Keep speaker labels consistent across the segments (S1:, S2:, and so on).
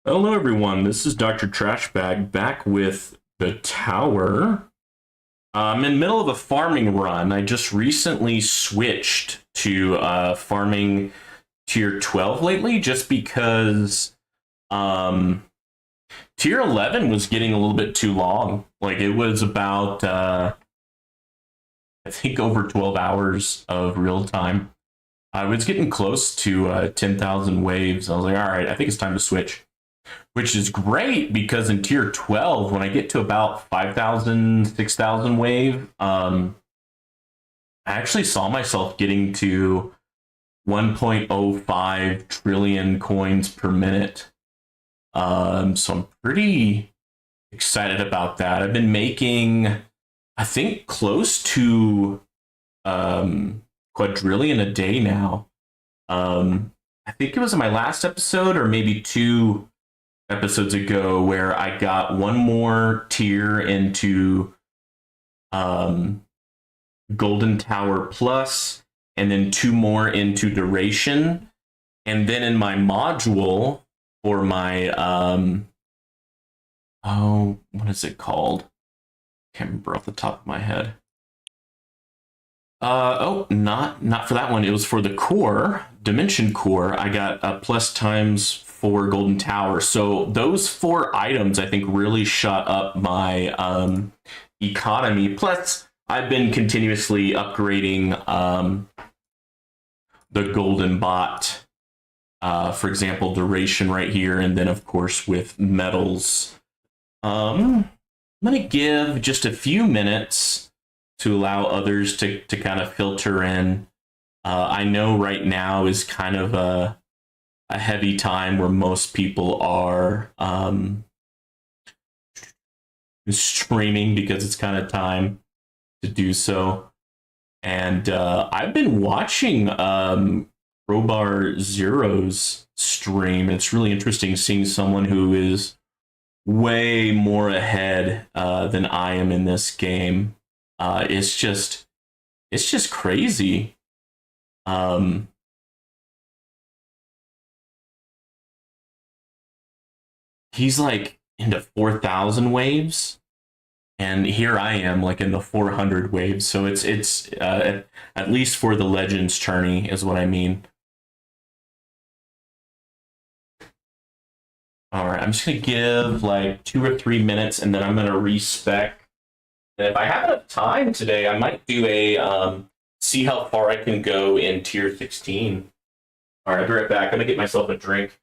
S1: Hello, everyone. This is Dr. Trashbag back with the tower. I'm in the middle of a farming run. I just recently switched to farming tier 12 lately just because um, tier 11 was getting a little bit too long. Like, it was about, I think, over 12 hours of real time. I was getting close to 10,000 waves. I was like, all right, I think it's time to switch. Which is great because in tier 12, when I get to about 5,000, 6,000 wave, I actually saw myself getting to 1.05 trillion coins per minute. So I'm pretty excited about that. I've been making, I think, close to quadrillion a day now. I think it was in my last episode or maybe two episodes ago where I got one more tier into Golden Tower Plus and then two more into Duration. And then in my module for my, what is it called? Can't remember off the top of my head. Not for that one. It was for the core, Dimension Core. I got a plus times 4 Golden Tower. So those 4 items, I think, really shot up my economy. Plus, I've been continuously upgrading the Golden Bot. For example, Duration right here, and then, of course, with metals. I'm going to give just a few minutes to allow others to kind of filter in. I know right now is kind of a heavy time where most people are streaming because it's kind of time to do so. And I've been watching Crowbar Zero's stream. It's really interesting seeing someone who is way more ahead than I am in this game. It's just crazy. He's like into 4,000 waves, and here I am like in the 400 waves. So it's at least for the Legends tourney is what I mean. All right, I'm just gonna give like 2 or 3 minutes, and then I'm gonna respec. And if I have enough time today, I might do a see how far I can go in tier 16. All right, I'll be right back. I'm gonna get myself a drink.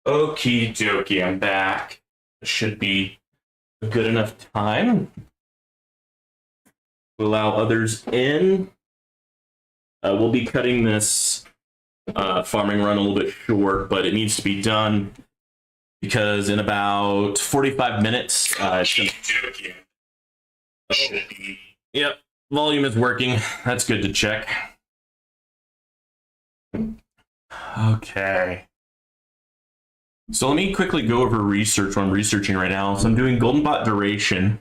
S1: Okie dokie, I'm back. Should be a good enough time to allow others in. We'll be cutting this farming run a little bit short, but it needs to be done because in about 45 minutes, Yep, volume is working. That's good to check. Okay. So let me quickly go over research, what I'm researching right now. So I'm doing Golden Bot Duration.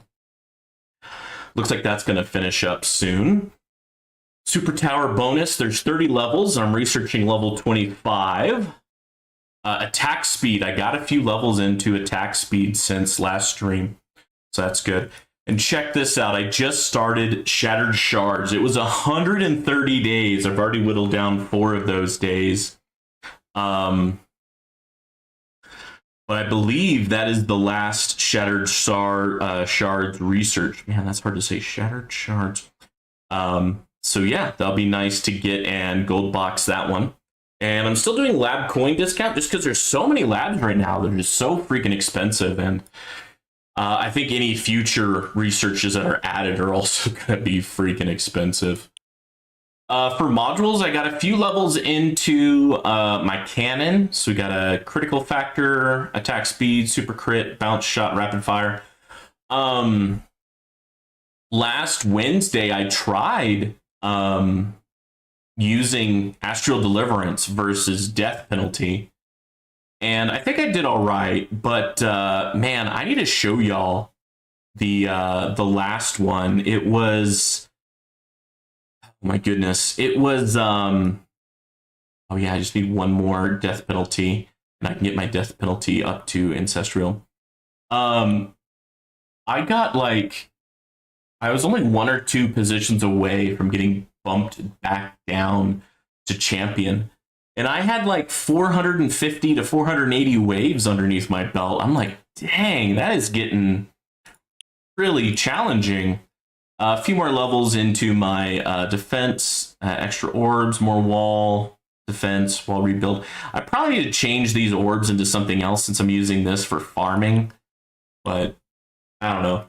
S1: Looks like that's going to finish up soon. Super Tower bonus, there's 30 levels. I'm researching level 25. Attack speed, I got a few levels into attack speed since last stream, so that's good. And check this out, I just started Shattered Shards. It was 130 days. I've already whittled down 4 of those days. But I believe that is the last Shattered Shards research. Man, that's hard to say, Shattered Shards. So yeah, that'll be nice to get and gold box that one. And I'm still doing lab coin discount just because there's so many labs right now. They're just so freaking expensive. And I think any future researches that are added are also going to be freaking expensive. For modules, I got a few levels into my cannon. So we got a critical factor, attack speed, super crit, bounce shot, rapid fire. Last Wednesday, I tried using Astral Deliverance versus Death Penalty, and I think I did all right, but man, I need to show y'all the last one. It was, oh my goodness, it was oh yeah, I just need one more Death Penalty and I can get my Death Penalty up to Ancestral. I got like, I was only 1 or 2 positions away from getting bumped back down to champion. And I had like 450 to 480 waves underneath my belt. I'm like, dang, that is getting really challenging. A few more levels into my defense, extra orbs, more wall, defense, wall rebuild. I probably need to change these orbs into something else since I'm using this for farming. But I don't know.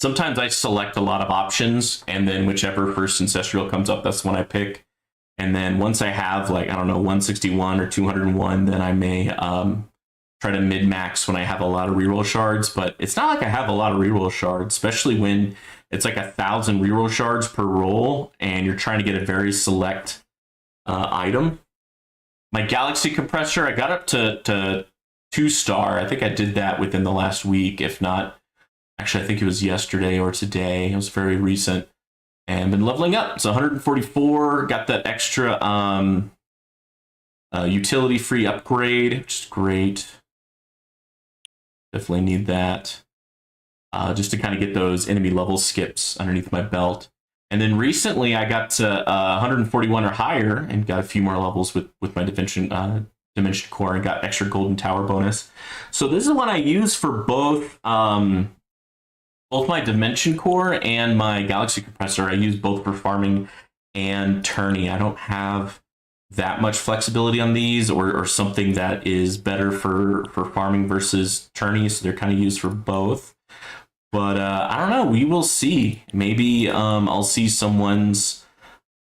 S1: Sometimes I select a lot of options, and then whichever first Ancestral comes up, that's the one I pick. And then once I have, like, I don't know, 161 or 201, then I may try to mid-max when I have a lot of reroll shards. But it's not like I have a lot of reroll shards, especially when it's like 1,000 reroll shards per roll, and you're trying to get a very select item. My Galaxy Compressor, I got up to 2-star. I think I did that within the last week, if not. Actually, I think it was yesterday or today. It was very recent. And been leveling up. So 144. Got that extra utility free upgrade, which is great. Definitely need that. Just to kind of get those enemy level skips underneath my belt. And then recently I got to 141 or higher and got a few more levels with my Dimension Core and got extra Golden Tower bonus. So this is one I use for both my Dimension Core and my Galaxy Compressor. I use both for farming and tourney. I don't have that much flexibility on these or something that is better for farming versus tourney, so they're kind of used for both. But I don't know, we will see. Maybe I'll see someone's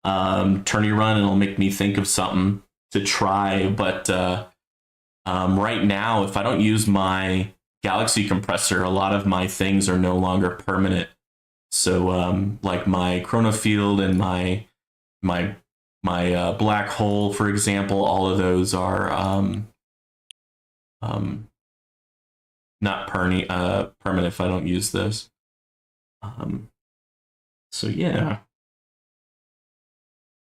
S1: tourney run and it'll make me think of something to try. But right now, if I don't use my Galaxy Compressor, a lot of my things are no longer permanent. So like my Chrono Field and my Black Hole, for example, all of those are not permanent if I don't use this. So yeah.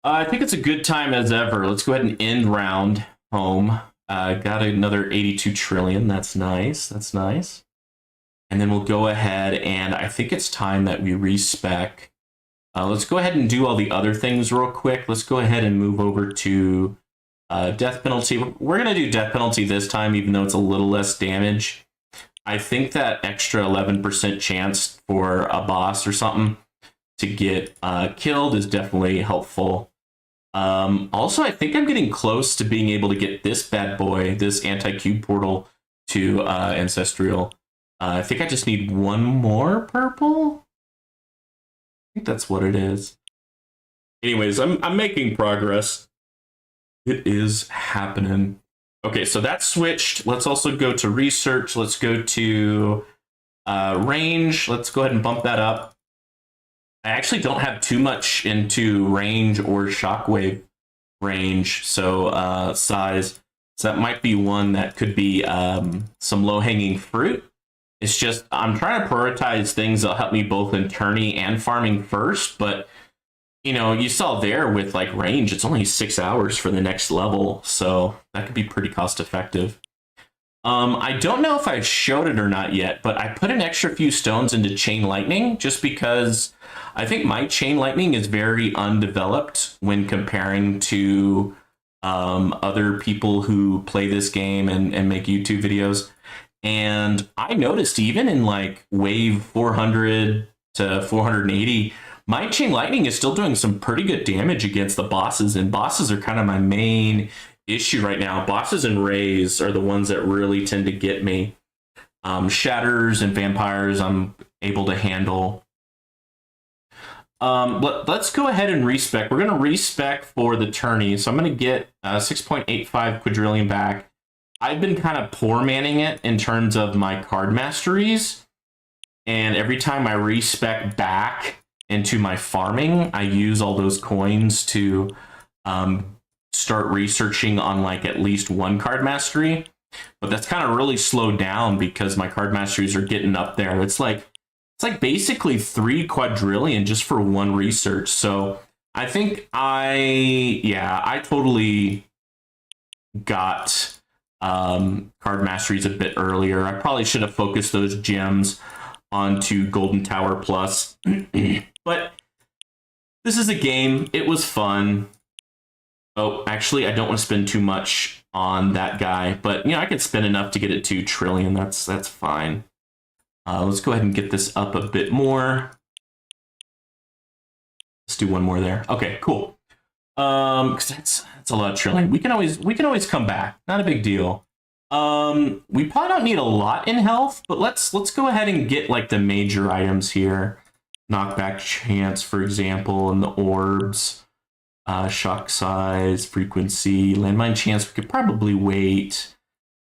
S1: I think it's a good time as ever. Let's go ahead and end round home. Got another 82 trillion. That's nice. That's nice. And then we'll go ahead and I think it's time that we respec. Let's go ahead and do all the other things real quick. Let's go ahead and move over to Death Penalty. We're going to do Death Penalty this time, even though it's a little less damage. I think that extra 11% chance for a boss or something to get killed is definitely helpful. Also, I think I'm getting close to being able to get this bad boy, this anti-cube portal, to Ancestral. I think I just need one more purple. I think that's what it is. Anyways, I'm making progress. It is happening. Okay, so that's switched. Let's also go to research. Let's go to range. Let's go ahead and bump that up. I actually don't have too much into range or shockwave range, so size. So that might be one that could be some low-hanging fruit. It's just I'm trying to prioritize things that'll help me both in tourney and farming first. But you know, you saw there with like range, it's only 6 hours for the next level, so that could be pretty cost effective. I don't know if I've showed it or not yet, but I put an extra few stones into Chain Lightning just because I think my Chain Lightning is very undeveloped when comparing to other people who play this game and make YouTube videos. And I noticed even in like wave 400 to 480, my Chain Lightning is still doing some pretty good damage against the bosses, and bosses are kind of my main issue right now. Bosses and Rays are the ones that really tend to get me. Shatters and vampires I'm able to handle. Let's go ahead and respec. We're going to respec for the tourney. So I'm going to get 6.85 quadrillion back. I've been kind of poor manning it in terms of my card masteries. And every time I respec back into my farming, I use all those coins to start researching on like at least one card mastery. But that's kind of really slowed down because my card masteries are getting up there. It's like basically 3 quadrillion just for one research. So I think I totally got card masteries a bit earlier. I probably should have focused those gems onto Golden Tower Plus. But this is a game. It was fun. Oh, actually, I don't want to spend too much on that guy, but you know, I could spend enough to get it 2 trillion. That's fine. Let's go ahead and get this up a bit more. Let's do one more there. Okay, cool. Because that's a lot of trillion. We can always come back. Not a big deal. We probably don't need a lot in health, but let's go ahead and get like the major items here. Knockback chance, for example, and the orbs. Shock size, frequency, landmine chance. We could probably wait.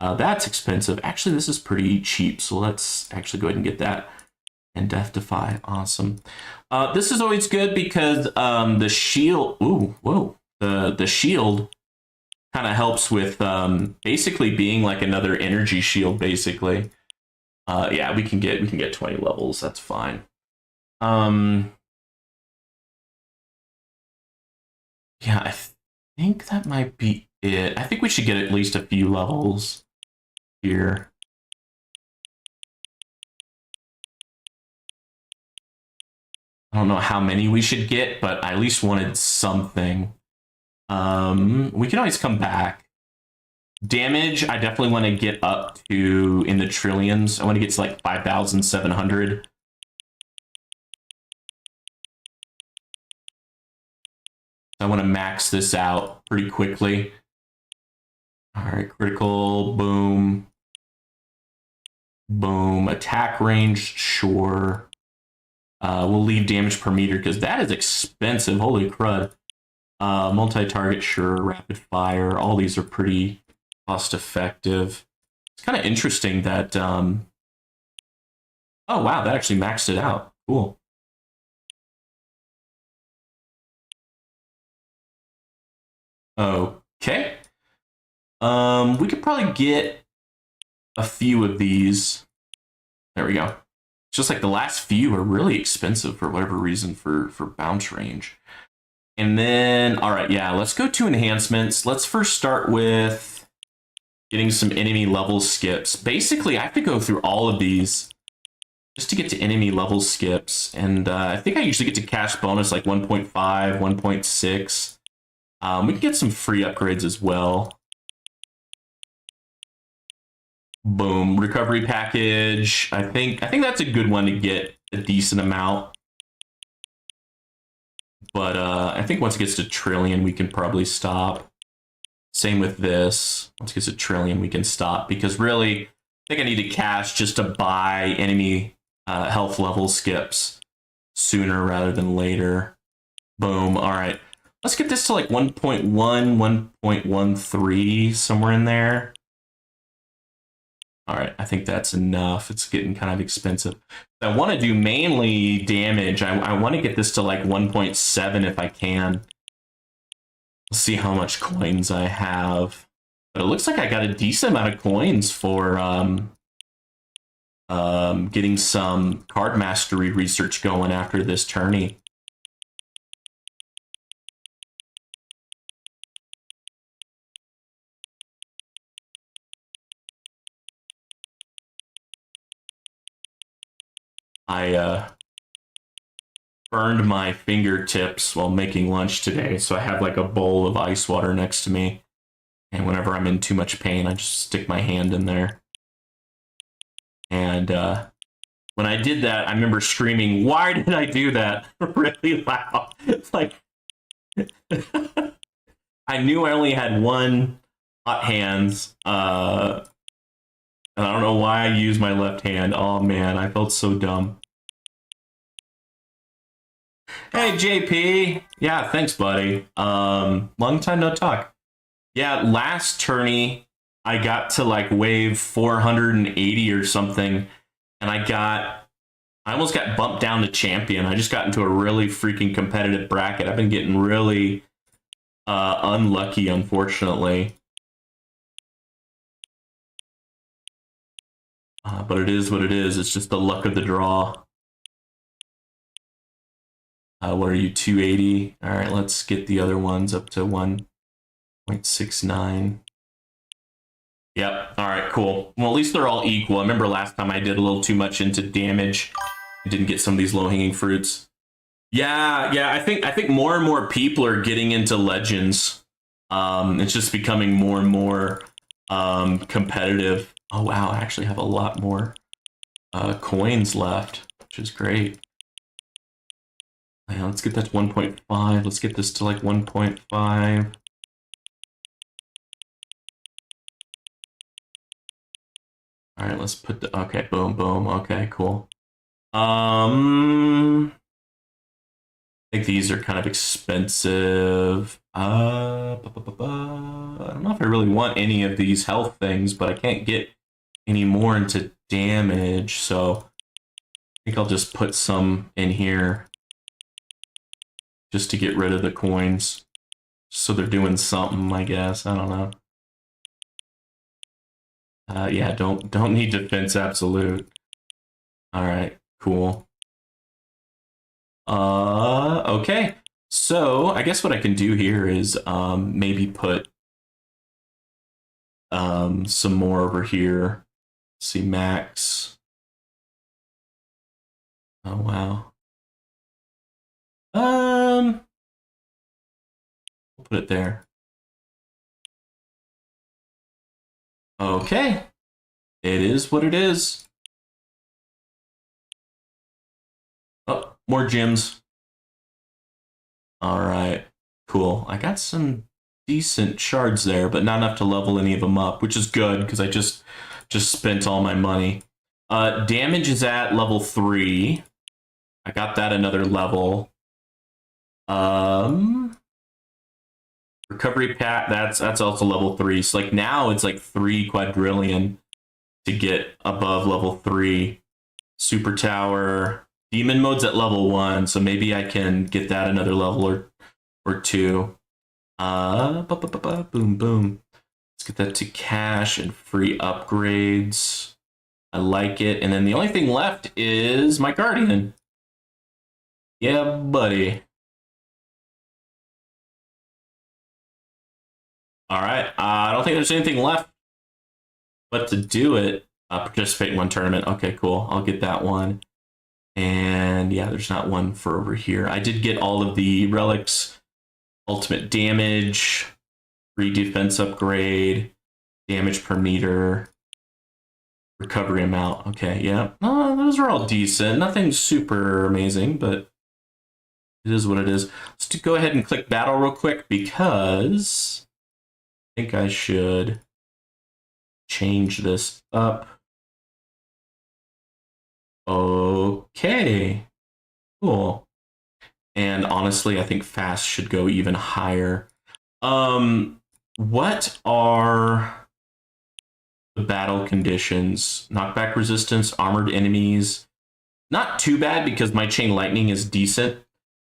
S1: That's expensive. Actually, this is pretty cheap, so let's actually go ahead and get that. And Death Defy, awesome. This is always good because the shield. Ooh, whoa! The shield kind of helps with basically being like another energy shield. Basically, yeah, we can get 20 levels. That's fine. Yeah, I think that might be it. I think we should get at least a few levels here. I don't know how many we should get, but I at least wanted something. We can always come back. Damage, I definitely want to get up to in the trillions. I want to get to like 5,700. I want to max this out pretty quickly. All right, critical, boom. Boom, attack range, sure. We'll leave damage per meter because that is expensive, holy crud. Multi-target, sure, rapid fire, all these are pretty cost effective. It's kind of interesting that, oh wow, that actually maxed it out, cool. Okay. We could probably get a few of these. There we go. It's just like the last few are really expensive for whatever reason for bounce range. And then, all right, yeah, let's go to enhancements. Let's first start with getting some enemy level skips. Basically, I have to go through all of these just to get to enemy level skips. And I think I usually get to cash bonus like 1.5, 1.6. We can get some free upgrades as well. Boom, recovery package. I think that's a good one to get a decent amount. But I think once it gets to trillion, we can probably stop. Same with this. Once it gets to trillion, we can stop because really, I think I need to cash just to buy enemy health level skips sooner rather than later. Boom. All right. Let's get this to like 1.1, 1.13, somewhere in there. All right, I think that's enough. It's getting kind of expensive. I want to do mainly damage. I want to get this to like 1.7 if I can. Let's see how much coins I have. But it looks like I got a decent amount of coins for getting some card mastery research going after this tourney. I burned my fingertips while making lunch today, so I have like a bowl of ice water next to me. And whenever I'm in too much pain, I just stick my hand in there. And when I did that, I remember screaming, "Why did I do that?" really loud. Like, I knew I only had one hot hands. And I don't know why I used my left hand. Oh man, I felt so dumb. Hey JP. Yeah, thanks, buddy. Long time no talk. Yeah, last tourney I got to like wave 480 or something, and I almost got bumped down to champion. I just got into a really freaking competitive bracket. I've been getting really unlucky, unfortunately. But it is what it is. It's just the luck of the draw. What are you, 280? All right, let's get the other ones up to 1.69. Yep. All right, cool. Well, at least they're all equal. I remember last time I did a little too much into damage. I didn't get some of these low-hanging fruits. Yeah. I think more and more people are getting into Legends. It's just becoming more and more competitive. Oh wow, I actually have a lot more coins left, which is great. Yeah, let's get that to 1.5. Let's get this to like 1.5. All right, let's put the, okay, boom, boom. Okay, cool. I think these are kind of expensive. I don't know if I really want any of these health things, but I can't get any more into damage, so I think I'll just put some in here just to get rid of the coins. So they're doing something, I guess. I don't know. Yeah, don't need defense absolute. All right, cool. Okay. So I guess what I can do here is maybe put some more over here. Let's see, max. Oh wow. We'll put it there. Okay. It is what it is. Oh, more gems. All right, cool. I got some decent shards there, but not enough to level any of them up, which is good because I just spent all my money. Damage is at level 3. I got that another level. Recovery pat, that's also level 3. So like now it's like 3 quadrillion to get above level 3. Super tower. Demon mode's at level 1, so maybe I can get that another level or 2. Boom, boom. Let's get that to cash and free upgrades. I like it. And then the only thing left is my Guardian. Yeah, buddy. All right. I don't think there's anything left but to do it. Participate in one tournament. Okay, cool. I'll get that one. And yeah, there's not one for over here. I did get all of the relics, ultimate damage, free defense upgrade, damage per meter, recovery amount. Okay, yeah. Those are all decent. Nothing super amazing, but it is what it is. Let's go ahead and click battle real quick because I think I should change this up. Okay, cool. And honestly, I think fast should go even higher. What are the battle conditions? Knockback resistance, armored enemies. Not too bad because my chain lightning is decent.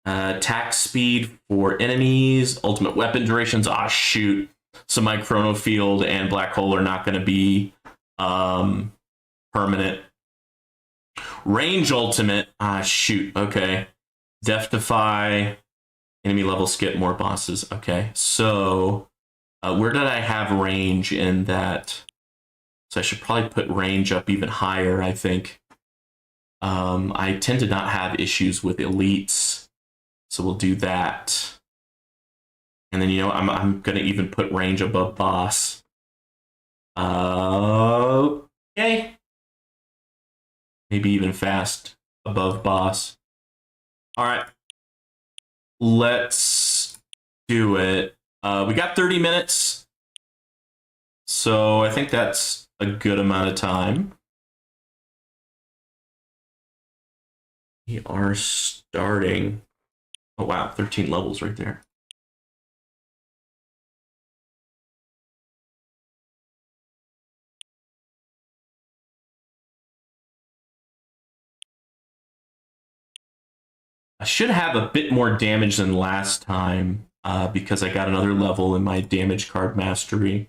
S1: Attack speed for enemies, ultimate weapon durations. Ah, shoot. So my Chrono Field and Black Hole are not going to be permanent. Range Ultimate. Ah, shoot. Okay. Death Defy. Enemy level skip, more bosses. Okay. So where did I have range in that? So I should probably put range up even higher, I think. I tend to not have issues with elites. So we'll do that. And then, I'm going to even put range above boss. Okay. Maybe even fast above boss. All right. Let's do it. We got 30 minutes. So I think that's a good amount of time. We are starting. Oh, wow. 13 levels right there. I should have a bit more damage than last time because I got another level in my damage card mastery.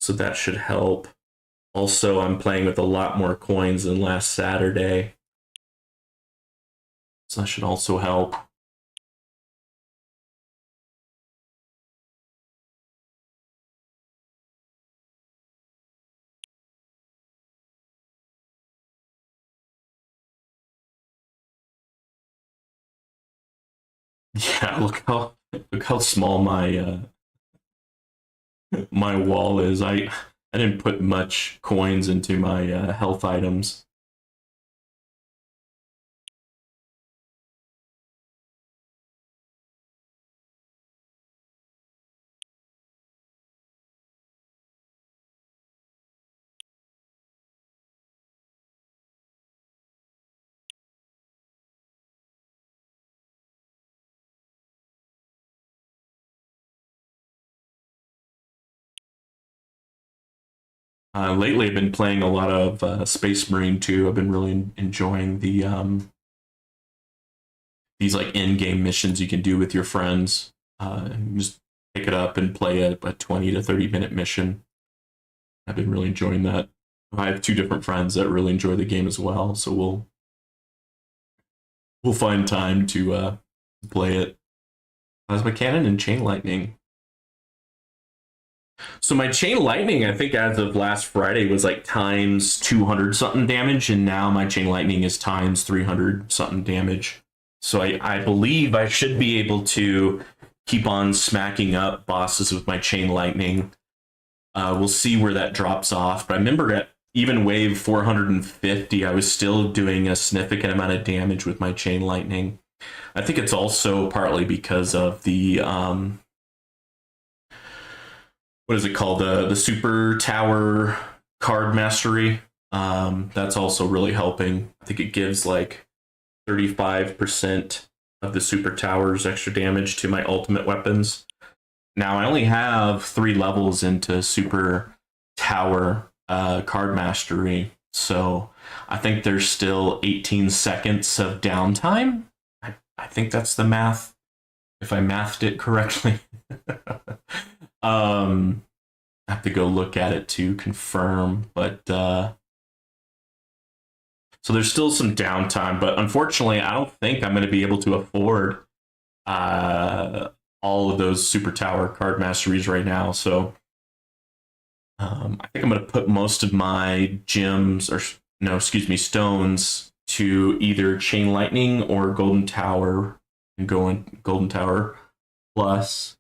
S1: So that should help. Also, I'm playing with a lot more coins than last Saturday. So that should also help. Yeah, look how small my my wall is. I didn't put much coins into my health items. Lately, I've been playing a lot of Space Marine 2. I've been really enjoying the these like in-game missions you can do with your friends. Just pick it up and play a 20 to 30-minute mission. I've been really enjoying that. I have two different friends that really enjoy the game as well, so we'll find time to play it. Plasma Cannon and Chain Lightning. So my Chain Lightning, I think as of last Friday, was like times 200 something damage, and now my Chain Lightning is times 300 something damage. So I believe I should be able to keep on smacking up bosses with my Chain Lightning. We'll see where that drops off. But I remember at even wave 450, I was still doing a significant amount of damage with my Chain Lightning. I think it's also partly because of the what is it called? The Super Tower card mastery. That's also really helping. I think it gives like 35% of the Super Towers extra damage to my ultimate weapons. Now I only have 3 levels into Super Tower card mastery, so I think there's still 18 seconds of downtime. I think that's the math, if I mathed it correctly. I have to go look at it to confirm, but so there's still some downtime, but unfortunately, I don't think I'm going to be able to afford all of those Super Tower card masteries right now. So I think I'm going to put most of my gems, or no, excuse me, stones to either Chain Lightning or Golden Tower, and go in Golden Tower plus.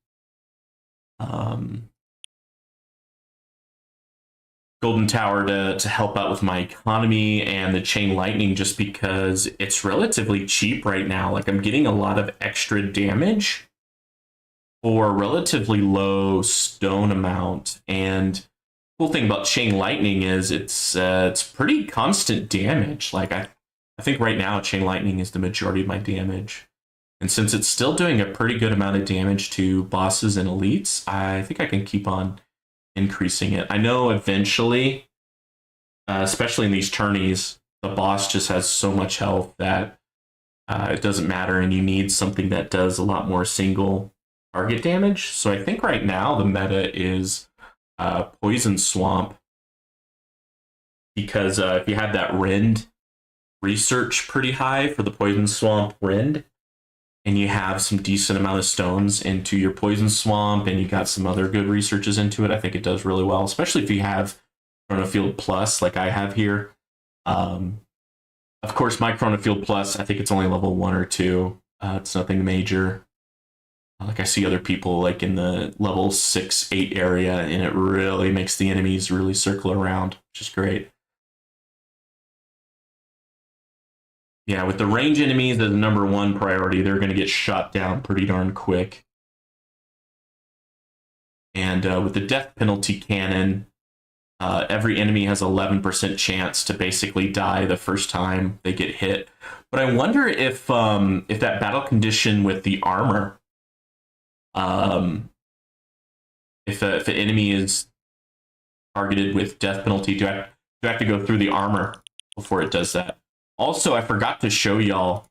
S1: Golden Tower to help out with my economy, and the Chain Lightning just because it's relatively cheap right now. Like I'm getting a lot of extra damage for a relatively low stone amount. And cool thing about Chain Lightning is it's pretty constant damage. Like I think right now Chain Lightning is the majority of my damage. And since it's still doing a pretty good amount of damage to bosses and elites, I think I can keep on increasing it. I know eventually, especially in these tourneys, the boss just has so much health that it doesn't matter, and you need something that does a lot more single target damage. So I think right now the meta is Poison Swamp, because if you have that Rend research pretty high for the Poison Swamp Rend, and you have some decent amount of stones into your Poison Swamp, and you got some other good researches into it, I think it does really well, especially if you have Chronofield Plus like I have here. Of course, my Chronofield Plus, I think it's only level 1 or 2. It's nothing major. Like I see other people like in the level 6, 8 area, and it really makes the enemies really circle around, which is great. Yeah, with the range enemies as the number 1 priority, they're going to get shot down pretty darn quick. And with the death penalty cannon, every enemy has 11% chance to basically die the first time they get hit. But I wonder if that battle condition with the armor, if an enemy is targeted with death penalty, do I have to go through the armor before it does that? Also, I forgot to show y'all.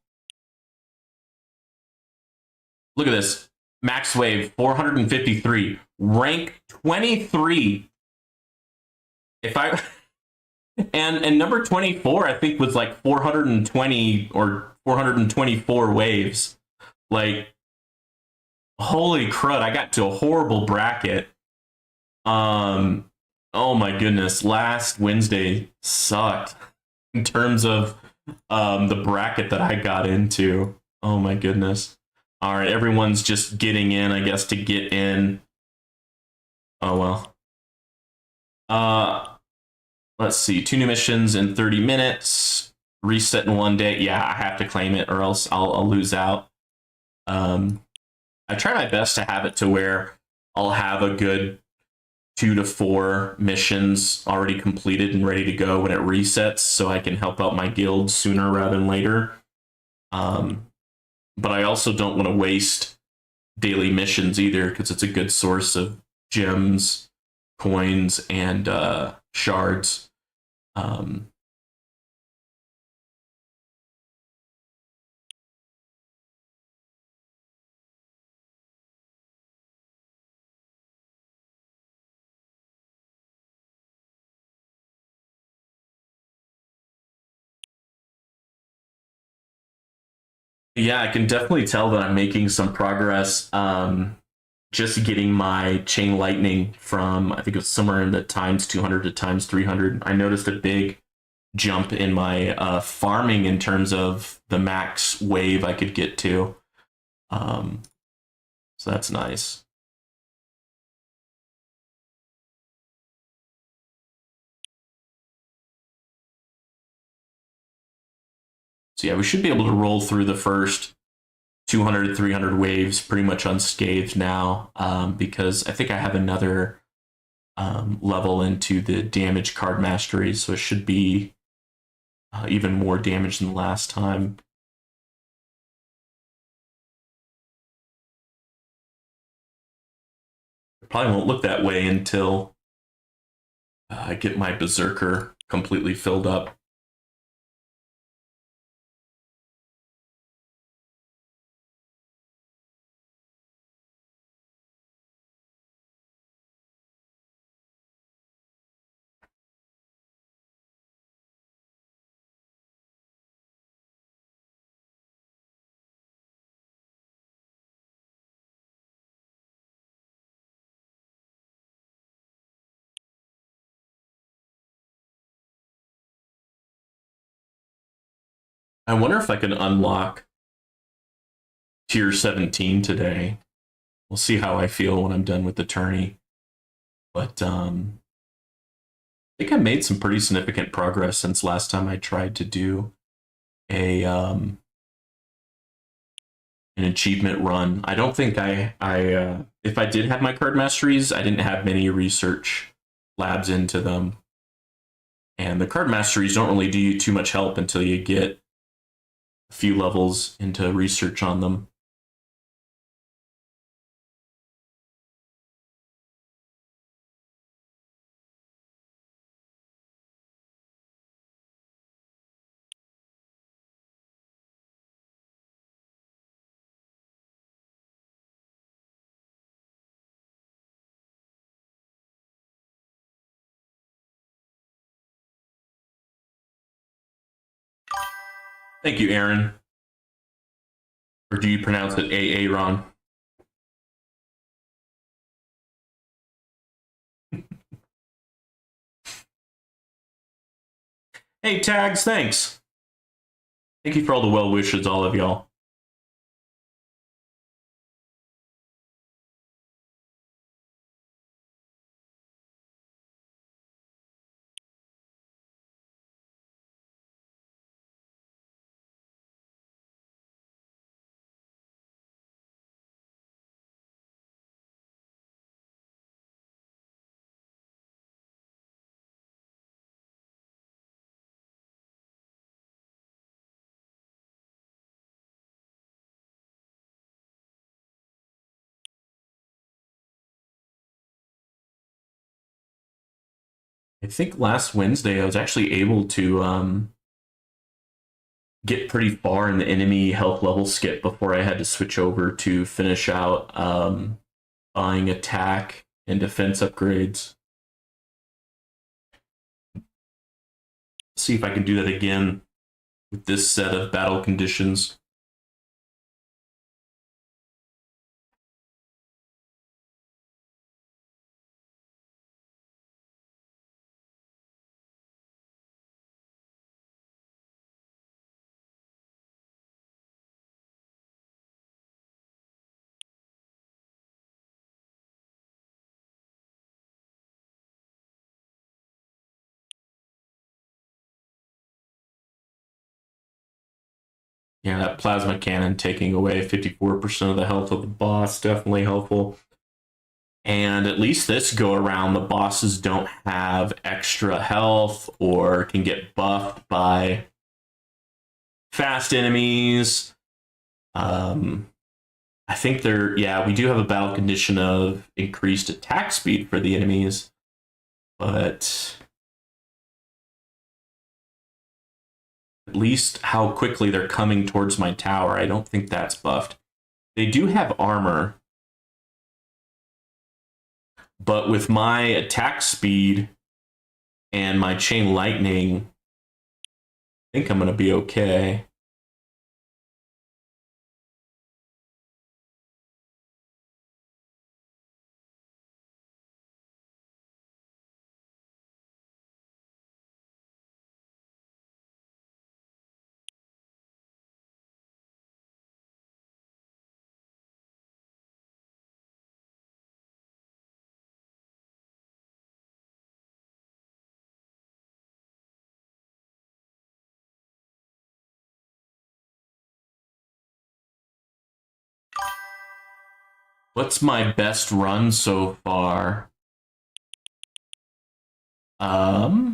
S1: Look at this. Max wave 453, rank 23. If I and number 24, I think, was like 420 or 424 waves. Like, holy crud, I got to a horrible bracket. Oh my goodness, last Wednesday sucked in terms of the bracket that I got into. Oh my goodness. All right, everyone's just getting in, I guess, to get in. Oh well. Let's see, 2 new missions in 30 minutes. Reset in 1 day. Yeah, I have to claim it, or else I'll lose out. I try my best to have it to where I'll have a good 2 to 4 missions already completed and ready to go when it resets, so I can help out my guild sooner rather than later. But I also don't want to waste daily missions either, because it's a good source of gems, coins, and shards. Yeah, I can definitely tell that I'm making some progress. Just getting my chain lightning from, I think it was somewhere in the times 200 to times 300. I noticed a big jump in my farming in terms of the max wave I could get to. So that's nice. So yeah, we should be able to roll through the first 200, 300 waves pretty much unscathed now, because I think I have another level into the damage card mastery, so it should be even more damage than last time. It probably won't look that way until I get my Berserker completely filled up. I wonder if I can unlock tier 17 today. We'll see how I feel when I'm done with the tourney. But I think I made some pretty significant progress since last time I tried to do a an achievement run. I don't think I if I did have my card masteries, I didn't have many research labs into them. And the card masteries don't really do you too much help until you get a few levels into research on them. Thank you, Aaron. Or do you pronounce it Aaron? Hey, Tags, thanks. Thank you for all the well wishes, all of y'all. I think last Wednesday I was actually able to get pretty far in the enemy health level skip before I had to switch over to finish out buying attack and defense upgrades. See if I can do that again with this set of battle conditions. Yeah, that plasma cannon taking away 54% of the health of the boss, definitely helpful. And at least this go around, the bosses don't have extra health or can get buffed by fast enemies. I think we do have a battle condition of increased attack speed for the enemies, but at least how quickly they're coming towards my tower, I don't think that's buffed. They do have armor, but with my attack speed and my chain lightning, I think I'm going to be okay. What's my best run so far? I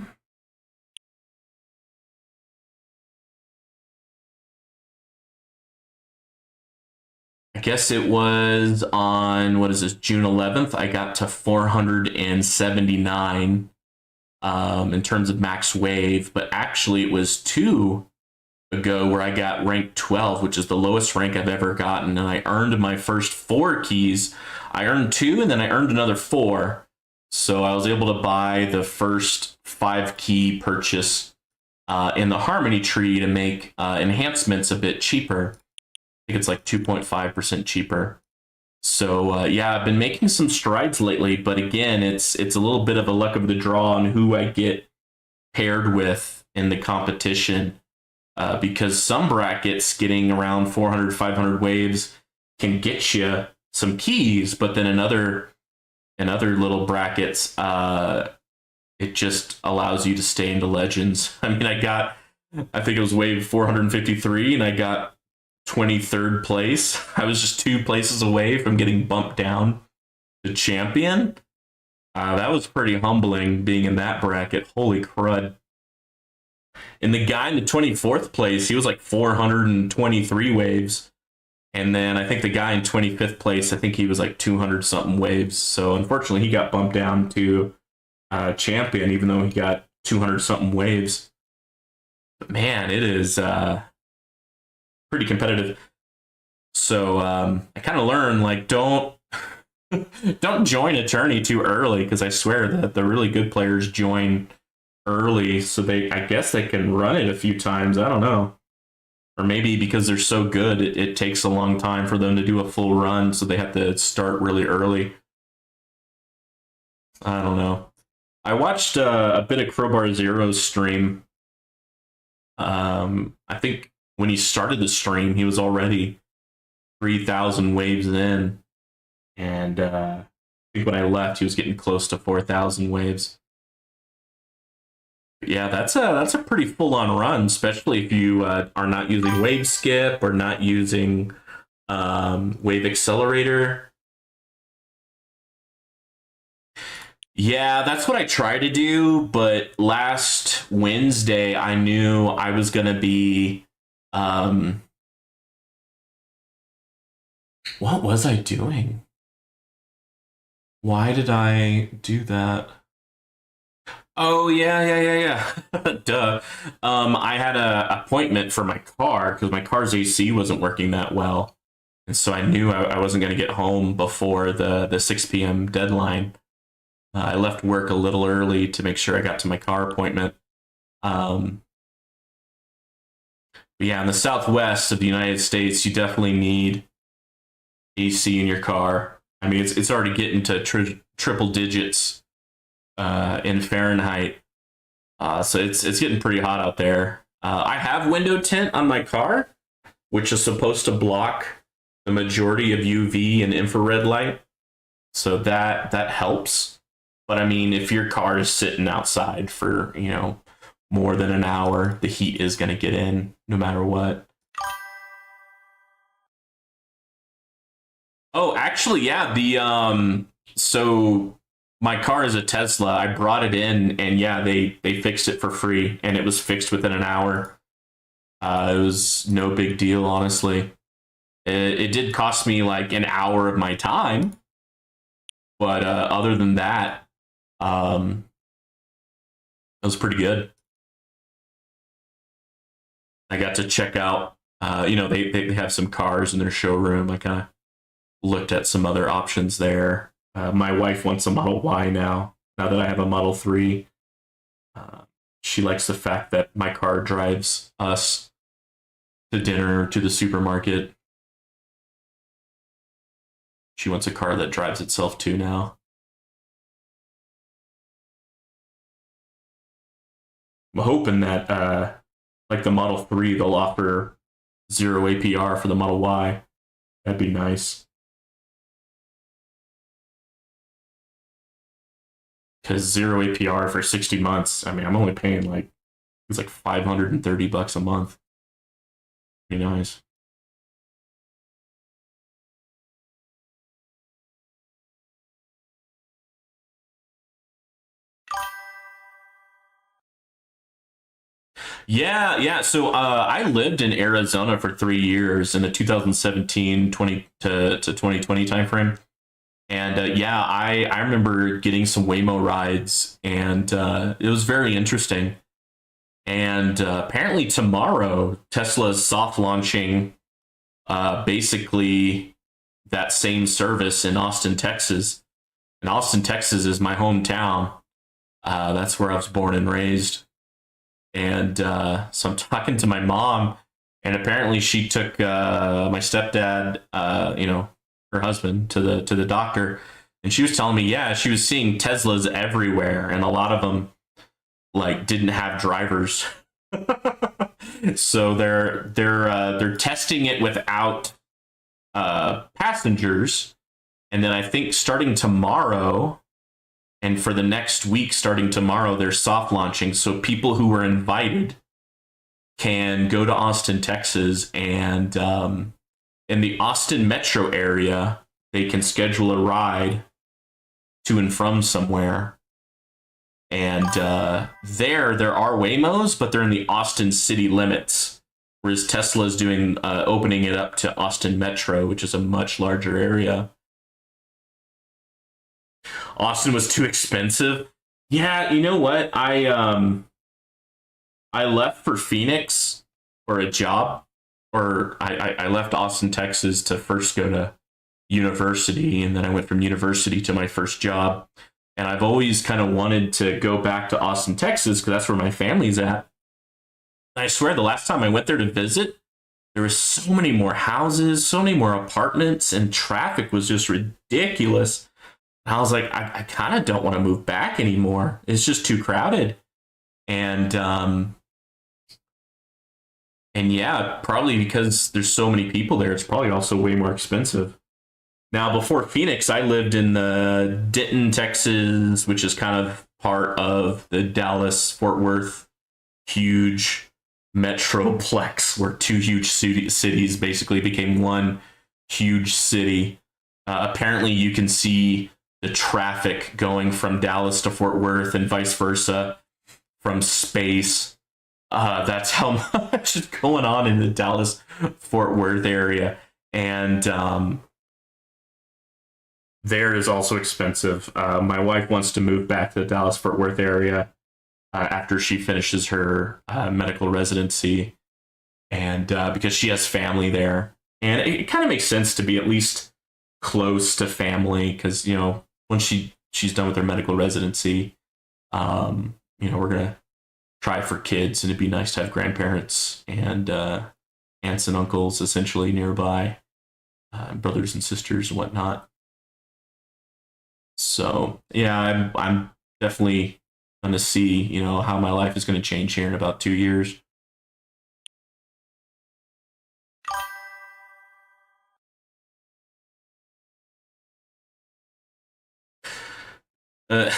S1: guess it was on, what is this, June 11th. I got to 479 in terms of max wave, but actually it was 2 ago where I got rank 12, which is the lowest rank I've ever gotten, and I earned my first 4 keys. I earned 2 and then I earned another 4. So I was able to buy the first 5 key purchase in the Harmony tree to make enhancements a bit cheaper. I think it's like 2.5% cheaper. So yeah, I've been making some strides lately, but again, it's a little bit of a luck of the draw on who I get paired with in the competition. Because some brackets getting around 400, 500 waves can get you some keys, but then in other little brackets, it just allows you to stay into legends. I mean, I think it was wave 453, and I got 23rd place. I was just 2 places away from getting bumped down to champion. That was pretty humbling being in that bracket. Holy crud. And the guy in the 24th place, he was like 423 waves. And then I think the guy in 25th place, I think he was like 200 something waves. So unfortunately, he got bumped down to champion, even though he got 200 something waves. But man, it is pretty competitive. So I kind of learned, like, don't join a tourney too early, because I swear that the really good players join early, so I guess they can run it a few times. I don't know. Or maybe because they're so good, it takes a long time for them to do a full run, so they have to start really early. I don't know. I watched a bit of Crowbar Zero's stream. I think when he started the stream, he was already 3,000 waves in, and I think when I left, he was getting close to 4,000 waves. Yeah, that's a pretty full on run, especially if you are not using wave skip or not using wave accelerator. Yeah, that's what I try to do, but last Wednesday I knew I was gonna be what was I doing? Why did I do that? Oh yeah. Duh. I had a appointment for my car because my car's AC wasn't working that well, and so I knew I wasn't going to get home before the 6 p.m. deadline. I left work a little early to make sure I got to my car appointment. But yeah, in the Southwest of the United States, you definitely need AC in your car. I mean, it's already getting to triple digits in Fahrenheit. So it's getting pretty hot out there. I have window tint on my car, which is supposed to block the majority of UV and infrared light. So that helps. But I mean, if your car is sitting outside for, more than an hour, the heat is going to get in no matter what. Oh, actually, yeah, so my car is a Tesla. I brought it in, and yeah, they fixed it for free, and it was fixed within an hour. It was no big deal, honestly. It did cost me like an hour of my time, but other than that, it was pretty good. I got to check out. They have some cars in their showroom. I kind of looked at some other options there. My wife wants a Model Y now. Now that I have a Model 3, she likes the fact that my car drives us to dinner, to the supermarket. She wants a car that drives itself too now. I'm hoping that, like the Model 3, they'll offer 0 APR for the Model Y. That'd be nice. Because 0 APR for 60 months, I mean, I'm only paying it's like $530 a month. Pretty nice. Yeah. So I lived in Arizona for 3 years in the 2017 20 to 2020 timeframe. And yeah, I remember getting some Waymo rides, and it was very interesting. And apparently tomorrow, Tesla is soft launching basically that same service in Austin, Texas. And Austin, Texas is my hometown. That's where I was born and raised. And so I'm talking to my mom, and apparently she took my stepdad, her husband, to the doctor, and she was telling me, yeah, she was seeing Teslas everywhere, and a lot of them didn't have drivers. So they're testing it without passengers, and then I think starting tomorrow. And for the next week, starting tomorrow, they're soft launching. So people who were invited can go to Austin, Texas, and in the Austin metro area, they can schedule a ride to and from somewhere. And there are Waymos, but they're in the Austin city limits. Whereas Tesla is opening it up to Austin Metro, which is a much larger area. Austin was too expensive. Yeah, you know what? I left for Phoenix for a job, or I left Austin, Texas to first go to university, and then I went from university to my first job. And I've always kind of wanted to go back to Austin, Texas, because that's where my family's at. And I swear, the last time I went there to visit, there was so many more houses, so many more apartments, and traffic was just ridiculous. And I was like, I kind of don't want to move back anymore. It's just too crowded. And and yeah, probably because there's so many people there, it's probably also way more expensive. Now, before Phoenix, I lived in the Denton, Texas, which is kind of part of the Dallas Fort Worth huge metroplex, where two huge cities basically became one huge city. Apparently, you can see the traffic going from Dallas to Fort Worth and vice versa from space. That's how much is going on in the Dallas Fort Worth area. And there is also expensive. My wife wants to move back to the Dallas Fort Worth area after she finishes her medical residency, and because she has family there. And it kind of makes sense to be at least close to family, because, when she's done with her medical residency, we're going to try for kids, and it'd be nice to have grandparents and aunts and uncles essentially nearby, brothers and sisters and whatnot. So yeah, I'm definitely going to see, how my life is going to change here in about 2 years. Uh,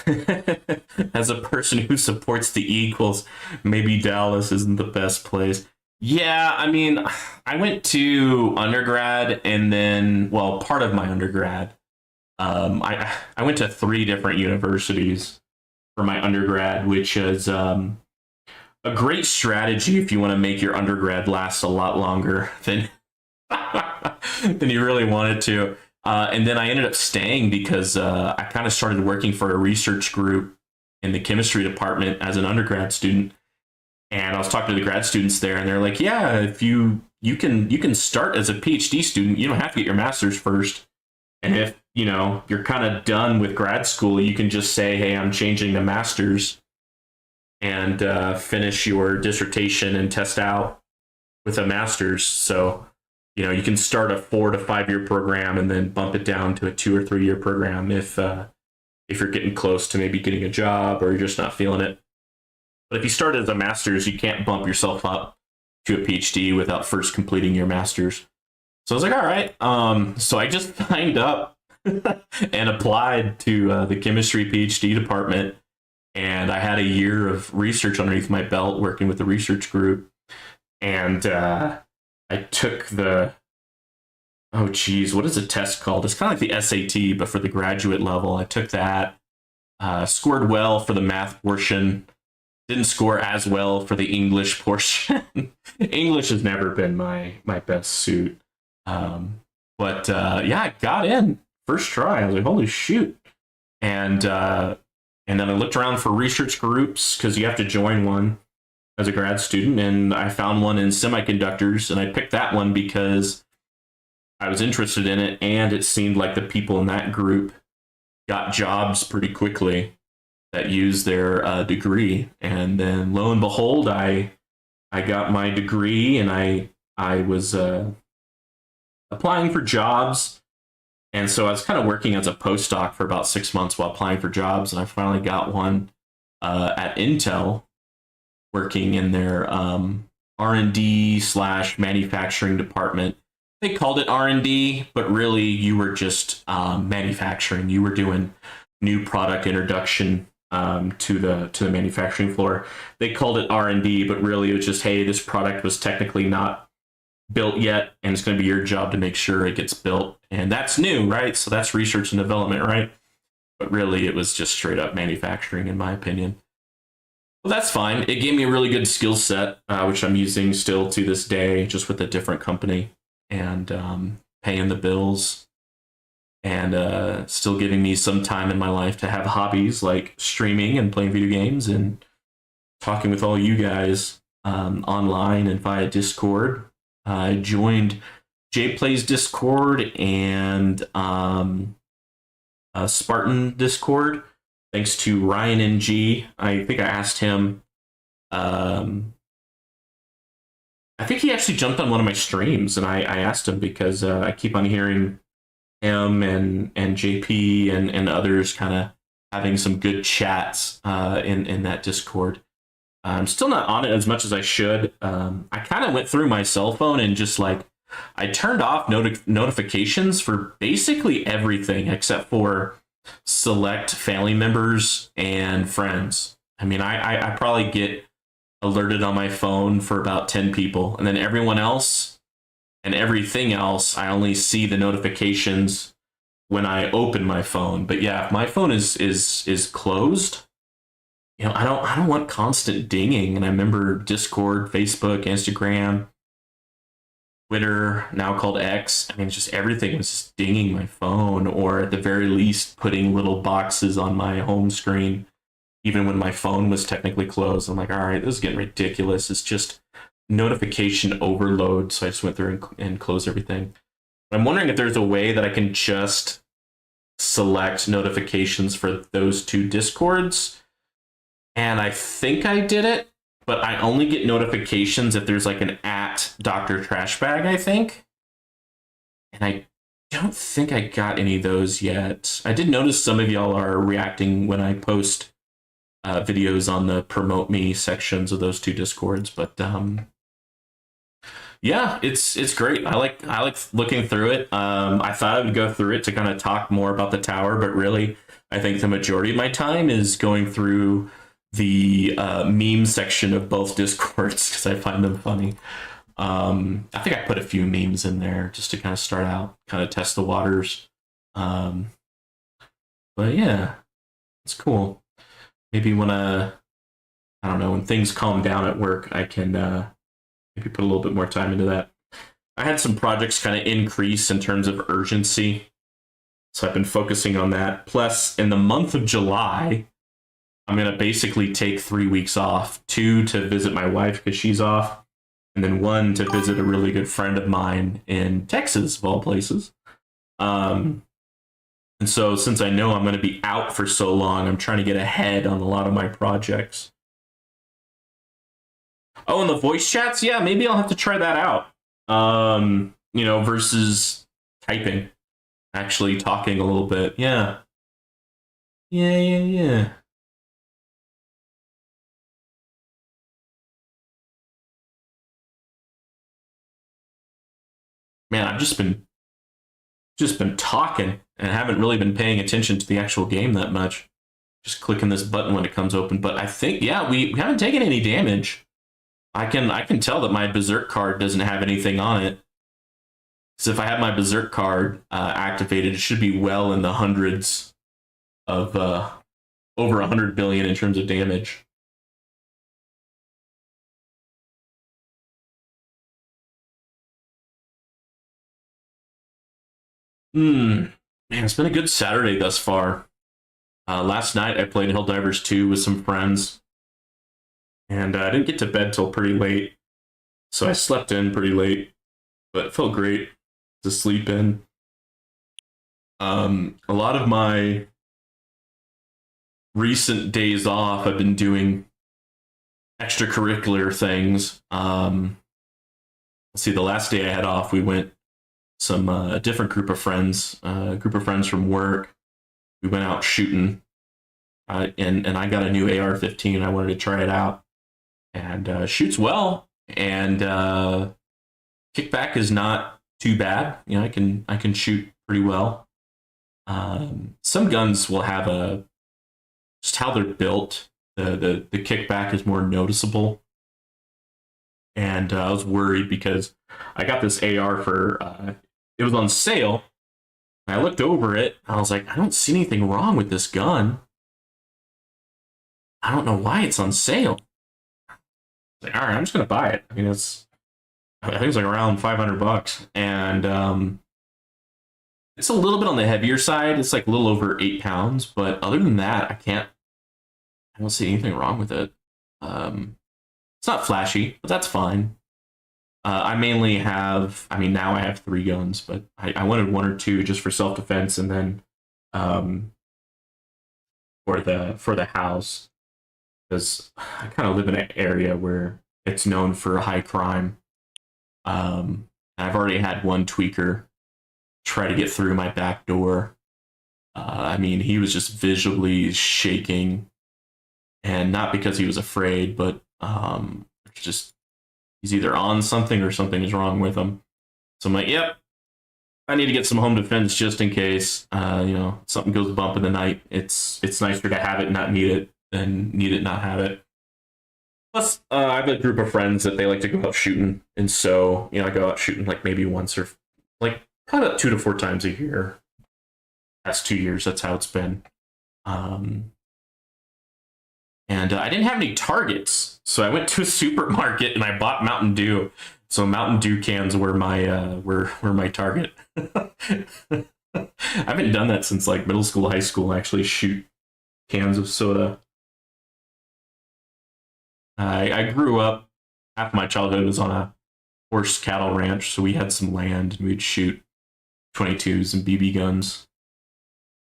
S1: as a person who supports the Eagles, maybe Dallas isn't the best place. Yeah, I mean, I went to undergrad, and then, well, part of my undergrad, I went to three different universities for my undergrad, which is a great strategy if you want to make your undergrad last a lot longer than than you really wanted to. And then I ended up staying because I kind of started working for a research group in the chemistry department as an undergrad student. And I was talking to the grad students there, and they're like, "Yeah, if you can start as a PhD student, you don't have to get your master's first. And if you're kind of done with grad school, you can just say, hey, I'm changing to master's, and finish your dissertation and test out with a master's. So you can start a 4 to 5 year program and then bump it down to a 2 or 3 year program if you're getting close to maybe getting a job or you're just not feeling it. But if you start as a master's, you can't bump yourself up to a PhD without first completing your master's. So I was like, all right. So I just signed up and applied to the chemistry PhD department. And I had a year of research underneath my belt working with the research group. And I took what is the test called? It's kind of like the SAT, but for the graduate level. I took that, scored well for the math portion, didn't score as well for the English portion. English has never been my best suit. But yeah, I got in first try. I was like, holy shoot. And then I looked around for research groups, because you have to join one as a grad student, and I found one in semiconductors, and I picked that one because I was interested in it, and it seemed like the people in that group got jobs pretty quickly that used their degree. And then lo and behold, I got my degree, and I was applying for jobs. And so I was kind of working as a postdoc for about 6 months while applying for jobs, and I finally got one at Intel, working in their R&D / manufacturing department. They called it R&D, but really you were just manufacturing. You were doing new product introduction to the manufacturing floor. They called it R&D, but really it was just, hey, this product was technically not built yet, and it's going to be your job to make sure it gets built. And that's new, right? So that's research and development, right? But really it was just straight up manufacturing, in my opinion. Well, that's fine. It gave me a really good skill set, which I'm using still to this day, just with a different company, and paying the bills, and still giving me some time in my life to have hobbies like streaming and playing video games and talking with all you guys online and via Discord. I joined Jay Plays Discord and Spartan Discord, thanks to Ryan NG. I think I asked him I think he actually jumped on one of my streams, and I asked him because I keep on hearing him and JP and others kind of having some good chats in that Discord. I'm still not on it as much as I should. I kind of went through my cell phone and just like I turned off notifications for basically everything except for select family members and friends. I mean, I probably get alerted on my phone for about 10 people, and then everyone else and everything else, I only see the notifications when I open my phone. But yeah, if my phone is closed, I don't want constant dinging. And I remember Discord, Facebook, Instagram, Twitter, now called X. I mean, just everything was just dinging my phone, or at the very least, putting little boxes on my home screen, even when my phone was technically closed. I'm like, all right, this is getting ridiculous. It's just notification overload. So I just went through and closed everything. I'm wondering if there's a way that I can just select notifications for those two Discords. And I think I did it, but I only get notifications if there's like an at Dr. Trashbag, I think. And I don't think I got any of those yet. I did notice some of y'all are reacting when I post videos on the promote me sections of those two Discords, but yeah, it's great. I like looking through it. I thought I would go through it to kind of talk more about the tower, but really, I think the majority of my time is going through the meme section of both Discords because I find them funny. I think I put a few memes in there just to kind of start out, kind of test the waters. But yeah, it's cool. Maybe when I don't know, when things calm down at work, I can maybe put a little bit more time into that. I had some projects kind of increase in terms of urgency, so I've been focusing on that. Plus, in the month of July, I'm going to basically take 3 weeks off, 2 to visit my wife because she's off, and then 1 to visit a really good friend of mine in Texas, of all places. And so since I know I'm going to be out for so long, I'm trying to get ahead on a lot of my projects. Oh, and the voice chats? Yeah, maybe I'll have to try that out. Versus typing. Actually talking a little bit. Yeah. Yeah. Man, I've just been talking and haven't really been paying attention to the actual game that much. Just clicking this button when it comes open. But I think, yeah, we haven't taken any damage. I can tell that my Berserk card doesn't have anything on it. So if I have my Berserk card activated, it should be well in the hundreds of over 100 billion in terms of damage. Man, it's been a good Saturday thus far. Last night I played Helldivers 2 with some friends, and I didn't get to bed till pretty late, so I slept in pretty late, but it felt great to sleep in. A lot of my recent days off, I've been doing extracurricular things. Let's see, the last day I had off, we went a different group of friends, a group of friends from work. We went out shooting, and I got a new AR-15. I wanted to try it out, and shoots well, and kickback is not too bad. I can shoot pretty well. Some guns will have just how they're built. The kickback is more noticeable, and I was worried because I got this AR for it was on sale. I looked over it. I was like, I don't see anything wrong with this gun. I don't know why it's on sale. Like, all right, I'm just gonna buy it. I mean, I think it's like around $500, and it's a little bit on the heavier side. It's like a little over 8 pounds, but other than that, I don't see anything wrong with it. It's not flashy, but that's fine. I mainly have, now I have 3 guns, but I wanted 1 or 2 just for self-defense, and then for the house, because I kind of live in an area where it's known for high crime. I've already had one tweaker try to get through my back door. I mean, he was just visually shaking, and not because he was afraid, but just he's either on something or something is wrong with him. So I'm like, yep, I need to get some home defense just in case, something goes bump in the night. It's nicer to have it and not need it than need it not have it. Plus, I have a group of friends that they like to go out shooting, and so I go out shooting like maybe once or like probably about 2 to 4 times a year. Past 2 years, that's how it's been. And I didn't have any targets, so I went to a supermarket and I bought Mountain Dew. So Mountain Dew cans were my were my target. I haven't done that since like middle school, high school. Actually, shoot cans of soda. I grew up. Half my childhood was on a horse cattle ranch, so we had some land and we'd shoot 22s and BB guns.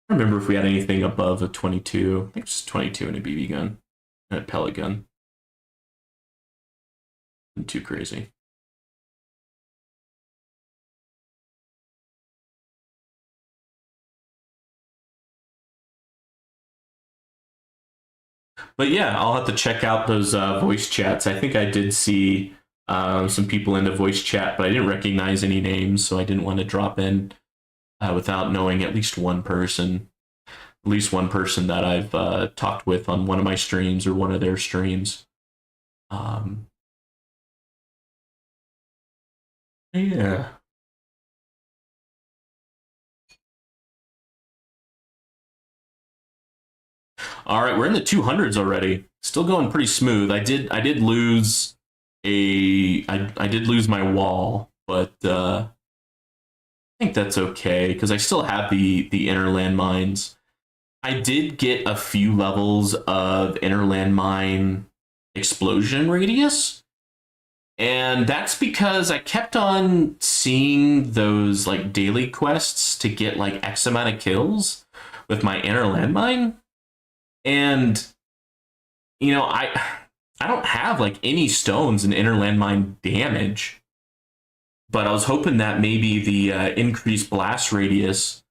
S1: I don't remember if we had anything above a 22. I think it's 22 and a BB gun and a pellet gun. Not too crazy. But yeah, I'll have to check out those voice chats. I think I did see some people into voice chat, but I didn't recognize any names, so I didn't want to drop in without knowing at least one person. At least one person that I've talked with on one of my streams or one of their streams. Yeah. All right, we're in the 200s already. Still going pretty smooth. I did lose I did lose my wall, but I think that's okay because I still have the inner landmines. I did get a few levels of inner landmine explosion radius, and that's because I kept on seeing those like daily quests to get like X amount of kills with my inner landmine. And I don't have like any stones in inner landmine damage, but I was hoping that maybe the increased blast radius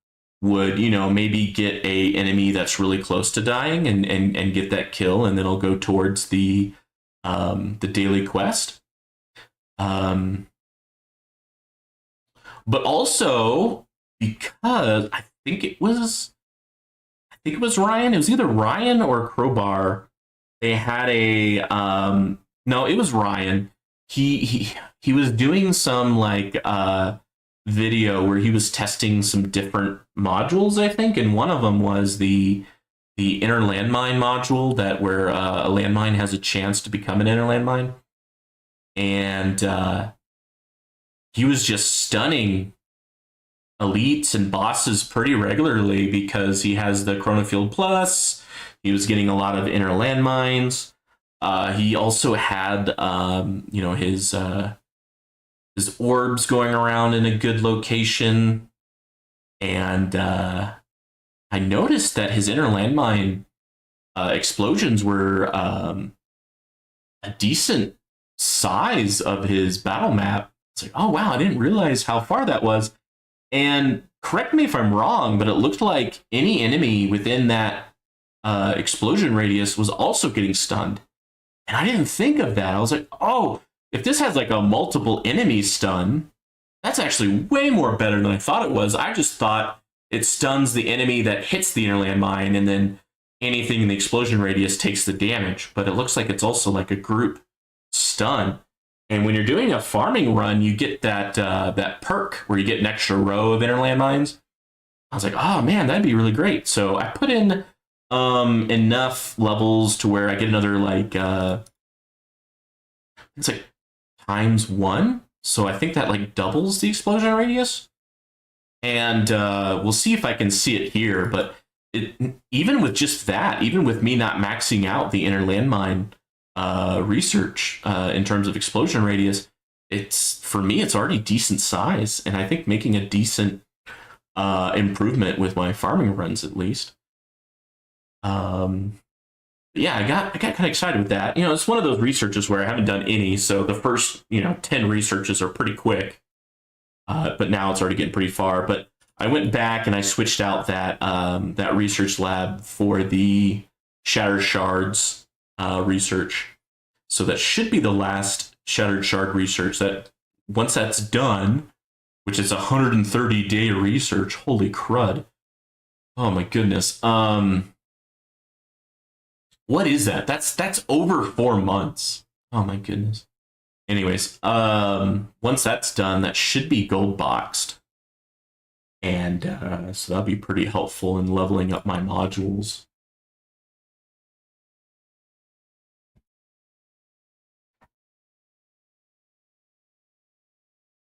S1: would maybe get a enemy that's really close to dying and get that kill, and then I'll go towards the daily quest. But also because I think it was Ryan. It was either Ryan or Crowbar. They had a no, it was Ryan. He was doing some like video where he was testing some different modules, I think, and one of them was the inner landmine module that where a landmine has a chance to become an inner landmine. And he was just stunning elites and bosses pretty regularly because he has the Chronofield Plus. He was getting a lot of inner landmines. He also had, his orbs going around in a good location, and I noticed that his inner landmine explosions were a decent size of his battle map. It's like, oh wow, I didn't realize how far that was. And correct me if I'm wrong, but it looked like any enemy within that explosion radius was also getting stunned. And I didn't think of that. I was like, oh, if this has like a multiple enemy stun, that's actually way more better than I thought it was. I just thought it stuns the enemy that hits the inner landmine, and then anything in the explosion radius takes the damage. But it looks like it's also like a group stun. And when you're doing a farming run, you get that perk where you get an extra row of inner landmines. I was like, oh man, that'd be really great. So I put in enough levels to where I get another like it's like ×1. So I think that like doubles the explosion radius. And we'll see if I can see it here. But even with just that, even with me not maxing out the inner landmine research in terms of explosion radius, for me it's already decent size, and I think making a decent improvement with my farming runs at least. Yeah, I got kind of excited with that. It's one of those researches where I haven't done any, so the first 10 researches are pretty quick, but now it's already getting pretty far. But I went back and I switched out that research lab for the Shattered Shards research. So that should be the last Shattered Shard research. That once that's done, which is 130-day research. Holy crud! Oh my goodness. What is that? That's over 4 months. Oh my goodness. Anyways, once that's done, that should be gold boxed, and so that'll be pretty helpful in leveling up my modules.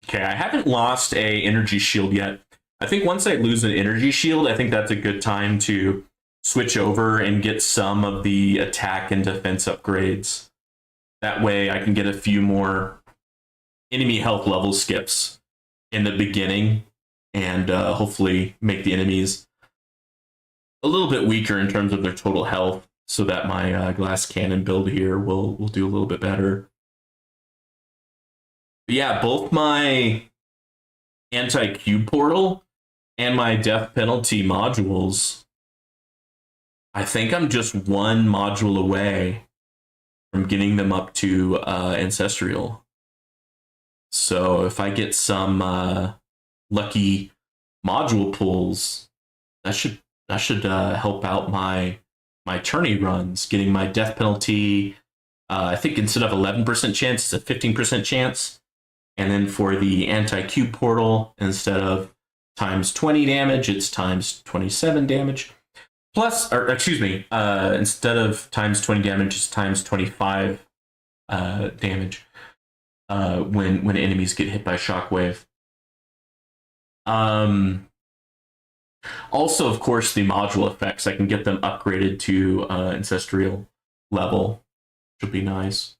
S1: Okay, I haven't lost a energy shield yet. I think once I lose an energy shield, I think that's a good time to switch over and get some of the attack and defense upgrades. That way I can get a few more enemy health level skips in the beginning, and hopefully make the enemies a little bit weaker in terms of their total health, so that my glass cannon build here will do a little bit better. But yeah, both my anti-cube portal and my death penalty modules, I think I'm just one module away from getting them up to ancestral. So if I get some lucky module pulls, that should help out my tourney runs, getting my death penalty. I think instead of 11% chance, it's a 15% chance. And then for the anti-cube portal, instead of times 20 damage, it's times 27 damage. Plus, or excuse me, instead of times 20 damage, it's times 25 damage when enemies get hit by shockwave. Also, of course, the module effects, I can get them upgraded to ancestral level, which would be nice.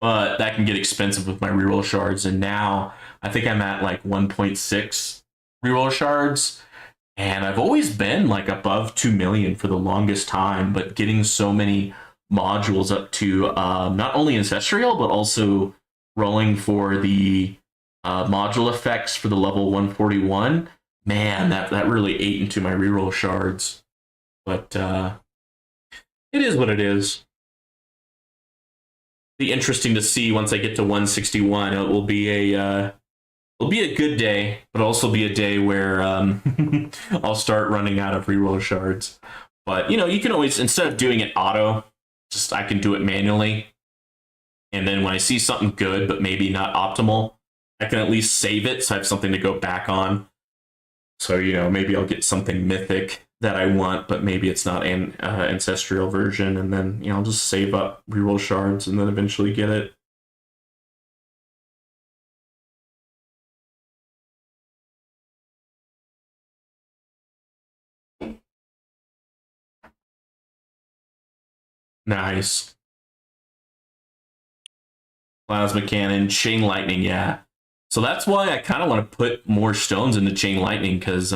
S1: But that can get expensive with my reroll shards, and now I think I'm at like 1.6 reroll shards, and I've always been like above 2 million for the longest time, but getting so many modules up to not only ancestral, but also rolling for the module effects for the level 141, man, that really ate into my reroll shards. But it is what it is. Be interesting to see once I get to 161. It will be a good day, but also be a day where I'll start running out of reroll shards. But you can always, instead of doing it auto, I can do it manually. And then when I see something good but maybe not optimal, I can at least save it so I have something to go back on. So maybe I'll get something mythic that I want, but maybe it's not an ancestral version, and then I'll just save up reroll shards and then eventually get it. Nice. Plasma cannon, chain lightning, yeah. So that's why I kind of want to put more stones into chain lightning, because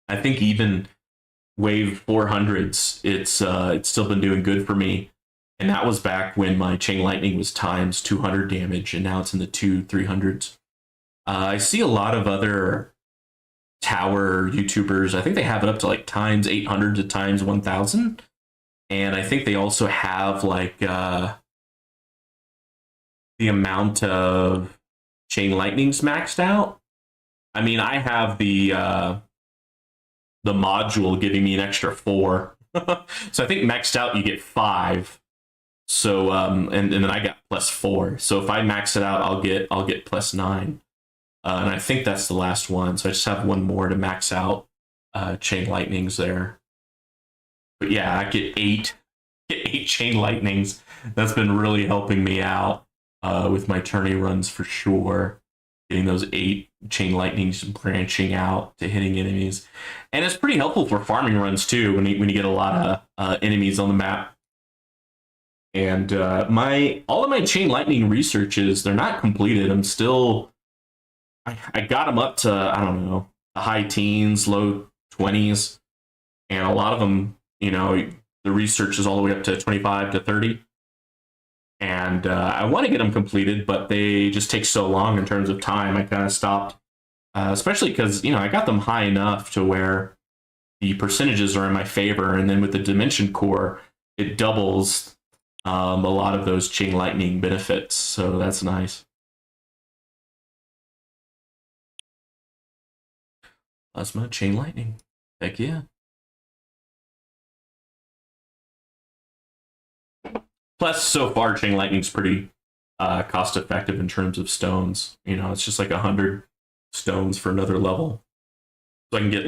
S1: I think even wave 400s, it's still been doing good for me. And that was back when my chain lightning was times 200 damage, and now it's in the 300s. I see a lot of other tower YouTubers. I think they have it up to like times 800 to times 1000. And I think they also have like the amount of chain lightnings maxed out. I mean, I have the module giving me an extra 4. So I think maxed out you get 5. So and then I got +4. So if I max it out, I'll get +9. And I think that's the last one. So I just have one more to max out chain lightnings there. But yeah, I get 8 chain lightnings. That's been really helping me out with my tourney runs for sure. Getting those 8 chain lightnings branching out to hitting enemies. And it's pretty helpful for farming runs too when you get a lot of enemies on the map. And all of my chain lightning researches, they're not completed. I'm still, I got them up to, I don't know, the high teens, low 20s, and a lot of them, you know, the research is all the way up to 25 to 30. And I want to get them completed, but they just take so long in terms of time. I kind of stopped, especially because, you know, I got them high enough to where the percentages are in my favor. And then with the Dimension Core, it doubles a lot of those Chain Lightning benefits. So that's nice. Plasma, Chain Lightning. Heck yeah. Plus, so far, Chain Lightning's pretty cost effective in terms of stones. You know, it's just like 100 stones for another level. So I can get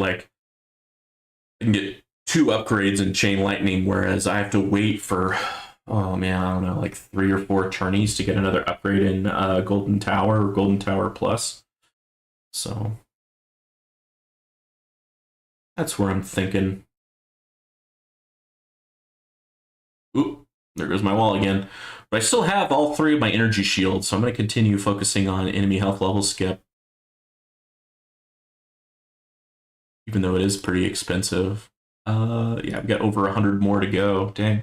S1: 2 upgrades in Chain Lightning, whereas I have to wait for, oh man, I don't know, like 3 or 4 tourneys to get another upgrade in Golden Tower or Golden Tower Plus. So that's where I'm thinking. Oop. There goes my wall again. But I still have all 3 of my energy shields, so I'm going to continue focusing on enemy health level skip. Even though it is pretty expensive. Yeah, I've got over 100 more to go. Dang.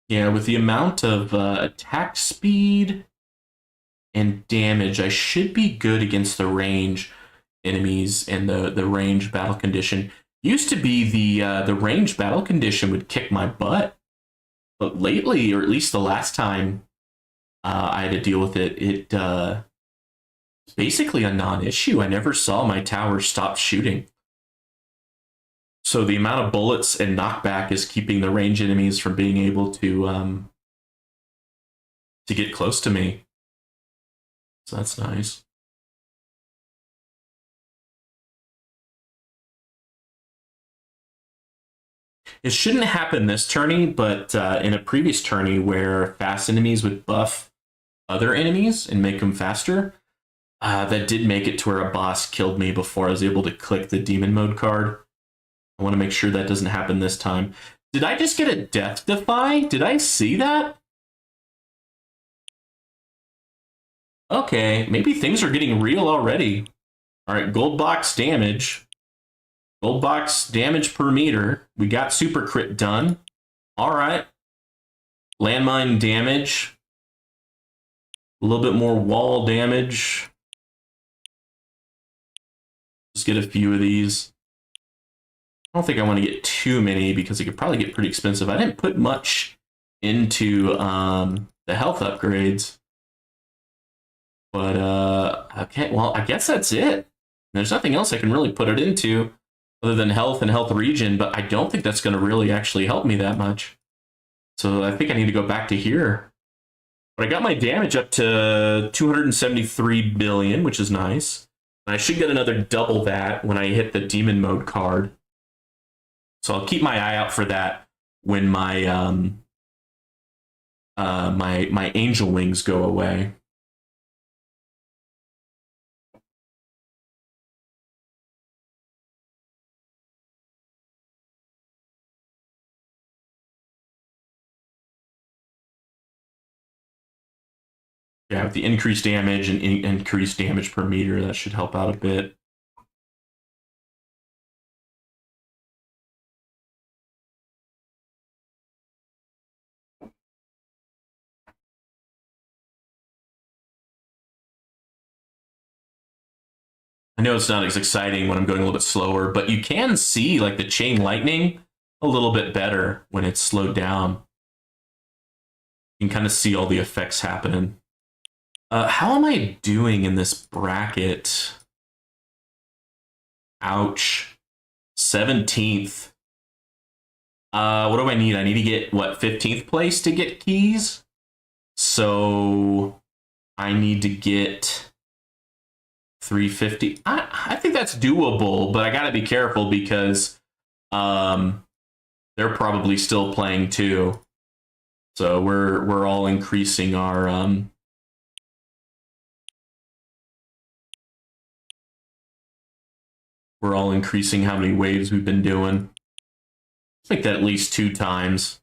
S1: Yeah, with the amount of attack speed and damage, I should be good against the range enemies and the range battle condition. Used to be the range battle condition would kick my butt, but lately, or at least the last time I had to deal with it, it's basically a non-issue. I never saw my tower stop shooting. So the amount of bullets and knockback is keeping the range enemies from being able to get close to me. So that's nice. It shouldn't happen this tourney, but in a previous tourney where fast enemies would buff other enemies and make them faster, that did make it to where a boss killed me before I was able to click the demon mode card. I want to make sure that doesn't happen this time. Did I just get a Death Defy? Did I see that? Okay, maybe things are getting real already. All right, gold box damage. Gold box damage per meter. We got super crit done. All right. Landmine damage. A little bit more wall damage. Just get a few of these. I don't think I want to get too many because it could probably get pretty expensive. I didn't put much into the health upgrades. But, okay, well, I guess that's it. There's nothing else I can really put it into other than health and health regen, but I don't think that's going to really actually help me that much. So I think I need to go back to here. But I got my damage up to 273 billion, which is nice. And I should get another double that when I hit the demon mode card. So I'll keep my eye out for that when my my angel wings go away. Yeah, with the increased damage and increased damage per meter, that should help out a bit. I know it's not as exciting when I'm going a little bit slower, but you can see like the chain lightning a little bit better when it's slowed down. You can kind of see all the effects happening. How am I doing in this bracket? Ouch. 17th. What do I need? I need to get, what, 15th place to get keys? So I need to get 350. I think that's doable, but I got to be careful because they're probably still playing too. So we're all increasing our we're all increasing how many waves we've been doing. Let's make that at least 2 times.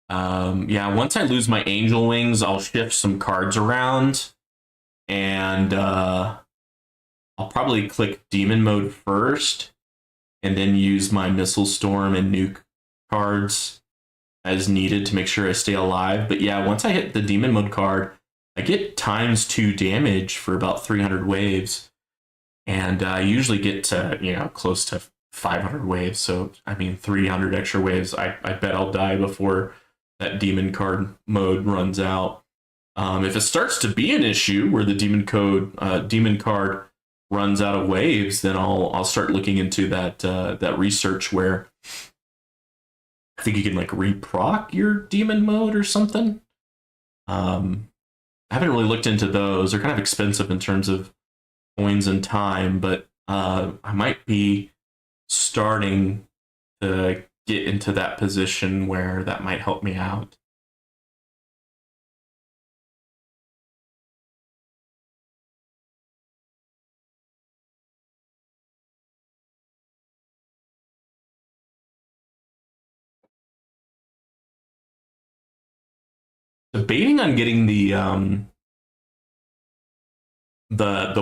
S1: Yeah, once I lose my angel wings, I'll shift some cards around, and I'll probably click demon mode first, and then use my missile storm and nuke cards as needed to make sure I stay alive. But yeah, once I hit the demon mode card, I get ×2 damage for about 300 waves, and I usually get to close to 500 waves. So I mean, 300 extra waves. I bet I'll die before that demon card mode runs out. If it starts to be an issue where the demon card runs out of waves, then I'll start looking into that research where I think you can like reproc your demon mode or something. I haven't really looked into those. They're kind of expensive in terms of coins and time, but I might be starting to get into that position where that might help me out. Debating on getting the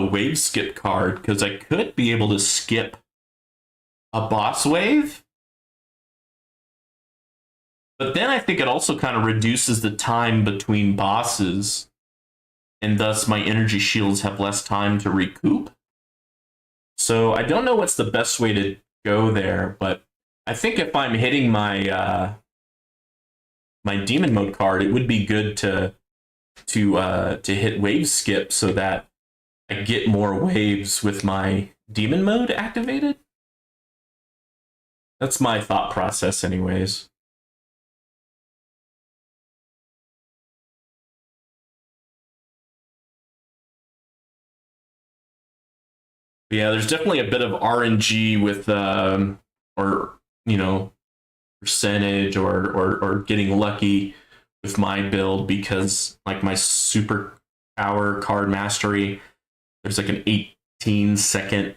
S1: wave skip card, because I could be able to skip a boss wave, but then I think it also kind of reduces the time between bosses, and thus my energy shields have less time to recoup. So I don't know what's the best way to go there, but I think if I'm hitting my my demon mode card, it would be good to hit wave skip so that I get more waves with my demon mode activated. That's my thought process, anyways. But yeah, there's definitely a bit of RNG with or percentage or getting lucky with my build, because like my super power card mastery, there's like an 18-second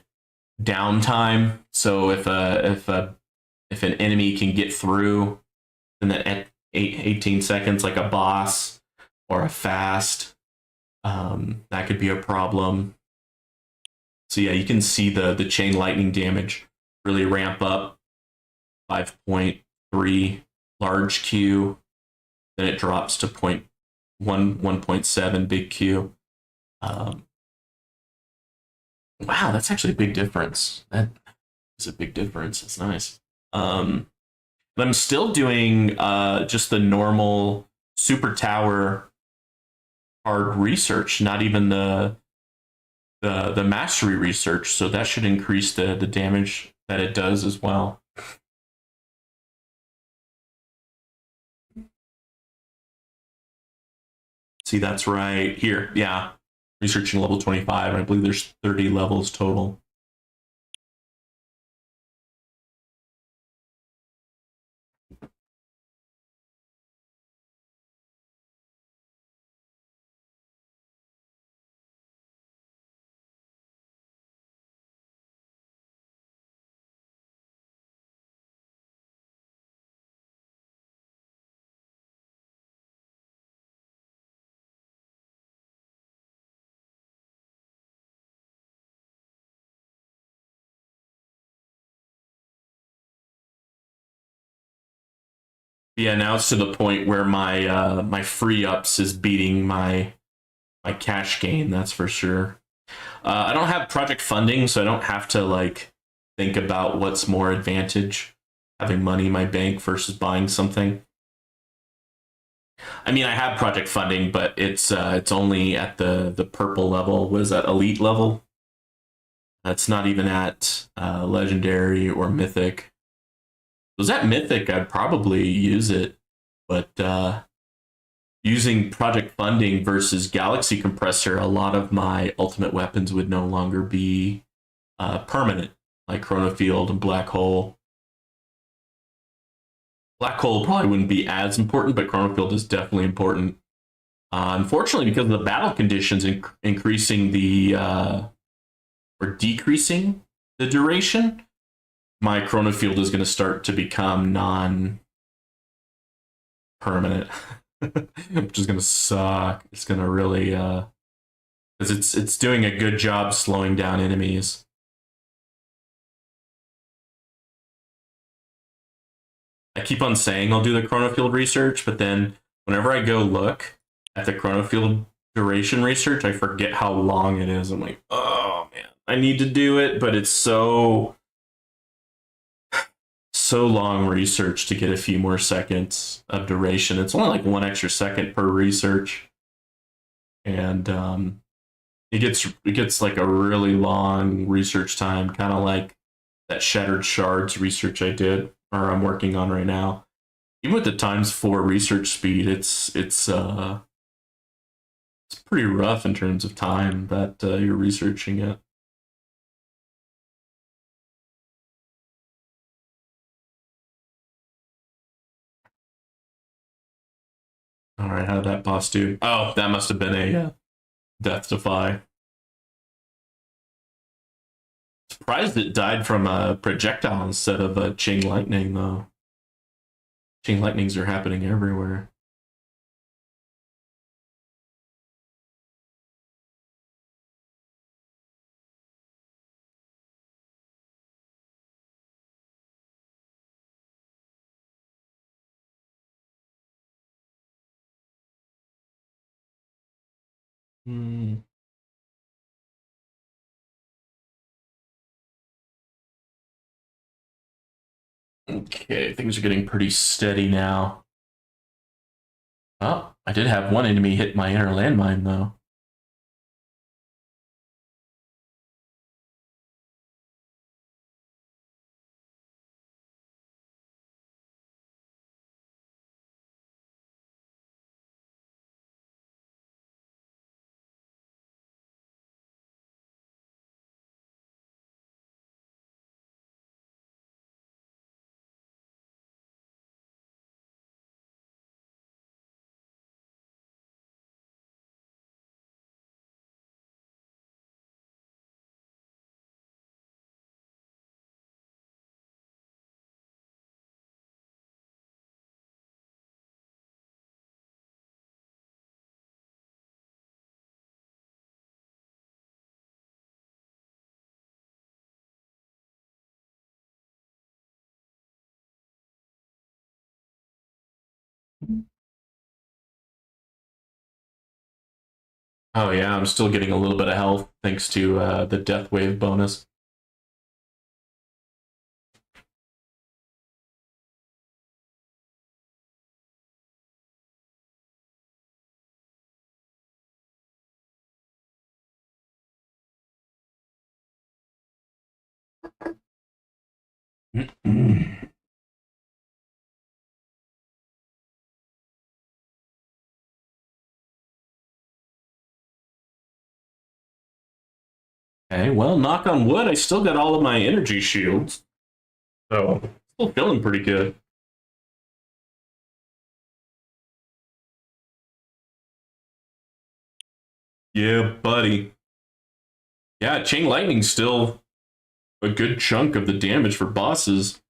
S1: downtime. So if an enemy can get through in that 18 seconds, like a boss or a fast, that could be a problem. So yeah, you can see the chain lightning damage really ramp up. 5.3 large Q, then it drops to 1.7 big Q. Wow, that's actually a big difference. That is a big difference. It's nice. But I'm still doing just the normal super tower card research, not even the mastery research. So that should increase the damage that it does as well. See, that's right here. Yeah, researching level 25. I believe there's 30 levels total. Yeah, now it's to the point where my my free ups is beating my cash gain. That's for sure. I don't have project funding, so I don't have to like think about what's more advantage, having money in my bank versus buying something. I mean, I have project funding, but it's only at the purple level. What is that, elite level? That's not even at legendary or mythic. Was that mythic? I'd probably use it, but using project funding versus galaxy compressor, a lot of my ultimate weapons would no longer be permanent, like chronofield and black hole. Black hole probably wouldn't be as important, but chronofield is definitely important. Unfortunately, because of the battle conditions increasing the or decreasing the duration, my chronofield is going to start to become non-permanent, which is going to suck. It's going to really because it's doing a good job slowing down enemies. I keep on saying I'll do the chronofield research, but then whenever I go look at the chronofield duration research, I forget how long it is. I'm like, oh man, I need to do it, but it's so long research to get a few more seconds of duration. It's only like 1 extra second per research, and it gets like a really long research time, kind of like that Shattered Shards research I did, or I'm working on right now. Even with the ×4 research speed, it's pretty rough in terms of time that you're researching it. All right, how did that boss do? Oh, that must have been a Death Defy. Surprised it died from a projectile instead of a chain lightning, though. Chain lightnings are happening everywhere. Hmm. Okay, things are getting pretty steady now. Oh, I did have one enemy hit my inner landmine, though. Oh yeah, I'm still getting a little bit of health thanks to the death wave bonus. Okay, well, knock on wood, I still got all of my energy shields. So, still feeling pretty good. Yeah, buddy. Yeah, Chain Lightning's still a good chunk of the damage for bosses.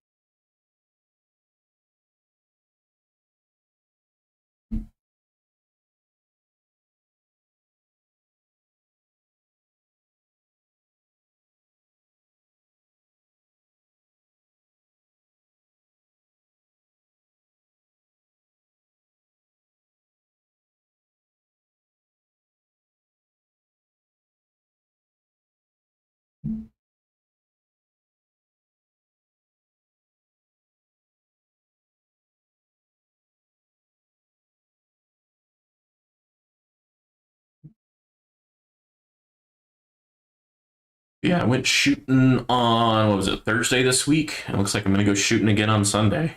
S1: Yeah, I went shooting on, what was it, Thursday this week? It looks like I'm going to go shooting again on Sunday,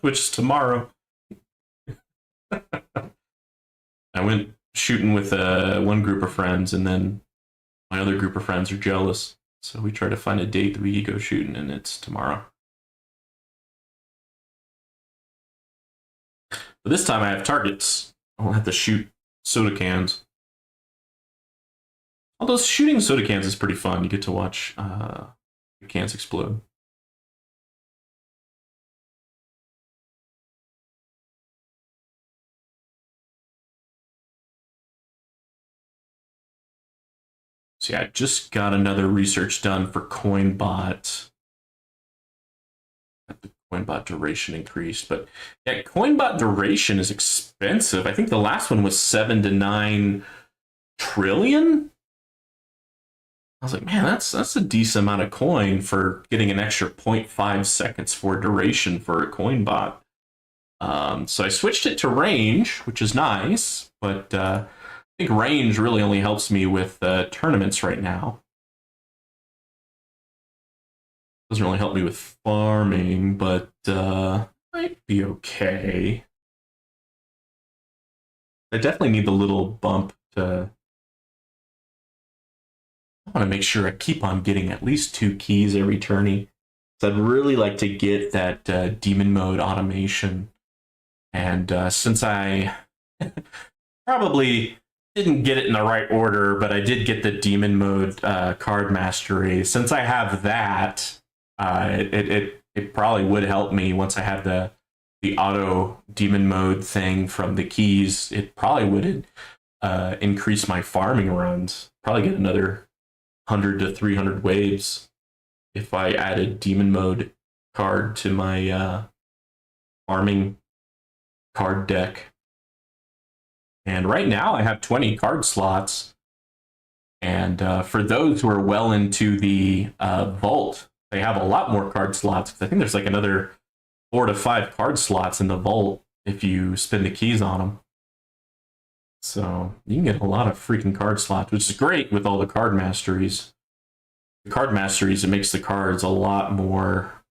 S1: which is tomorrow. I went shooting with one group of friends, and then my other group of friends are jealous. So we try to find a date that we could go shooting, and it's tomorrow. But this time I have targets. I won't have to shoot soda cans. Although shooting soda cans is pretty fun. You get to watch the cans explode. So yeah, I just got another research done for CoinBot. The CoinBot duration increased, but yeah, CoinBot duration is expensive. I think the last one was 7 to 9 trillion. I was like, man, that's a decent amount of coin for getting an extra 0.5 seconds for duration for a CoinBot. So I switched it to range, which is nice, but I think range really only helps me with tournaments right now. Doesn't really help me with farming, but might be okay. I definitely need the little bump to... I want to make sure I keep on getting at least 2 keys every tourney. So I'd really like to get that demon mode automation. And since I probably didn't get it in the right order, but I did get the demon mode card mastery. Since I have that, it probably would help me once I have the auto demon mode thing from the keys. It probably would increase my farming runs. Probably get another 100 to 300 waves if I added demon mode card to my farming card deck. And right now I have 20 card slots. And for those who are well into the vault, they have a lot more card slots. I think there's like another 4 to 5 card slots in the vault if you spin the keys on them. So you can get a lot of freaking card slots, which is great with all the card masteries. The card masteries, it makes the cards a lot more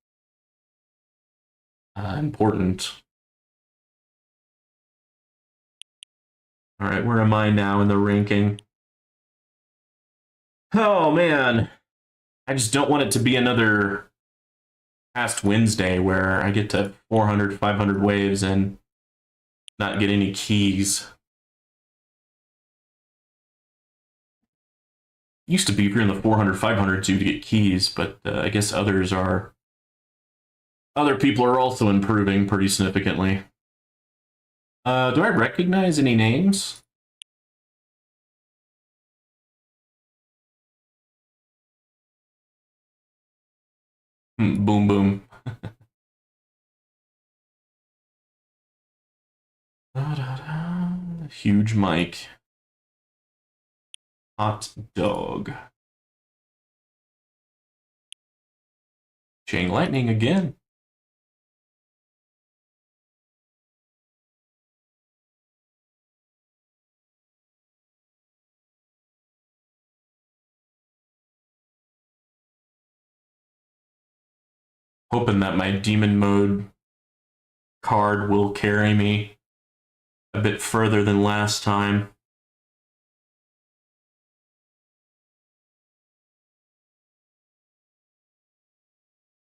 S1: important. All right, where am I now in the ranking? Oh, man. I just don't want it to be another past Wednesday where I get to 400, 500 waves and not get any keys. Used to be if you're in the 400, 500s, you'd get keys, but I guess other people are also improving pretty significantly. Do I recognize any names? Boom boom. Huge mic. Hot dog. Chain lightning again. Hoping that my demon mode card will carry me a bit further than last time.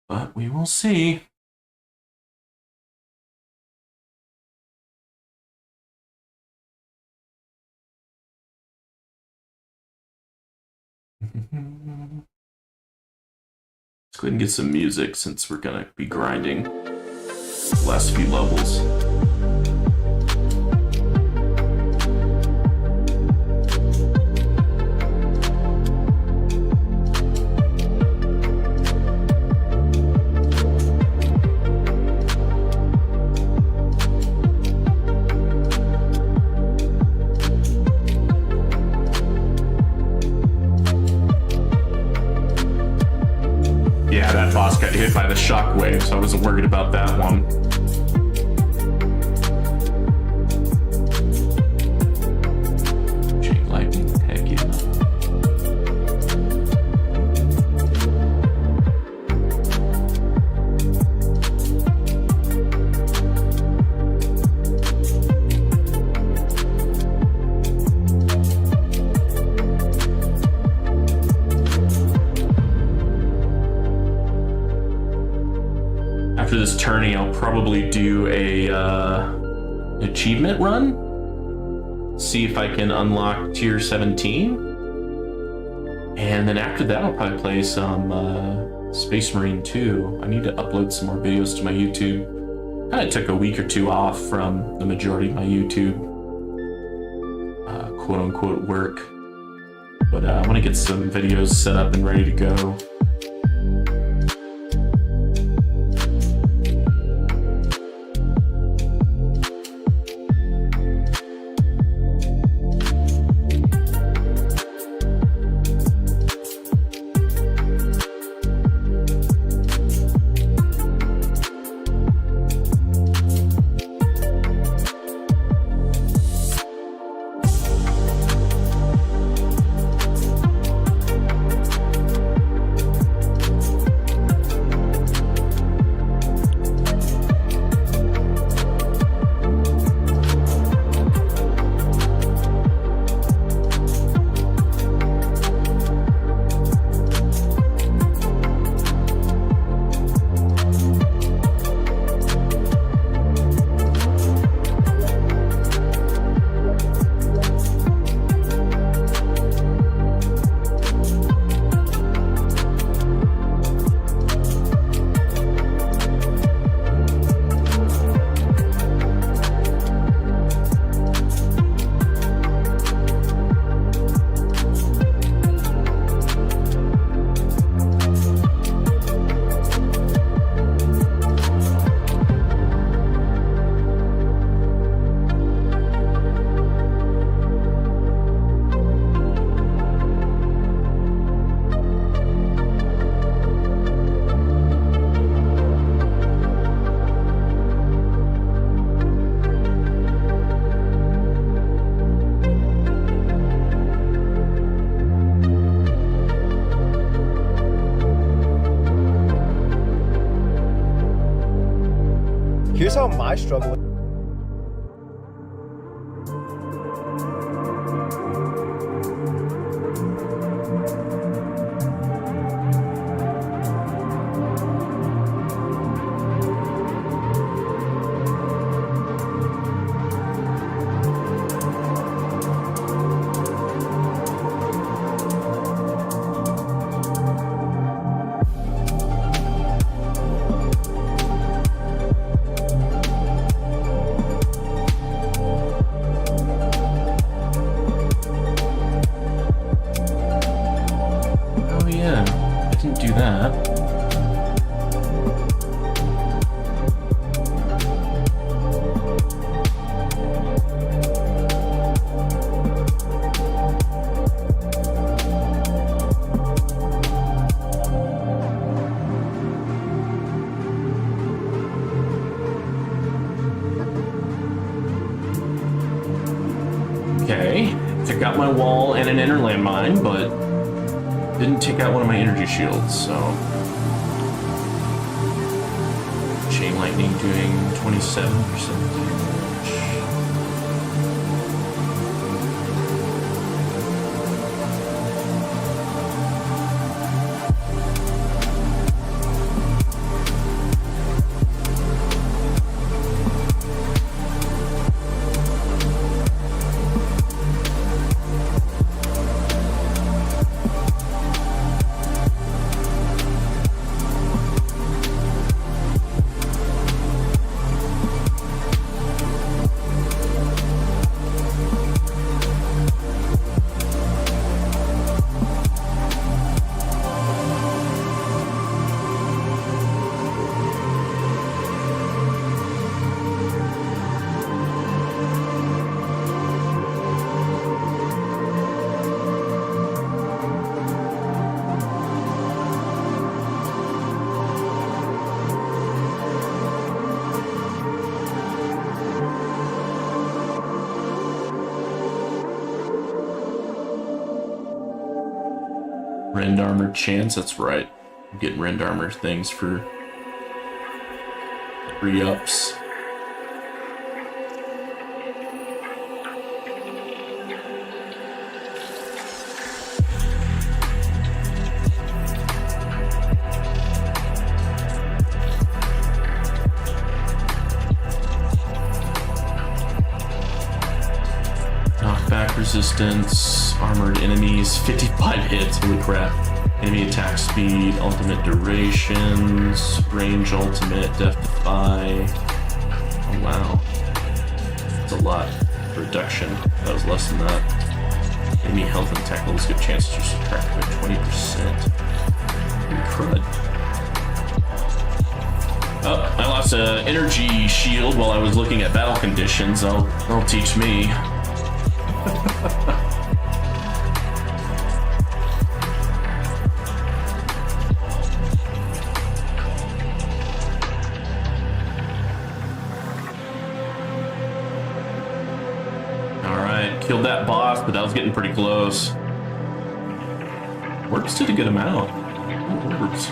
S1: But we will see. Let's go ahead and get some music since we're gonna be grinding the last few levels. Yeah, that boss got hit by the shockwave, so I wasn't worried about that one. Chain lightning, heck yeah. after this tourney, I'll probably do a achievement run. See if I can unlock tier 17. And then after that, I'll probably play some Space Marine 2. I need to upload some more videos to my YouTube. Kind of took a week or two off from the majority of my YouTube quote-unquote work. But I want to get some videos set up and ready to go.
S2: Here's how my struggle.
S1: Do that. Okay, took out my wall and an inner landmine, but didn't take out one of my energy shields, so... Chain Lightning doing 27% damage. Rend armor chance, that's right. I'm getting rend armor things for re-ups. distance, armored enemies, 55 hits, holy crap. Enemy attack speed, ultimate durations, range ultimate, death defy. Oh wow. That's a lot. Reduction. That was less than that. Enemy health and attack levels give chances to subtract by 20%. Crud. Oh, I lost an energy shield while I was looking at battle conditions. They'll teach me. Alright, killed that boss, but that was getting pretty close. Orbs did a good amount. Orbs.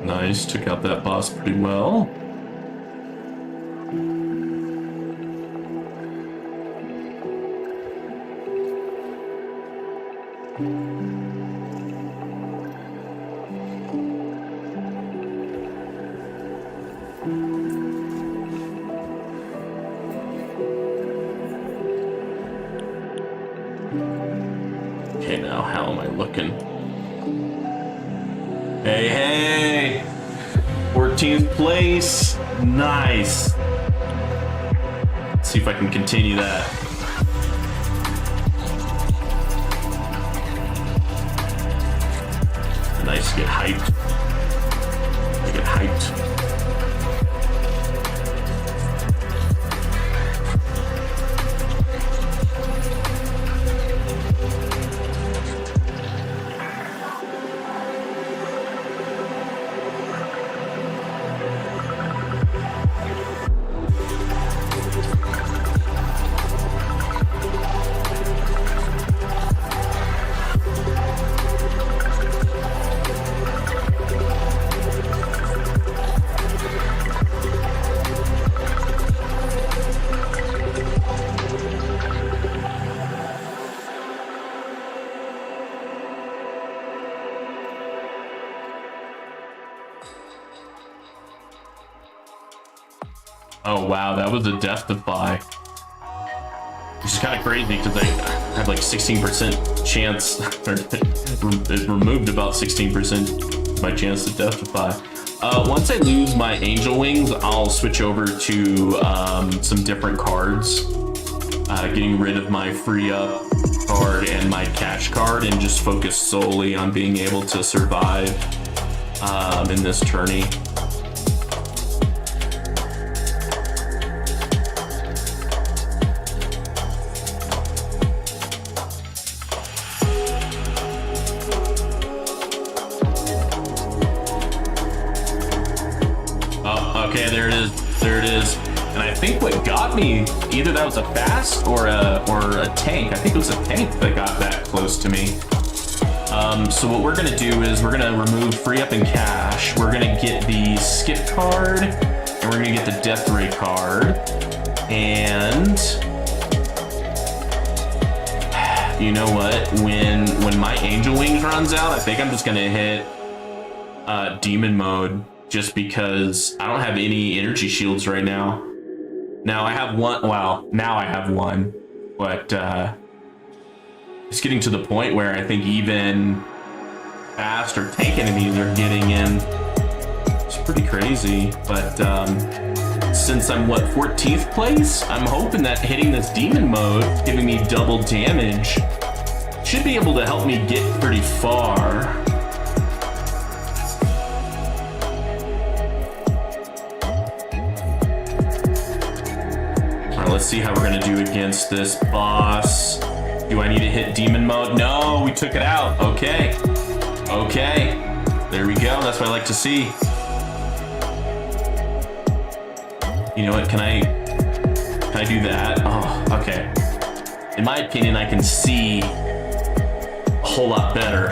S1: Nice, took out that boss pretty well. Okay, now how am I looking? Hey, hey! 14th place! Nice! Let's see if I can continue that. Nice, get hyped. I get hyped. Oh wow, that was a death defy. Which is kind of crazy because I had like 16% chance, or it removed about 16% my chance to death defy. Once I lose my angel wings, I'll switch over to some different cards, getting rid of my free up card and my cash card, and just focus solely on being able to survive in this tourney. Okay, there it is. There it is. And I think what got me, either that was a fast or a tank. I think it was a tank that got that close to me. So what we're gonna do is we're gonna remove free up and cash. We're gonna get the skip card, and we're gonna get the death ray card. And you know what? When my angel wings runs out, I think I'm just gonna hit demon mode. Just because I don't have any energy shields right now. Now I have one, well, now I have one, but it's getting to the point where I think even fast or tank enemies are getting in. It's pretty crazy, but since I'm, what, 14th place? I'm hoping that hitting this demon mode, giving me double damage, should be able to help me get pretty far. All right, let's see how we're gonna do against this boss. Do I need to hit demon mode? No, we took it out. Okay. Okay. There we go. That's what I like to see. You know what? Can I do that? Oh, okay. In my opinion, I can see a whole lot better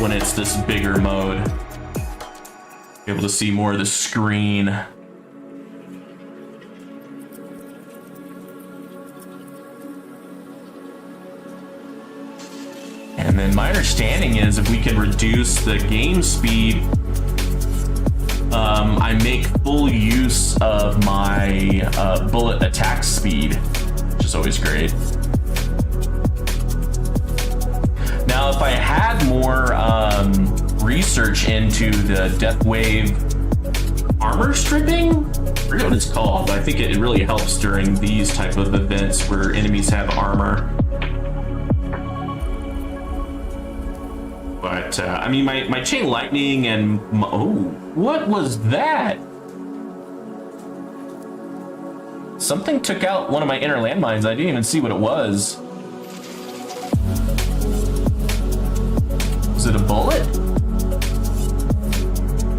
S1: when it's this bigger mode. Be able to see more of the screen. And then my understanding is if we can reduce the game speed, I make full use of my bullet attack speed, which is always great. Now, if I had more research into the Deathwave armor stripping, I forget what it's called, but I think it really helps during these type of events where enemies have armor. But, I mean, my chain lightning and... oh, what was that? Something took out one of my inner landmines. I didn't even see what it was. Was it a bullet?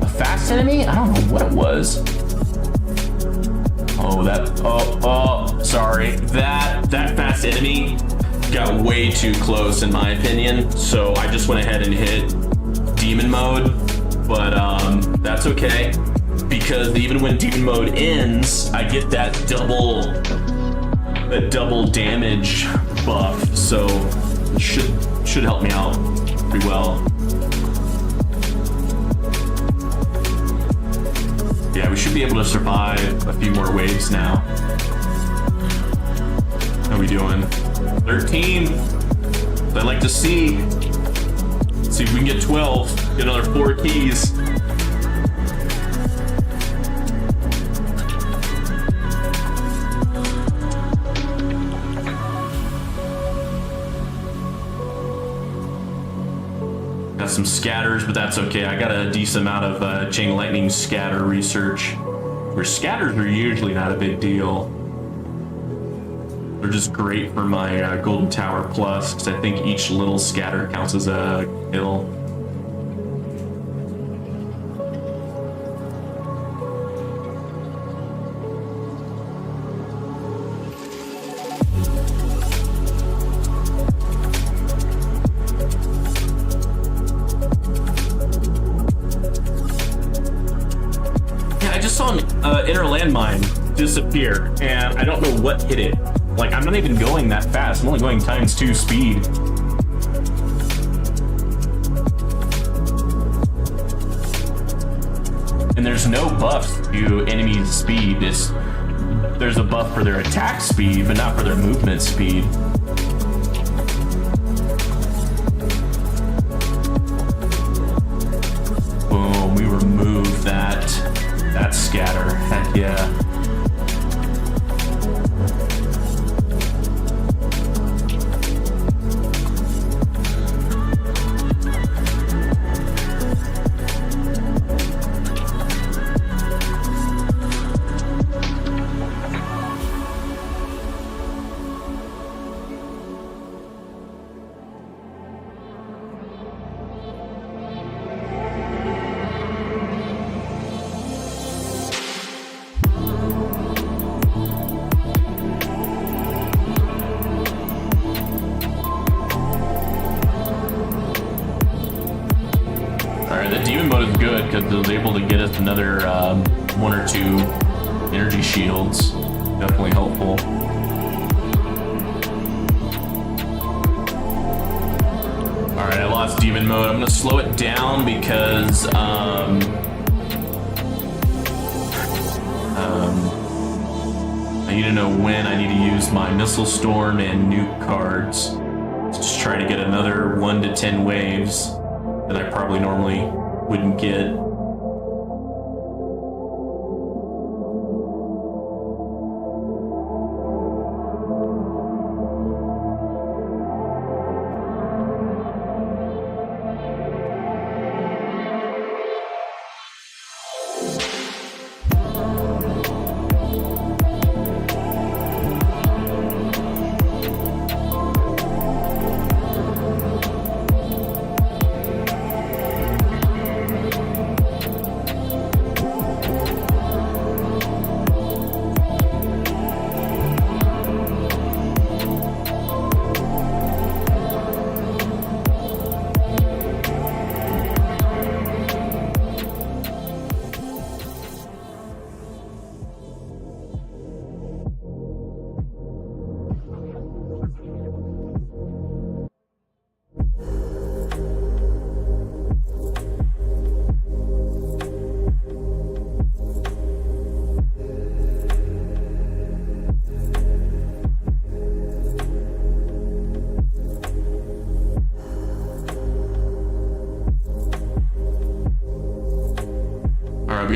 S1: A fast enemy? I don't know what it was. Oh, sorry. That fast enemy got way too close in my opinion, so I just went ahead and hit demon mode, but that's okay, because even when demon mode ends, I get that double damage buff, so it should help me out pretty well. Yeah, we should be able to survive a few more waves now. How are we doing? 13. I'd like to see. Let's see if we can get 12. Get another 4 keys. Got some scatters, but that's okay. I got a decent amount of chain lightning scatter research, where scatters are usually not a big deal. They're just great for my Golden Tower Plus, because I think each little scatter counts as a kill. Yeah, I just saw an inner landmine disappear, and I don't know what hit it. Like, I'm not even going that fast. I'm only going ×2 speed. And there's no buff to enemies' speed. There's a buff for their attack speed, but not for their movement speed. Boom, we removed that scatter. Heck yeah. The demon mode is good because it was able to get us another 1 or 2 energy shields. Definitely helpful. Alright, I lost demon mode. I'm going to slow it down because I need to know when I need to use my Missile Storm and Nuke cards to just try to get another 1 to 10 waves that I probably normally wouldn't get.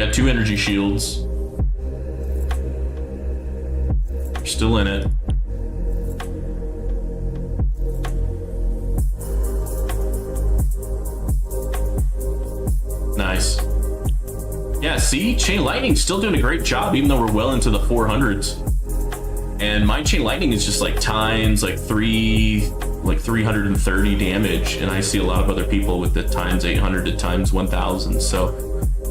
S1: got 2 energy shields. We're still in it. Nice. Yeah, see, Chain Lightning's still doing a great job, even though we're well into the 400s. And my Chain Lightning is just like times like 330 damage, and I see a lot of other people with the times 800 to times 1000. So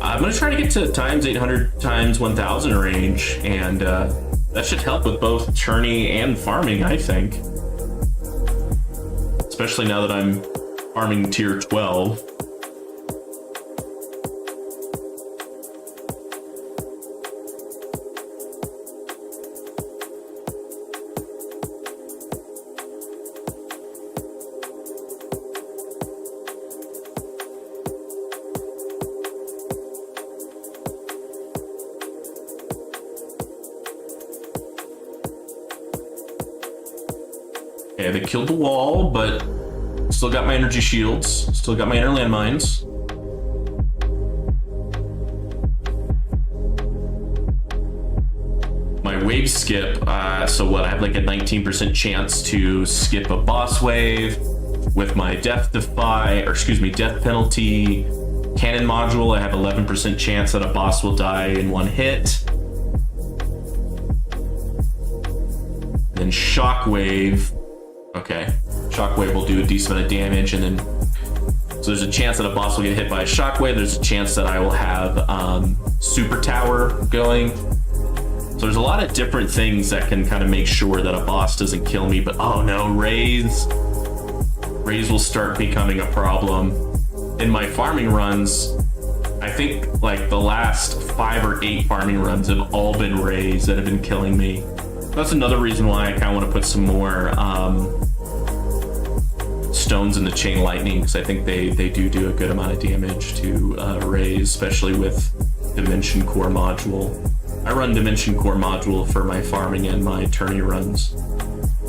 S1: I'm gonna try to get to times 800 times 1000 range, and that should help with both tourney and farming, I think. Especially now that I'm farming tier 12. Okay, they killed the wall, but still got my energy shields, still got my inner landmines. My wave skip, so what, I have like a 19% chance to skip a boss wave with my death penalty cannon module. I have 11% chance that a boss will die in one hit. Then shockwave. Okay, shockwave will do a decent amount of damage, and then so there's a chance that a boss will get hit by a shockwave. There's a chance that I will have super tower going. So there's a lot of different things that can kind of make sure that a boss doesn't kill me. But oh no, Rays will start becoming a problem. In my farming runs, I think like the last 5 or 8 farming runs have all been Rays that have been killing me. That's another reason why I kind of want to put some more stones in the Chain Lightning, because I think they do a good amount of damage to Rays, especially with Dimension Core module. I run Dimension Core module for my farming and my tourney runs,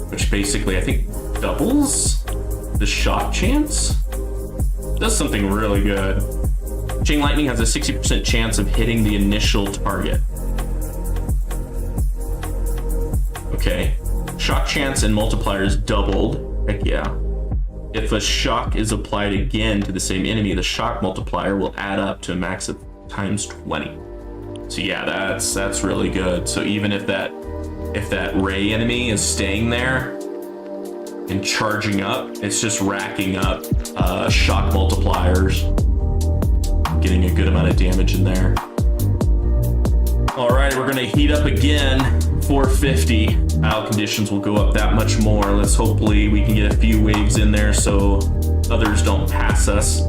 S1: which basically I think doubles the shock chance. Does something really good. Chain Lightning has a 60% chance of hitting the initial target. Okay, shock chance and multiplier is doubled. Heck yeah. If a shock is applied again to the same enemy, the shock multiplier will add up to a max of times 20. So yeah, that's really good. So even if that Ray enemy is staying there and charging up, it's just racking up shock multipliers, getting a good amount of damage in there. All right, we're gonna heat up again. 450. Battle conditions will go up that much more. Let's hopefully we can get a few waves in there so others don't pass us.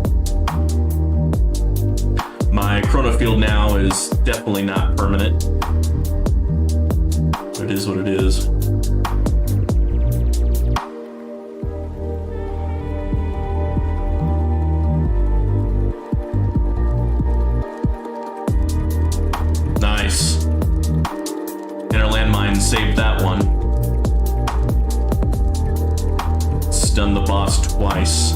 S1: My chrono field now is definitely not permanent. It is what it is. Nice. Inner landmine saved that one. Stun the boss twice.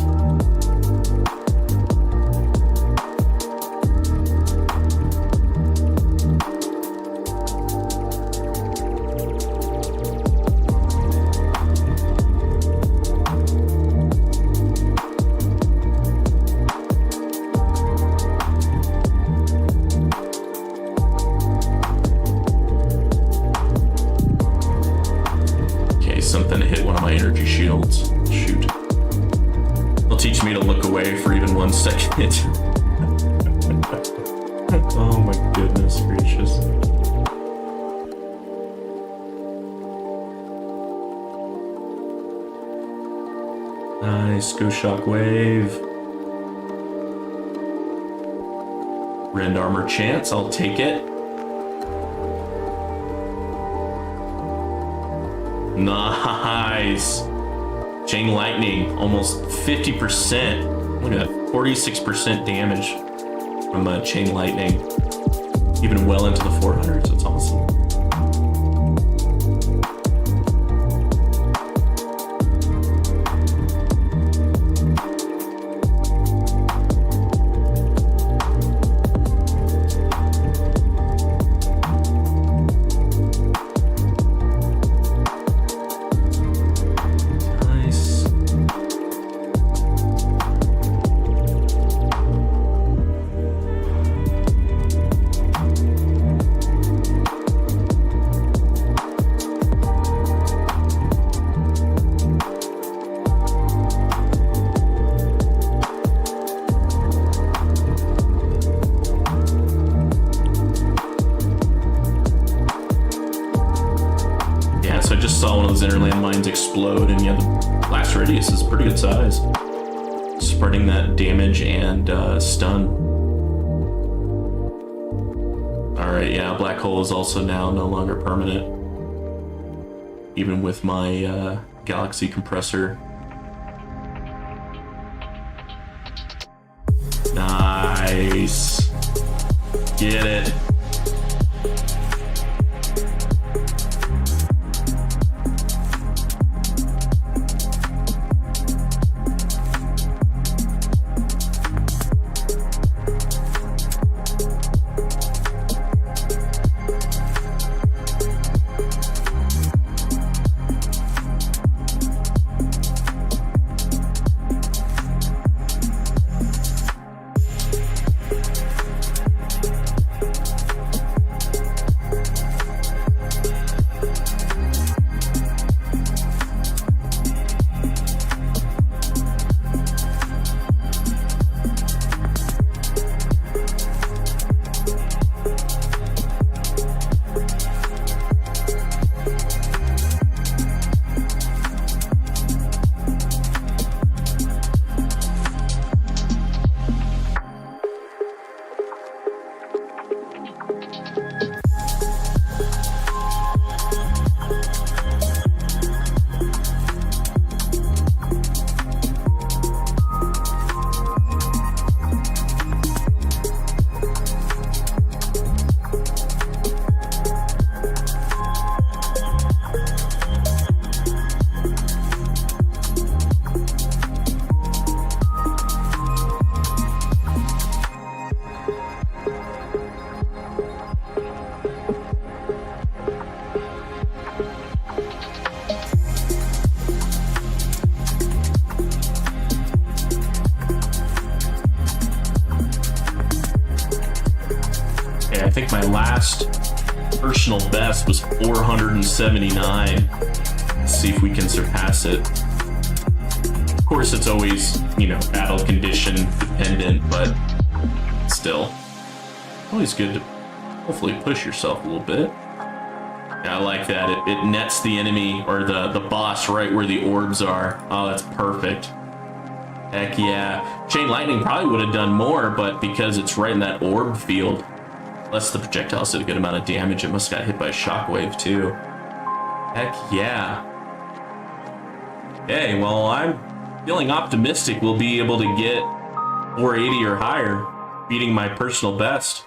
S1: Something hit one of my energy shields. Shoot. It'll teach me to look away for even 1 second. Oh my goodness gracious. Nice, go shockwave. Rend armor chance, I'll take it. Nice. Chain Lightning, almost 50%. Look at that, 46% damage from Chain Lightning. Even well into the 400s, that's awesome. dragons explode, and yeah, the blast radius is pretty good size. Spreading that damage and stun. Alright, yeah, black hole is also now no longer permanent. Even with my galaxy compressor. Nice. Get it. I think my last personal best was 479. Let's see if we can surpass it. Of course, it's always, you know, battle condition dependent, but still. Always good to hopefully push yourself a little bit. Yeah, I like that. It nets the enemy or the boss right where the orbs are. Oh, that's perfect. Heck yeah. Chain Lightning probably would have done more, but because it's right in that orb field, plus the projectiles did a good amount of damage, it must have got hit by a shockwave too. Heck yeah. Okay, well, I'm feeling optimistic we'll be able to get 480 or higher, beating my personal best.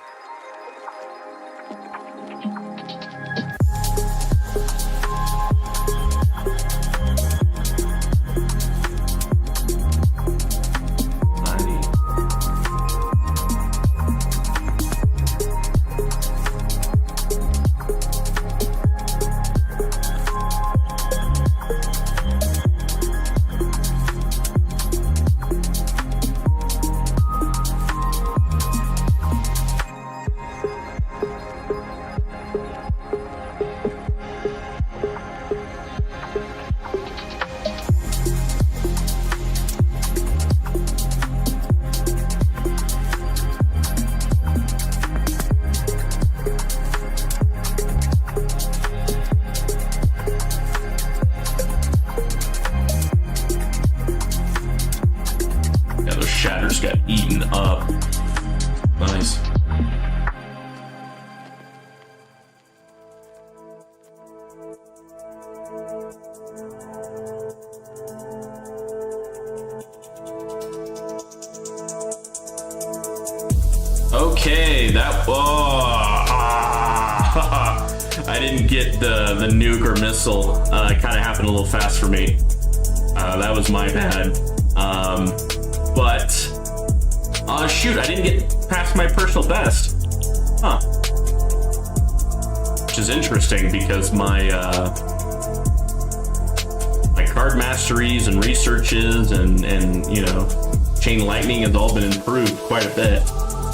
S1: Got eaten up. Nice. Okay, that I didn't get the nuke or missile. It kind of happened a little fast for me. That was my bad. But shoot, I didn't get past my personal best. Huh. Which is interesting because my card masteries and researches and you know, Chain Lightning has all been improved quite a bit.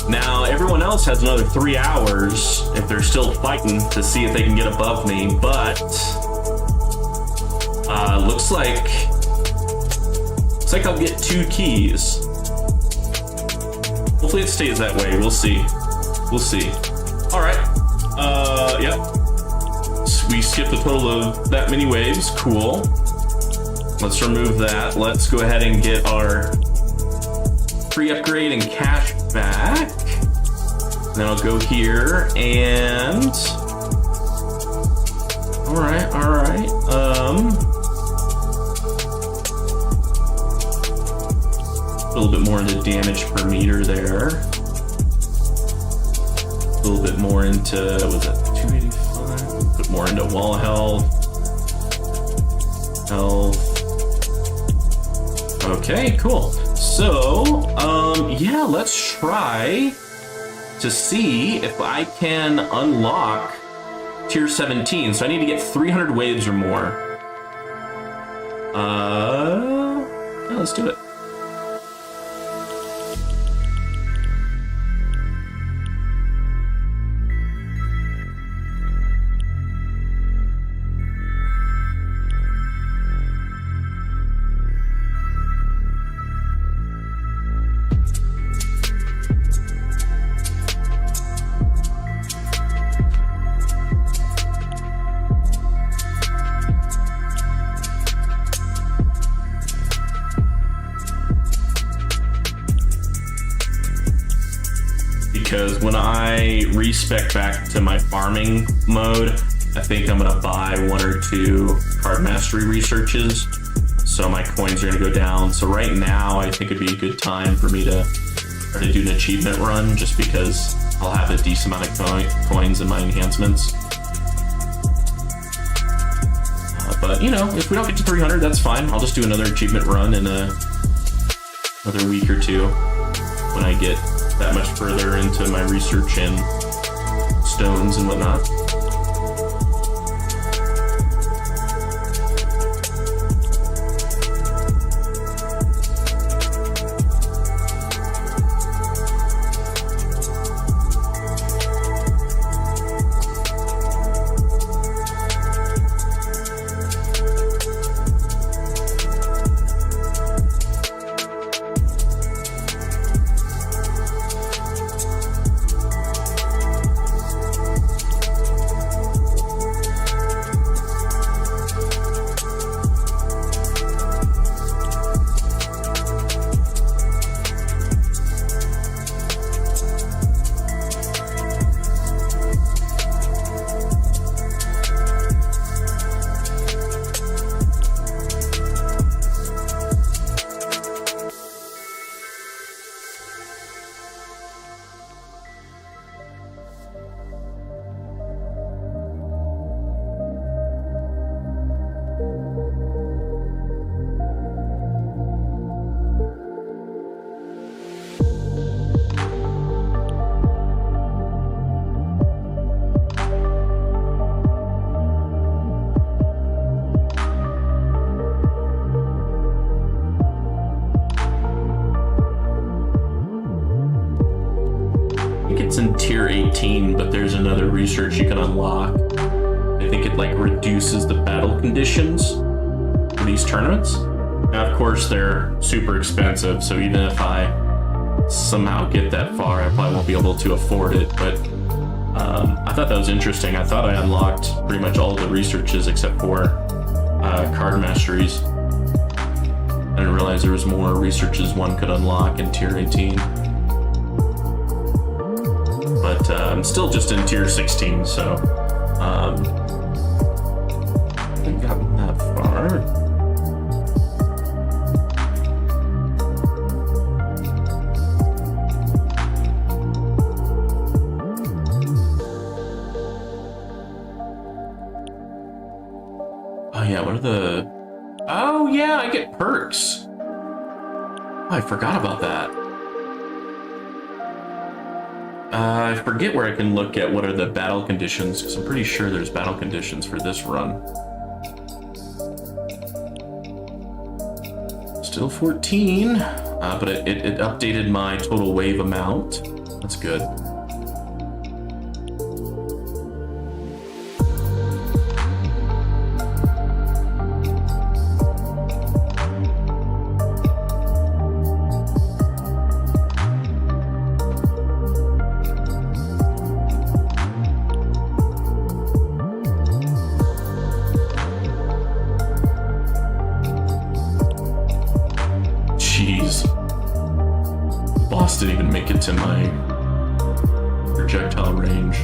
S1: Now everyone else has another 3 hours if they're still fighting to see if they can get above me, but looks like I'll get 2 keys. Hopefully it stays that way. We'll see. We'll see. All right. Yep. We skipped a total of that many waves. Cool. let's remove that. Let's go ahead and get our free upgrade and cash back. Then I'll go here and all right. A little bit more into damage per meter there. A little bit more into, was it 285? Put more into wall health. Okay, cool. So, yeah, let's try to see if I can unlock tier 17. So I need to get 300 waves or more. Yeah, let's do it. Because when I respec back to my farming mode, I think I'm gonna buy 1 or 2 card mastery researches, so my coins are gonna go down. So right now, I think it'd be a good time for me to try to do an achievement run, just because I'll have a decent amount of coins in my enhancements. But you know, if we don't get to 300, that's fine. I'll just do another achievement run in another week or 2 when I get that much further into my research and stones and whatnot. It's in tier 18, but there's another research you can unlock. I think it like reduces the battle conditions for these tournaments. Now, of course, they're super expensive, so even if I somehow get that far, I probably won't be able to afford it. But I thought that was interesting. I thought I unlocked pretty much all of the researches except for card masteries. I didn't realize there was more researches one could unlock in tier 18. But I'm still just in tier 16, so I haven't gotten that far. Oh yeah, what are the... Oh yeah, I get perks. Oh, I forgot about that. I forget where I can look at what are the battle conditions, because I'm pretty sure there's battle conditions for this run. Still 14, but it updated my total wave amount. That's good. blast didn't even make it to my projectile range.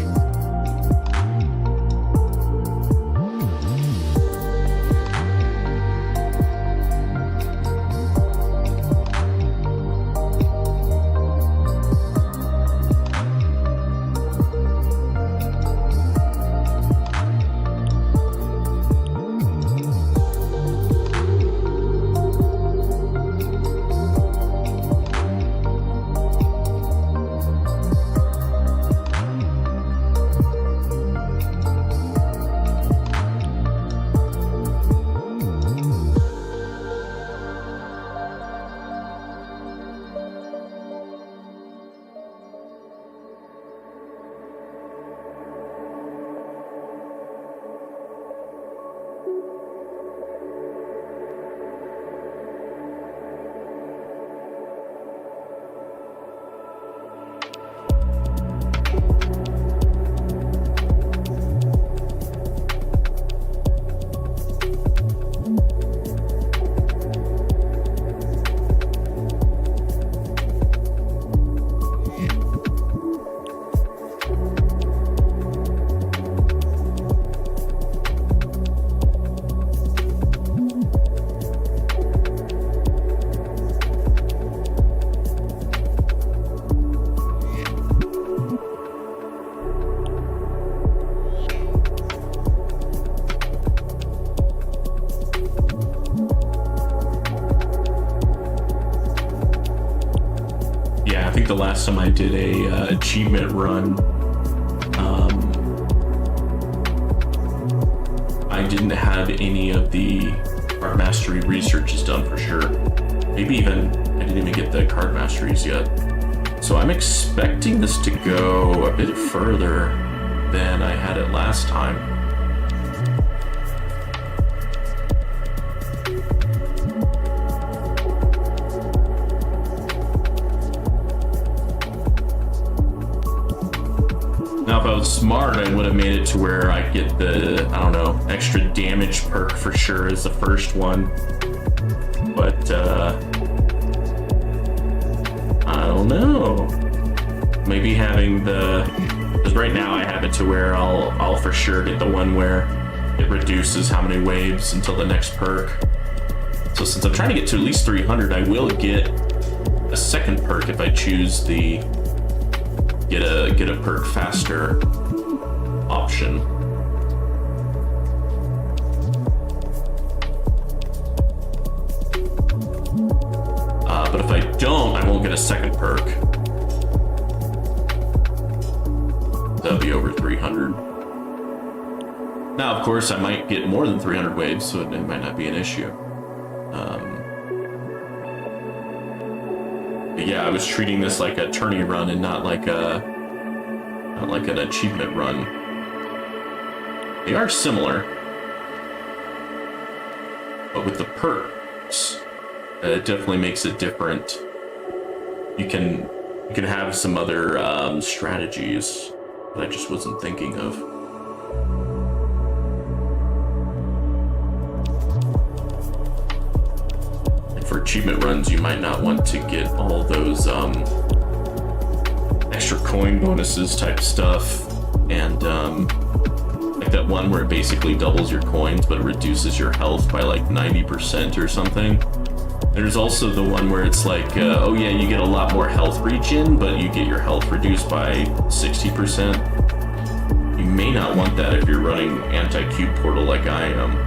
S1: The last time I did a achievement run, I didn't have any of the card mastery researches done for sure. Maybe even I didn't even get the card masteries yet. So I'm expecting this to go a bit further than I had it last time. Now, if I was smart, I would have made it to where I get the, I don't know, extra damage perk for sure as the first one. But, I don't know. Maybe having the, because right now I have it to where I'll for sure get the one where it reduces how many waves until the next perk. So since I'm trying to get to at least 300, I will get a second perk if I choose the get a perk faster option. But if I don't, I won't get a second perk. That'll be over 300. Now, of course, I might get more than 300 waves, so it might not be an issue. But yeah, I was treating this like a tourney run and not like an achievement run. They are similar, but with the perks, it definitely makes it different. You can have some other strategies that I just wasn't thinking of. For achievement runs, you might not want to get all those extra coin bonuses type stuff, and like that one where it basically doubles your coins but it reduces your health by like 90% or something. There's also the one where it's like, oh yeah, you get a lot more health regen, but you get your health reduced by 60%. You may not want that if you're running anti-cube portal like I am.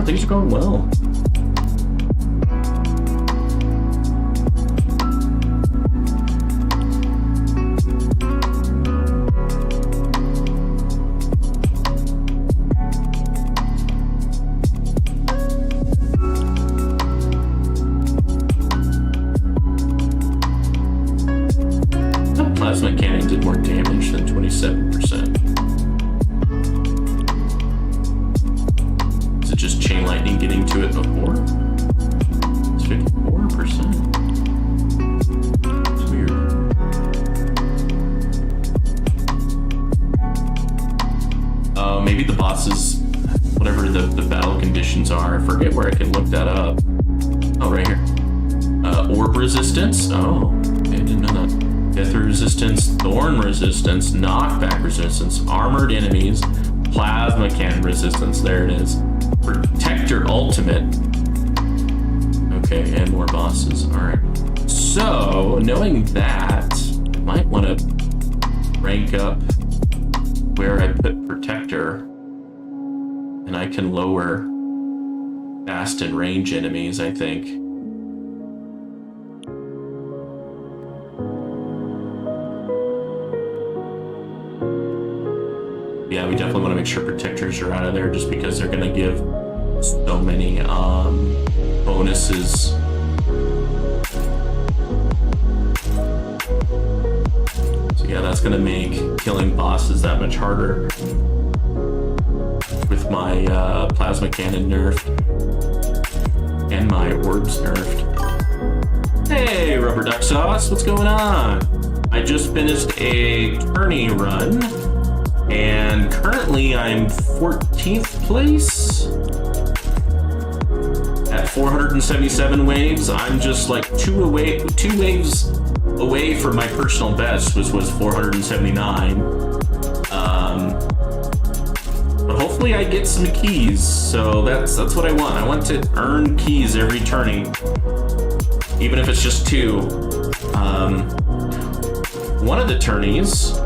S1: far, things are going well. Plasma cannon did more damage than 27%. Is it just chain lightning getting to it before? It's 54%. It's weird. Maybe the bosses, whatever the battle conditions are, I forget where I can look that up. Oh, right here. Orb resistance? Oh, okay, I didn't know that. Death resistance, thorn resistance, knockback resistance, armored enemies, plasma cannon resistance. There it is. Protector ultimate. Okay, and more bosses. All right. So, knowing that, I might want to rank up where I put protector, and I can lower fast and range enemies, I think. Yeah, we definitely want to make sure protectors are out of there just because they're going to give so many bonuses. So yeah, that's going to make killing bosses that much harder with my plasma cannon nerfed and my orbs nerfed. Hey, Rubber Duck Sauce, what's going on? I just finished a tourney run. And currently I'm 14th place at 477 waves. I'm just like two waves away from my personal best, which was 479. But hopefully I get some keys. So that's what I want. I want to earn keys every tourney, even if it's just 2. One of the tourneys,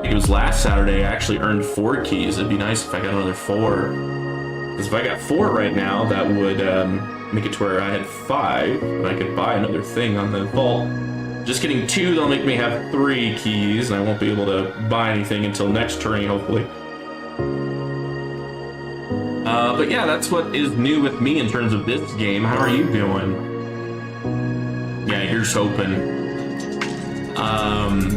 S1: it was last Saturday, I actually earned 4 keys. It'd be nice if I got another 4. Because if I got 4 right now, that would make it to where I had 5. And I could buy another thing on the vault. Just getting 2, that'll make me have 3 keys. And I won't be able to buy anything until next tourney, hopefully. But yeah, that's what is new with me in terms of this game. How are you doing? Yeah, here's hoping.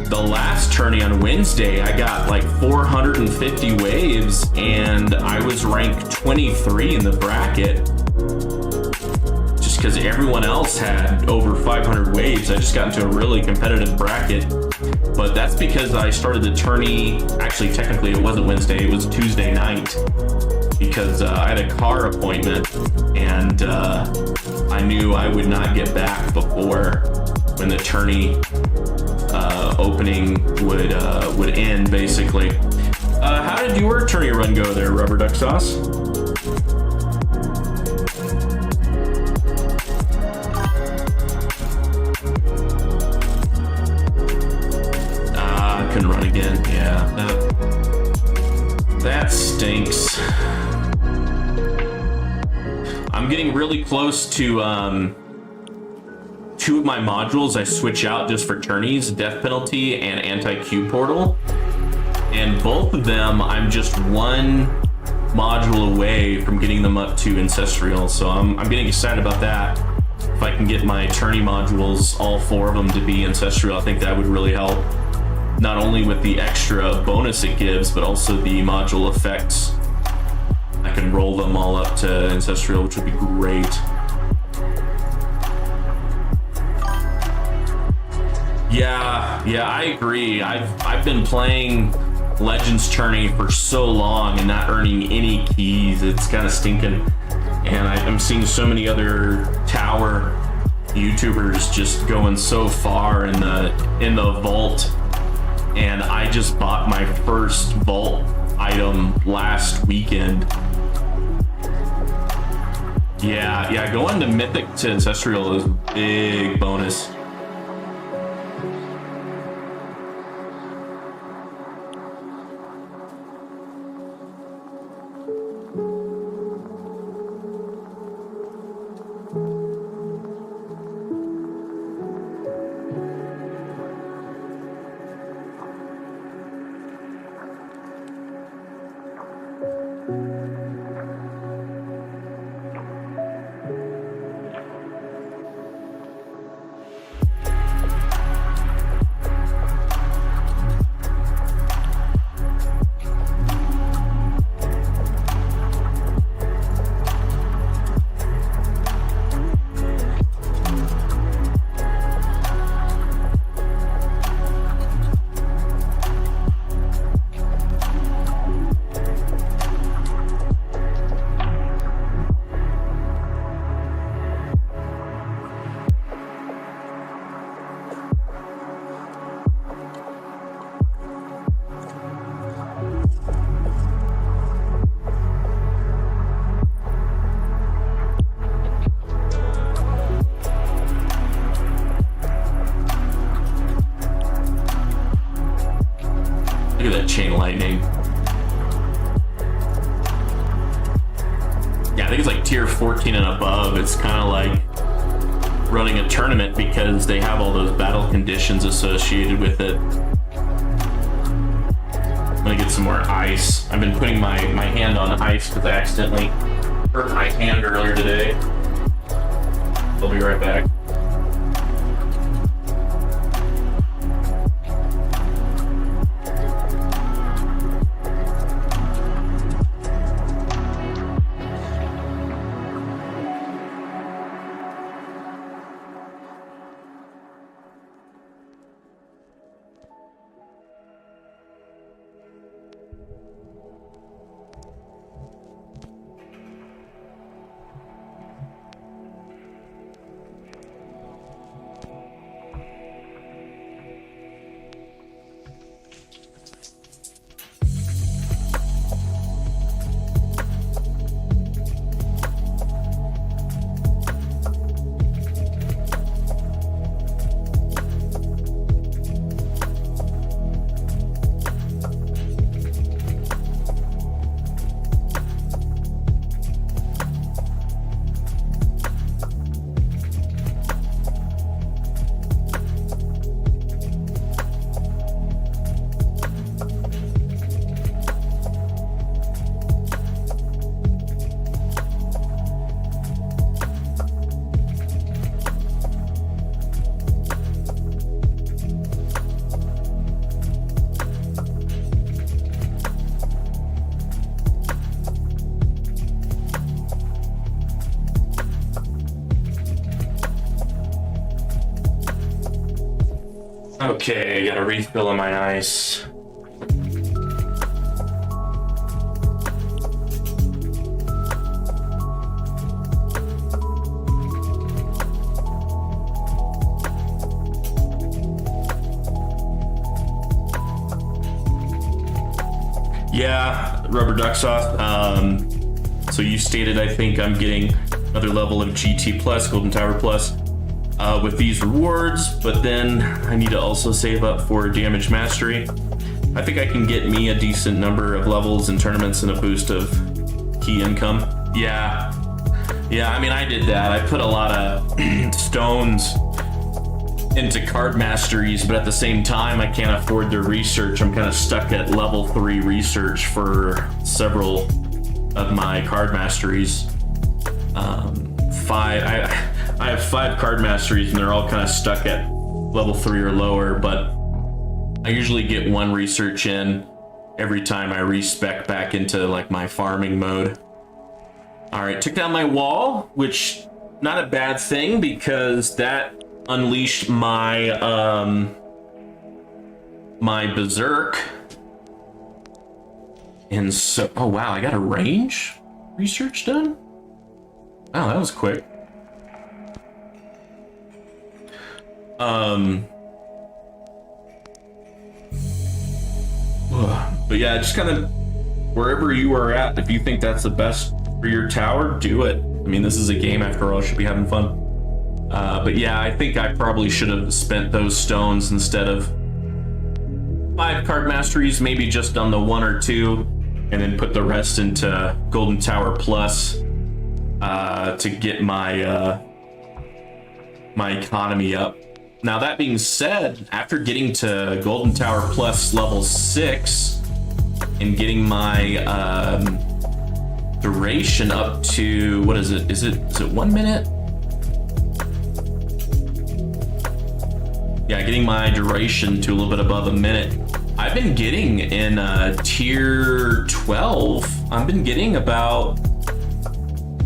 S1: The last tourney on Wednesday, I got like 450 waves, and I was ranked 23 in the bracket. Just because everyone else had over 500 waves, I just got into a really competitive bracket. But that's because I started the tourney, actually technically it wasn't Wednesday, it was Tuesday night. Because I had a car appointment, and I knew I would not get back before when the tourney opening would end, basically. How did your tourney run go there, Rubber Duck Sauce? I couldn't run again. Yeah, that stinks. I'm getting really close to 2 of my modules I switch out just for tourneys, Death Penalty and Anti-Q Portal. And both of them, I'm just 1 module away from getting them up to Ancestral. So I'm getting excited about that. If I can get my tourney modules, all 4 of them to be Ancestral, I think that would really help. Not only with the extra bonus it gives, but also the module effects. I can roll them all up to Ancestral, which would be great. Yeah, I agree. I've been playing Legends Tourney for so long and not earning any keys. It's kind of stinking. And I'm seeing so many other tower YouTubers just going so far in the vault. And I just bought my first vault item last weekend. Yeah, going to Mythic to Ancestral is a big bonus. chain lightning. Yeah, I think it's like tier 14 and above. It's kind of like running a tournament because they have all those battle conditions associated with it. I'm gonna get some more ice. I've been putting my hand on ice because I accidentally hurt my hand earlier today. I'll be right back. Okay, got a refill on my ice. Yeah, Rubber Duck Sauce. So you stated, I think I'm getting another level of GT Plus, Golden Tower Plus, with these rewards, but then I need to also save up for Damage Mastery. I think I can get me a decent number of levels in tournaments and a boost of key income. Yeah, I mean, I did that. I put a lot of stones into card masteries, but at the same time, I can't afford the research. I'm kind of stuck at level 3 research for several of my card masteries. I have 5 card masteries, and they're all kind of stuck at level 3 or lower, but I usually get 1 research in every time I respec back into like my farming mode. All right, took down my wall, which not a bad thing because that unleashed my my berserk. And so, oh wow, I got a range research done? Wow, that was quick. But yeah, just kind of wherever you are at, if you think that's the best for your tower, do it. I mean, this is a game after all, should be having fun. But yeah, I think I probably should have spent those stones instead of 5 card masteries, maybe just on the 1 or 2, and then put the rest into Golden Tower Plus to get my my economy up. Now that being said, after getting to Golden Tower Plus level 6 and getting my duration up to, what is it? Is it 1 minute? Yeah, getting my duration to a little bit above a minute. I've been getting in tier 12, I've been getting about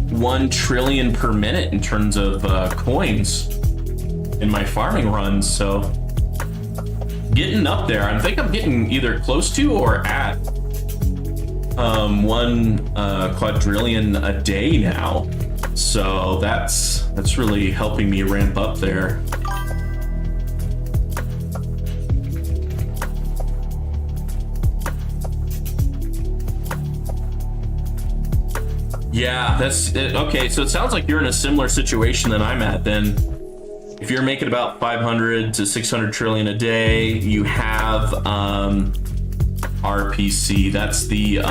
S1: 1 trillion per minute in terms of coins in my farming runs, so getting up there. I think I'm getting either close to or at 1 quadrillion a day now, so that's really helping me ramp up there. Yeah, that's it. Okay, so it sounds like you're in a similar situation than I'm at then. If you're making about 500 to 600 trillion a day, you have RPC. That's the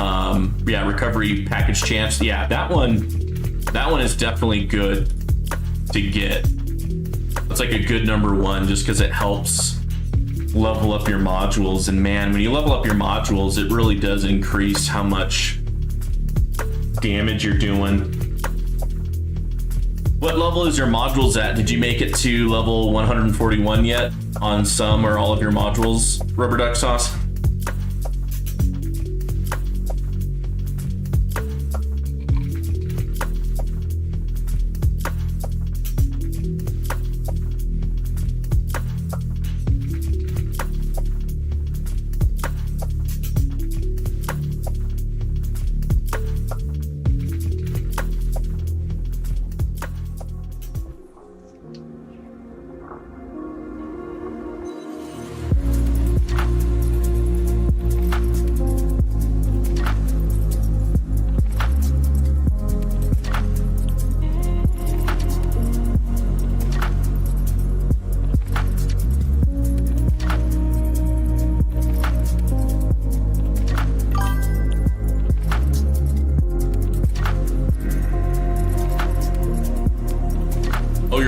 S1: yeah, recovery package champs. Yeah, that one is definitely good to get. It's like a good number one just because it helps level up your modules. And man, when you level up your modules, it really does increase how much damage you're doing. What level is your modules at? Did you make it to level 141 yet on some or all of your modules, Rubber Duck Sauce?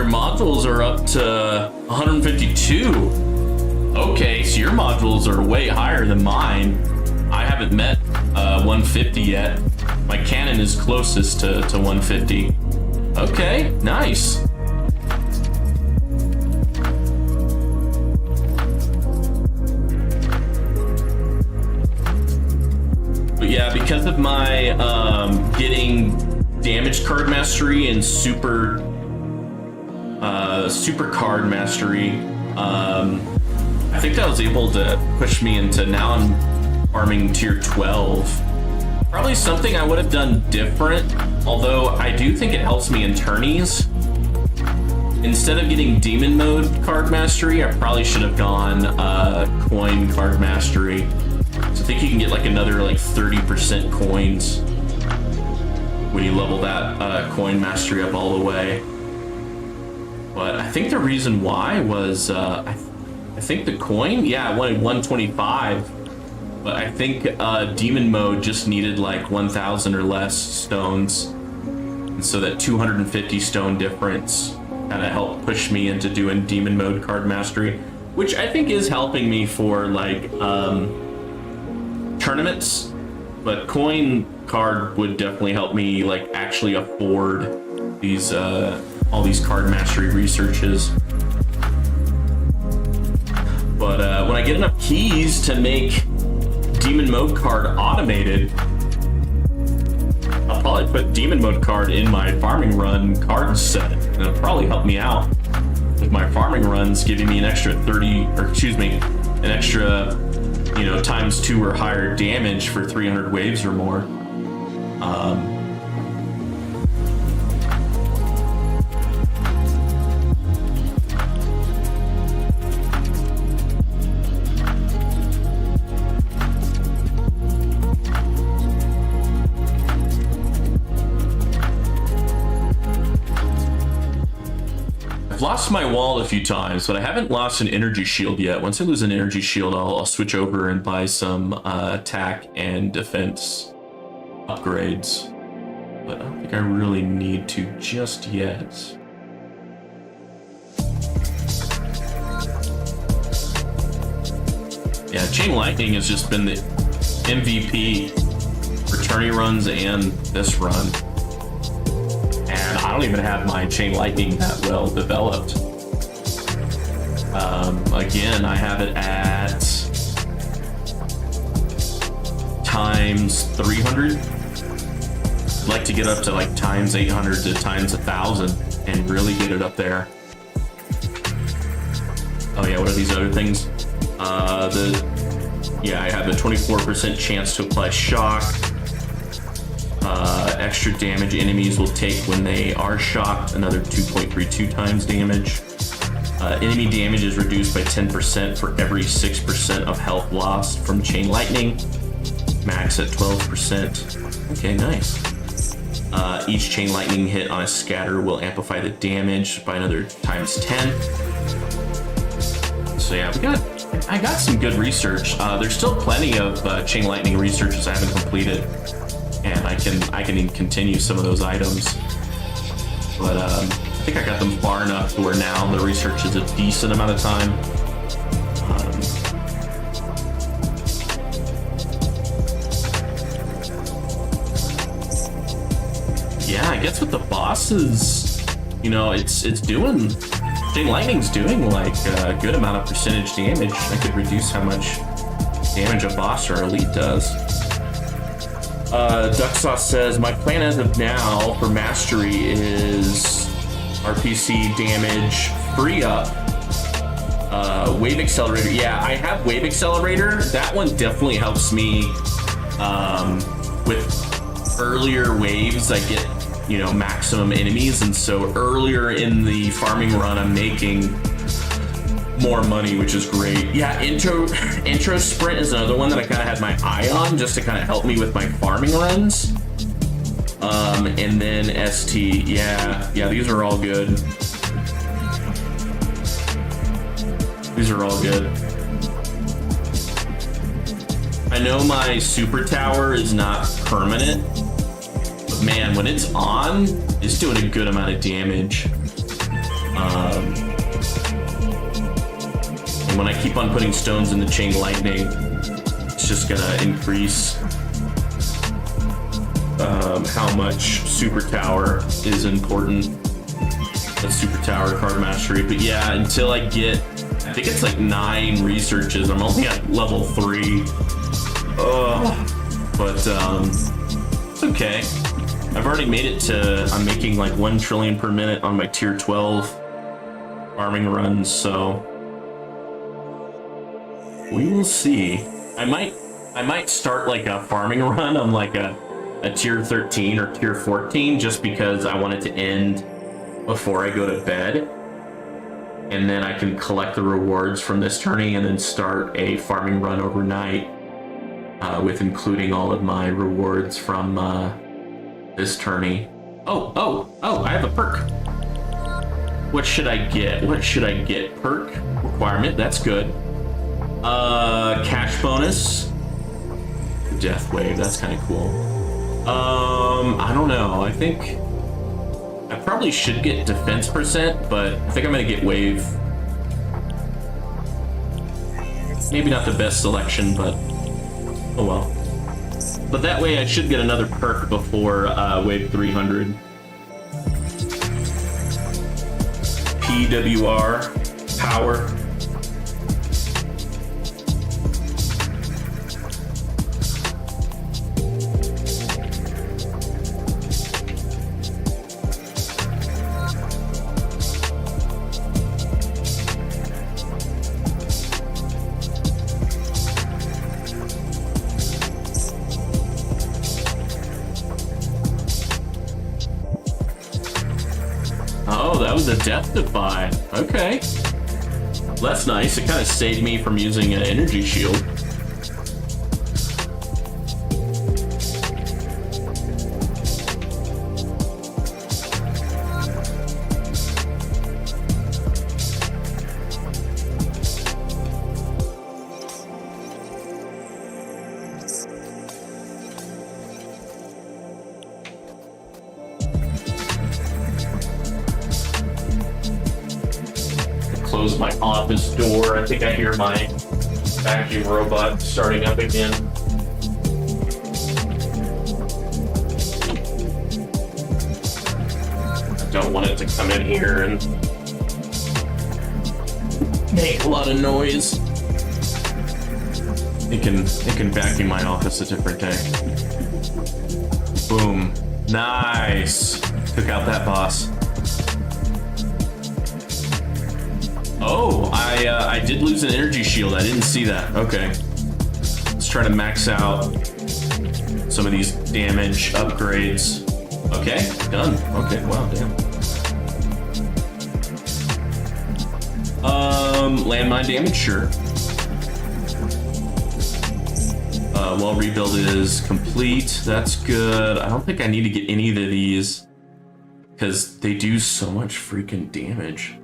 S1: Modules are up to 152. Okay, so your modules are way higher than mine. I haven't met 150 yet. My cannon is closest to 150. Okay, nice. But yeah, because of my getting damage card mastery and super card mastery, I think that was able to push me into, now I'm farming tier 12. Probably something I would have done different, although I do think it helps me in tourneys. Instead of getting demon mode card mastery, I probably should have gone coin card mastery. So I think you can get like another like 30% coins when you level that coin mastery up all the way. But I think the reason why was, I think the coin, yeah, I wanted 125, but I think demon mode just needed like 1,000 or less stones. And so that 250 stone difference kind of helped push me into doing demon mode card mastery, which I think is helping me for like tournaments, but coin card would definitely help me like actually afford these, all these card mastery researches. But when I get enough keys to make demon mode card automated, I'll probably put demon mode card in my farming run card set, and it'll probably help me out with my farming runs, giving me an extra 30, or excuse me, an extra, you know, times 2 or higher damage for 300 waves or more. I've lost my wall a few times, but I haven't lost an energy shield yet. Once I lose an energy shield, I'll switch over and buy some attack and defense upgrades. But I don't think I really need to just yet. Yeah, Chain Lightning has just been the MVP for tourney runs and this run. And I don't even have my Chain Lightning that well developed. Again, I have it at times 300. I'd like to get up to like times 800 to times 1,000 and really get it up there. Oh yeah, what are these other things? Yeah, I have a 24% chance to apply shock. Extra damage enemies will take when they are shocked, another 2.32 times damage. Enemy damage is reduced by 10% for every 6% of health lost from Chain Lightning. Max at 12%. Okay, nice. Each Chain Lightning hit on a scatter will amplify the damage by another times 10. So So yeah, I got some good research. There's still plenty of chain lightning researches I haven't completed, and I can continue some of those items. But I think I got them far enough to where now the research is a decent amount of time. Yeah, I guess with the bosses, you know, it's doing, Chain Lightning's doing like a good amount of percentage damage. I could reduce how much damage a boss or elite does. Duck Sauce says, my plan as of now for mastery is RPC damage, free up, wave accelerator. Yeah, I have wave accelerator. That one definitely helps me with earlier waves. I get, you know, maximum enemies, and so earlier in the farming run I'm making more money, which is great. Yeah, intro sprint is another one that I kind of had my eye on just to kind of help me with my farming runs. And then ST, yeah, these are all good. These are all good. I know my super tower is not permanent, but man, when it's on, it's doing a good amount of damage. And when I keep on putting stones in the chain lightning, it's just gonna increase how much super tower is important. The super tower card mastery. But yeah, until I get, I think it's like 9 researches. I'm only at level 3. But it's okay. I've already made it to, I'm making like 1 trillion per minute on my tier 12 farming runs, so we will see. I might start like a farming run on like a tier 13 or tier 14 just because I want it to end before I go to bed. And then I can collect the rewards from this tourney and then start a farming run overnight with including all of my rewards from this tourney. Oh, I have a perk. What should I get? Perk requirement, that's good. Cash bonus. Death wave, that's kind of cool. I don't know. I think I probably should get defense percent, but I think I'm gonna get wave. Maybe not the best selection, but oh well. But that way I should get another perk before wave 300. PWR, power. Oh, that was a death defy. Okay. That's nice. It kind of saved me from using an energy shield. Close my office door. I think I hear my vacuum robot starting up again. I don't want it to come in here and make a lot of noise. It can vacuum my office a different day. Boom. Nice. Took out that boss. Oh, I did lose an energy shield. I didn't see that. Okay. Let's try to max out some of these damage upgrades. Okay, done. Okay, wow, damn. Landmine damage, sure. Wall rebuild is complete. That's good. I don't think I need to get any of these because they do so much freaking damage.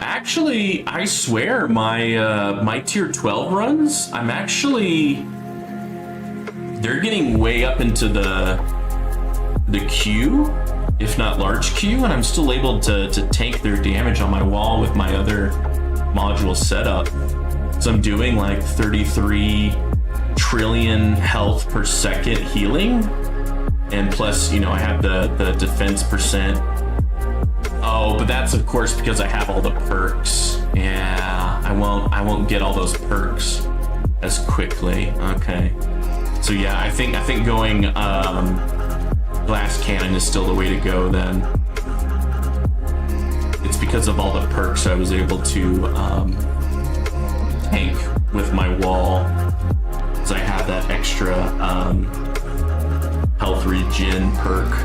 S1: Actually, I swear my tier 12 runs, they're getting way up into the Q, if not large Q, and I'm still able to tank their damage on my wall with my other module setup. So I'm doing like 33 trillion health per second healing, and plus, you know, I have the defense percent. Oh, but that's of course because I have all the perks. Yeah, I won't get all those perks as quickly. Okay, so yeah, I think going glass cannon is still the way to go then. It's because of all the perks I was able to tank with my wall, because I have that extra health regen perk.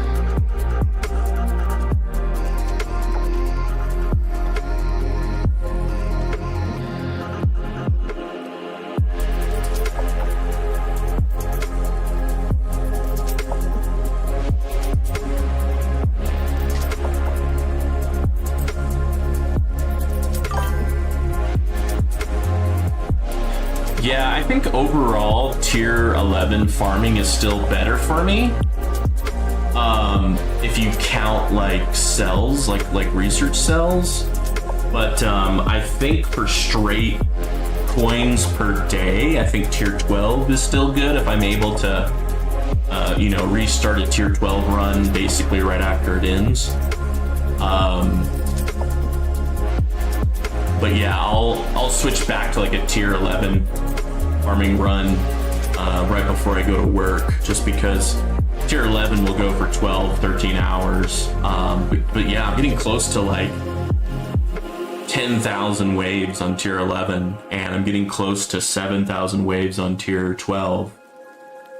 S1: Yeah, I think overall tier 11 farming is still better for me. If you count like cells, like research cells. But I think for straight coins per day, I think tier 12 is still good if I'm able to, you know, restart a tier 12 run basically right after it ends. But yeah, I'll switch back to like a tier 11 farming run right before I go to work, just because tier 11 will go for 12-13 hours. But yeah, I'm getting close to like 10,000 waves on tier 11, and I'm getting close to 7,000 waves on tier 12.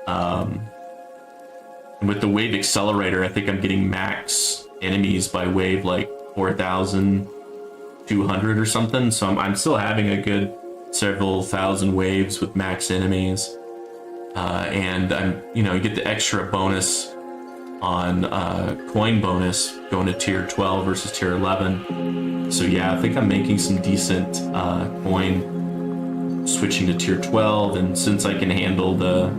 S1: And with the wave accelerator, I think I'm getting max enemies by wave like 4,200 or something. So I'm still having a good several thousand waves with max enemies. And I'm, you know, you get the extra bonus on coin bonus going to tier 12 versus tier 11. So yeah, I think I'm making some decent coin switching to tier 12, and since I can handle the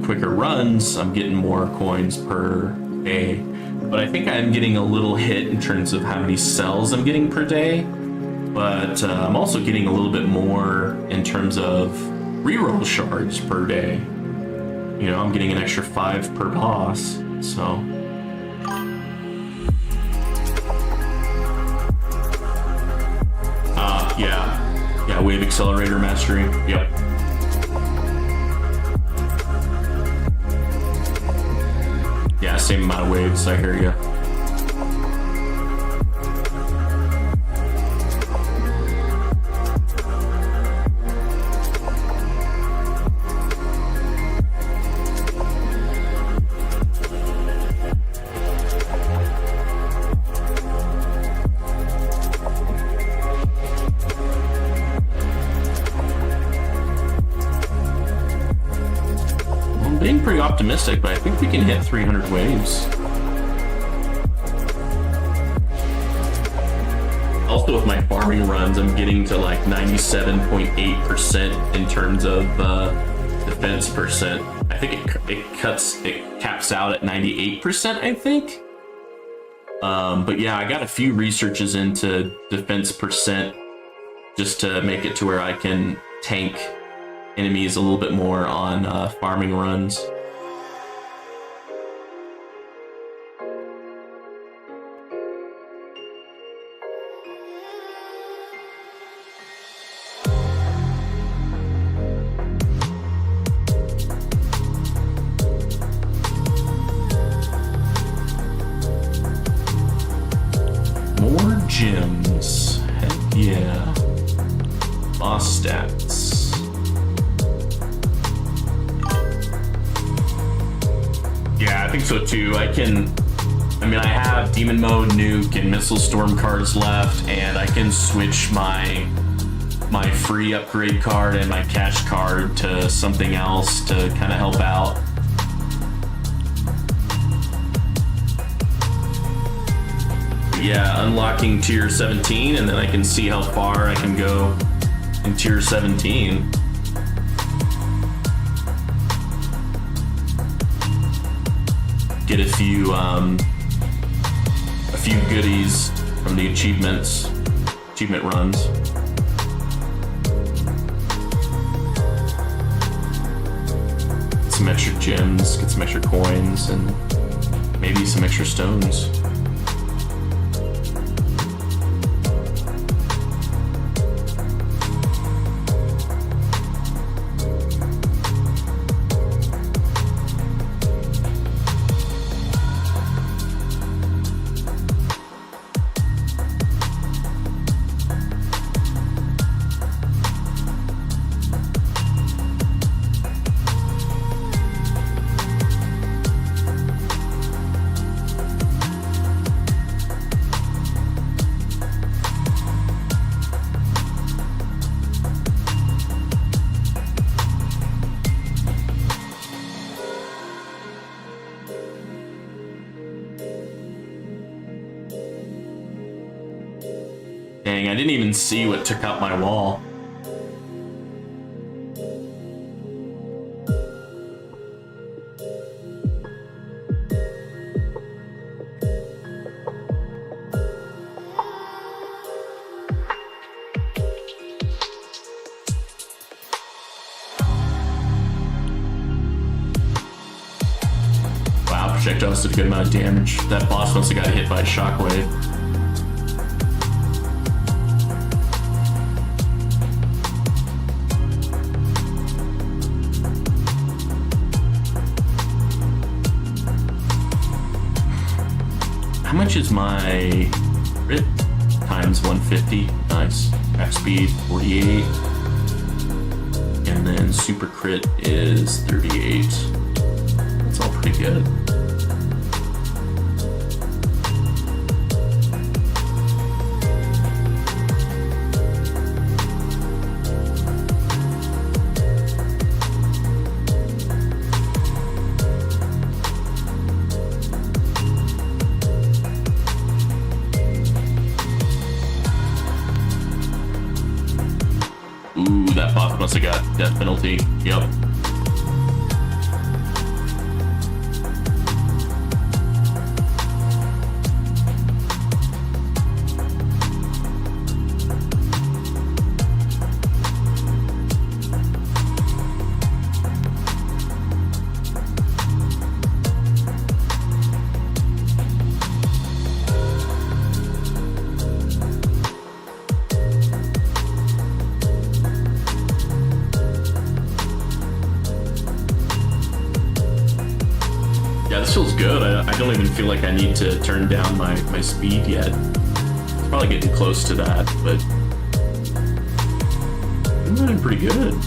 S1: quicker runs, I'm getting more coins per day. But I think I'm getting a little hit in terms of how many cells I'm getting per day. But I'm also getting a little bit more in terms of reroll shards per day. You know, I'm getting an extra 5 per boss, so. Yeah, wave accelerator mastery, yep. Yeah, same amount of waves, I hear ya. Being pretty optimistic, but I think we can hit 300 waves. Also with my farming runs, I'm getting to like 97.8% in terms of defense percent. I think it caps out at 98%, I think. But yeah, I got a few researches into defense percent just to make it to where I can tank enemies a little bit more on farming runs. More gems. Heck yeah. Boss stats. Yeah, I think so too. I have Demon Mode, Nuke, and Missile Storm cards left, and I can switch my free upgrade card and my cash card to something else to kind of help out. Yeah, unlocking tier 17, and then I can see how far I can go in tier 17. Get a few goodies from the achievement runs. Get some extra gems, get some extra coins, and maybe some extra stones. Dang, I didn't even see what took out my wall. Wow, projectiles did a good amount of damage. That boss must have got hit by a shockwave. How much is my crit? Times 150. Nice. Attack speed 48. And then super crit is 38. That's all pretty good. Ooh, that boss must have got death penalty. Yep. Yeah, this feels good. I don't even feel like I need to turn down my speed yet. It's probably getting close to that, but I'm doing pretty good.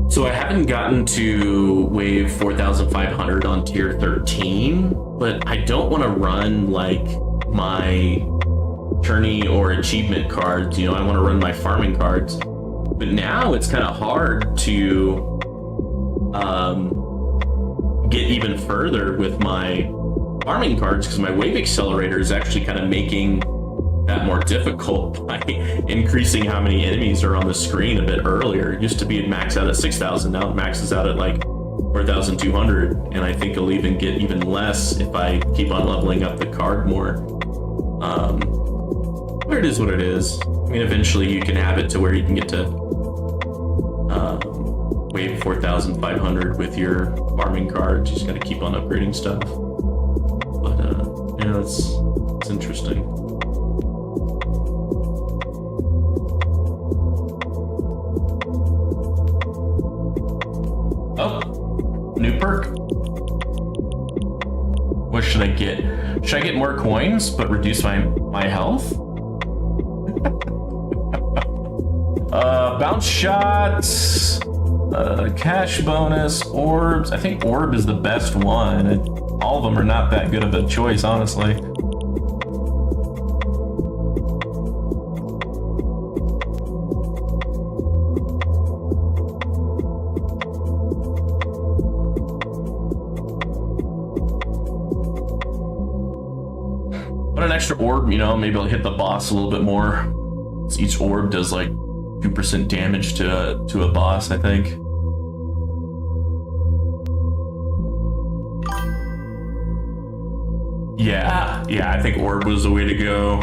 S1: So I haven't gotten to wave 4,500 on tier 13, but I don't want to run like my tourney or achievement cards. You know, I want to run my farming cards. But now it's kind of hard to get even further with my farming cards because my wave accelerator is actually kind of making that more difficult by increasing how many enemies are on the screen a bit earlier. It used to be it maxed out at 6,000, now it maxes out at like 4,200, and I think it'll even get even less if I keep on leveling up the card more. But it is what it is. I mean, eventually you can have it to where you can get to wave 4,500 with your farming cards. You just gotta keep on upgrading stuff. But yeah, it's interesting. Oh, new perk. What should I get? Should I get more coins but reduce my health? Bounce shots, cash bonus, orbs. I think orb is the best one. All of them are not that good of a choice, honestly. But an extra orb, you know, maybe I'll hit the boss a little bit more. So each orb does like 2% damage to a boss, I think. Yeah, I think orb was the way to go.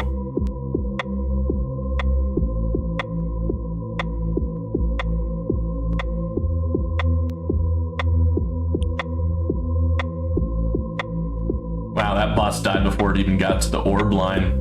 S1: Wow, that boss died before it even got to the orb line.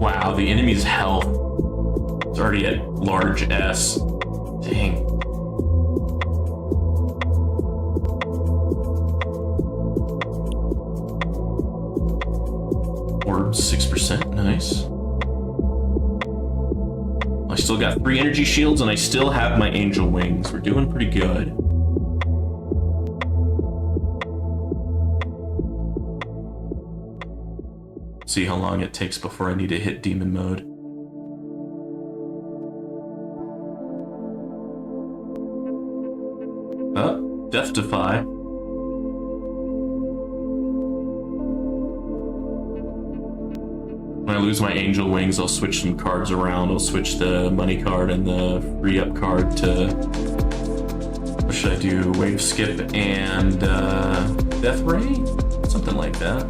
S1: Wow, the enemy's health is already at large S. Dang. Orb 6%, nice. I still got 3 energy shields and I still have my angel wings. We're doing pretty good. See how long it takes before I need to hit demon mode. Oh, Death Defy. When I lose my angel wings, I'll switch some cards around. I'll switch the money card and the free up card to, what should I do? Wave skip and Death Ray? Something like that.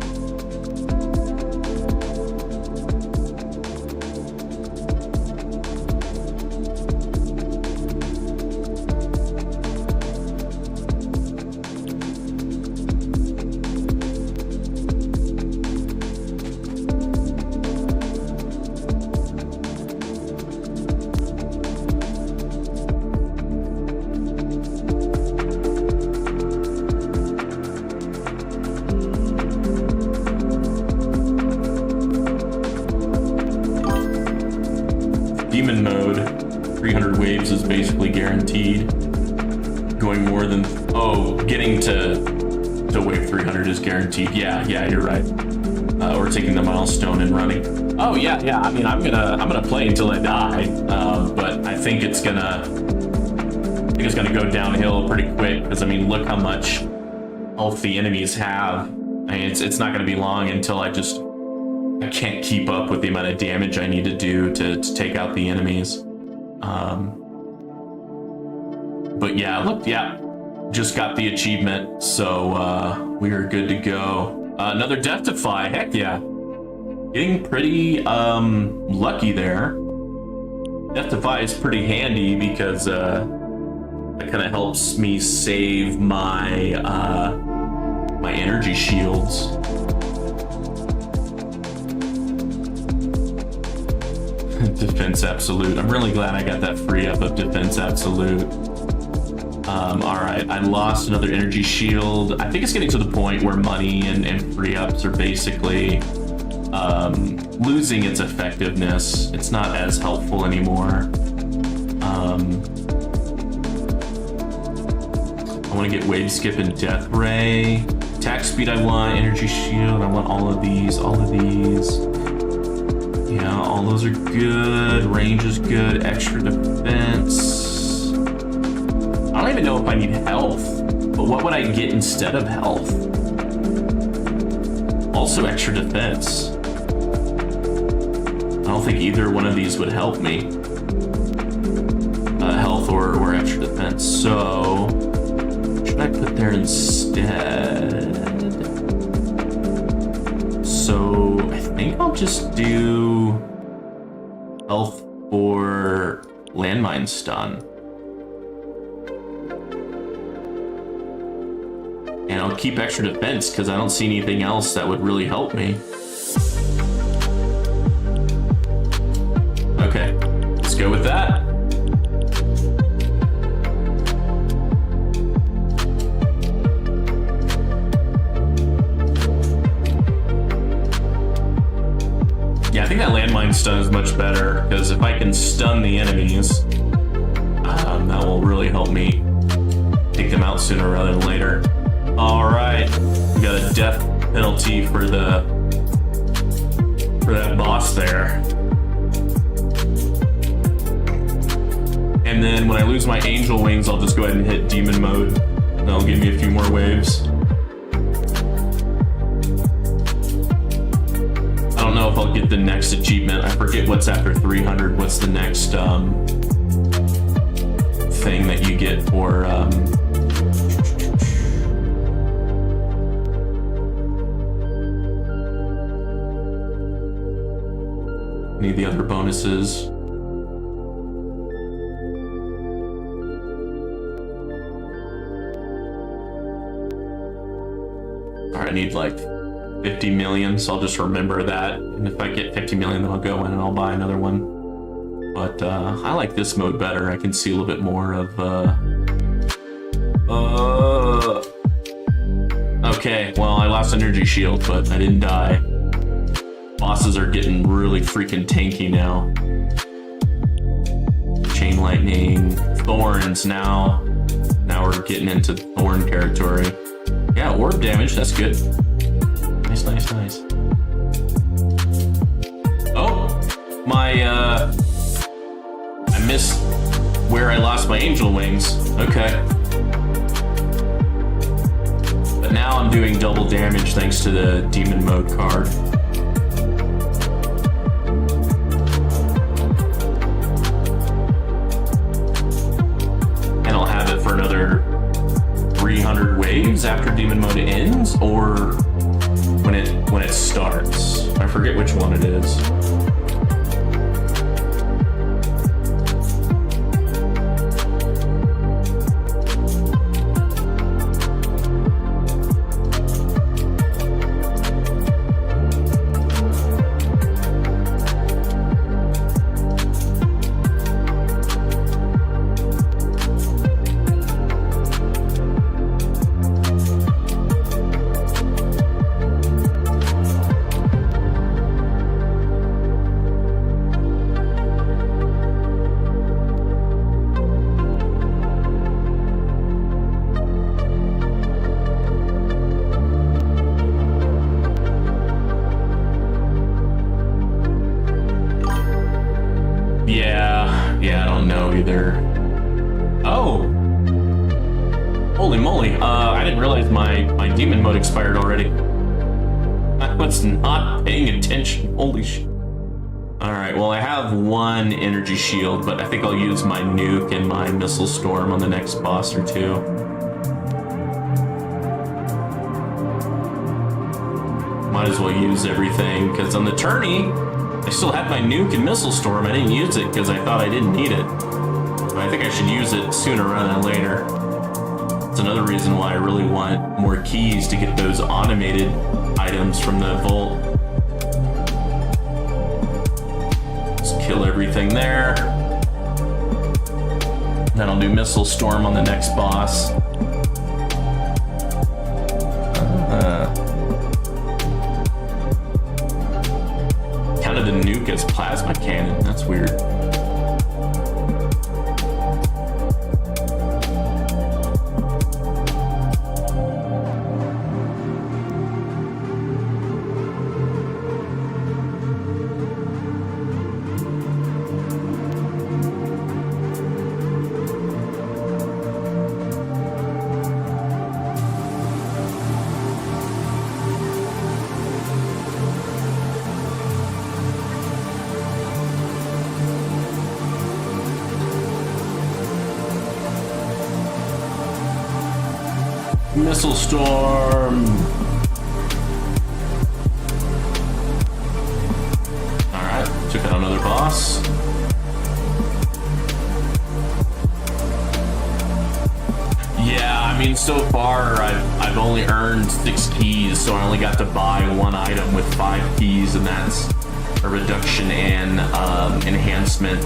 S1: Demon mode, 300 waves is basically guaranteed. Going more than, getting to wave 300 is guaranteed. Yeah, you're right. Or taking the milestone and running. Oh yeah. I mean, I'm gonna play until I die. But I think it's gonna go downhill pretty quick. Because I mean, look how much health the enemies have. I mean, it's not gonna be long until I can't keep up with the amount of damage I need to do to take out the enemies. But yeah, look, just got the achievement, so we are good to go. Another Death Defy, heck yeah. Getting pretty lucky there. Death Defy is pretty handy because that kind of helps me save my my energy shields. Defense Absolute. I'm really glad I got that free up of Defense Absolute. Alright, I lost another energy shield. I think it's getting to the point where money and free ups are basically losing its effectiveness. It's not as helpful anymore. I want to get Wave Skip and Death Ray. Attack speed I want, energy shield, I want all of these. Yeah, all those are good. Range is good. Extra defense. I don't even know if I need health. But what would I get instead of health? Also extra defense. I don't think either one of these would help me. Health or extra defense. So, what should I put there instead? So, I think I'll just do health for landmine stun. And I'll keep extra defense because I don't see anything else that would really help me. Okay, let's go with that. Yeah, I think that landmine stun is much better because if I can stun the enemies, that will really help me take them out sooner rather than later. All right, we got a death penalty for that boss there. And then when I lose my angel wings, I'll just go ahead and hit demon mode. That'll give me a few more waves. I don't know if I'll get the next achievement. I forget what's after 300. What's the next thing that you get for any of the other bonuses? All right, I need like 50 million, so I'll just remember that. And if I get 50 million, then I'll go in and I'll buy another one. But I like this mode better. I can see a little bit more of okay, well, I lost energy shield, but I didn't die. Bosses are getting really freaking tanky now. Chain lightning, thorns now. Now we're getting into thorn territory. Yeah, orb damage, that's good. Nice, nice, nice. Oh, I missed where I lost my angel wings. Okay. But now I'm doing double damage thanks to the demon mode card. And I'll have it for another 300 waves after demon mode ends, or when it starts. I forget which one it is. Yeah, I don't know either. Oh! Holy moly, I didn't realize my demon mode expired already. I was not paying attention, holy shit. Alright, well I have one energy shield, but I think I'll use my nuke and my missile storm on the next boss or two. Might as well use everything, because on the tourney, I still had my nuke and missile storm. I didn't use it because I thought I didn't need it. But I think I should use it sooner rather than later. It's another reason why I really want more keys to get those automated items from the vault. Just kill everything there. Then I'll do missile storm on the next boss. Counted the nuke as plasma cannon. That's weird. Missile storm. All right, took out another boss. Yeah, I mean, so far I've only earned 6 keys, so I only got to buy one item with 5 keys, and that's a reduction in enhancement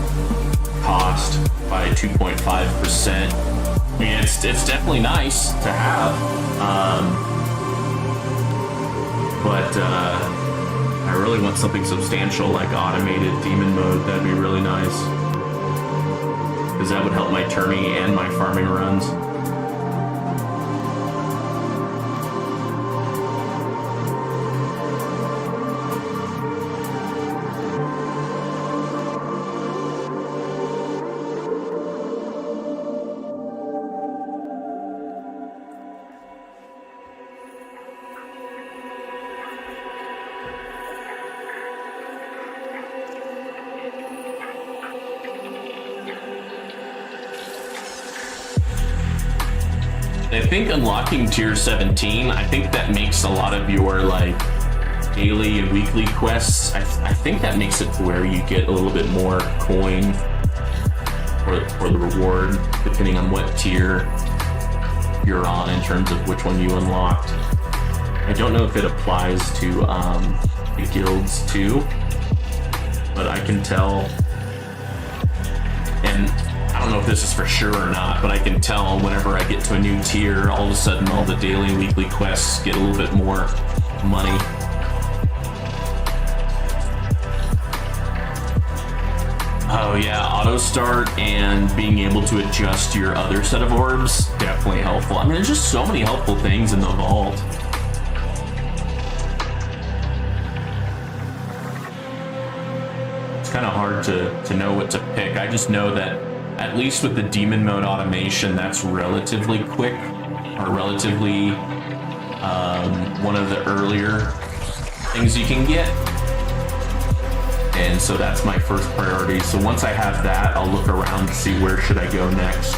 S1: cost by 2.5%. I mean, it's definitely nice to have, but I really want something substantial like automated demon mode. That'd be really nice, because that would help my tourney and my farming runs. I think unlocking tier 17, I think that makes a lot of your like daily and weekly quests, I think that makes it to where you get a little bit more coin for the reward, depending on what tier you're on in terms of which one you unlocked. I don't know if it applies to the guilds too, but I can tell, and I don't know if this is for sure or not, but I can tell whenever I get to a new tier, all of a sudden all the daily and weekly quests get a little bit more money. Oh yeah, auto start and being able to adjust your other set of orbs, definitely helpful. I mean, there's just so many helpful things in the vault. It's kind of hard to know what to pick. I just know that at least with the demon mode automation, that's relatively quick, or relatively one of the earlier things you can get. And so that's my first priority. So once I have that, I'll look around to see where should I go next.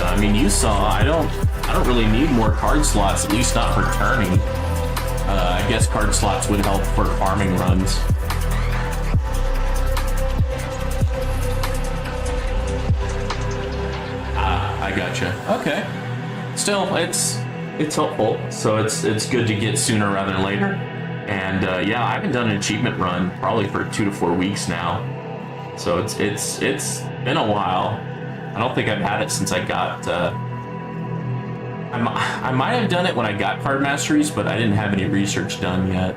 S1: I mean, you saw, I don't really need more card slots, at least not for turning. I guess card slots would help for farming runs. I gotcha. Okay. Still, it's helpful. So it's good to get sooner rather than later. And yeah, I haven't done an achievement run probably for 2 to 4 weeks now. So it's been a while. I don't think I've had it since I got, I might have done it when I got card masteries, but I didn't have any research done yet.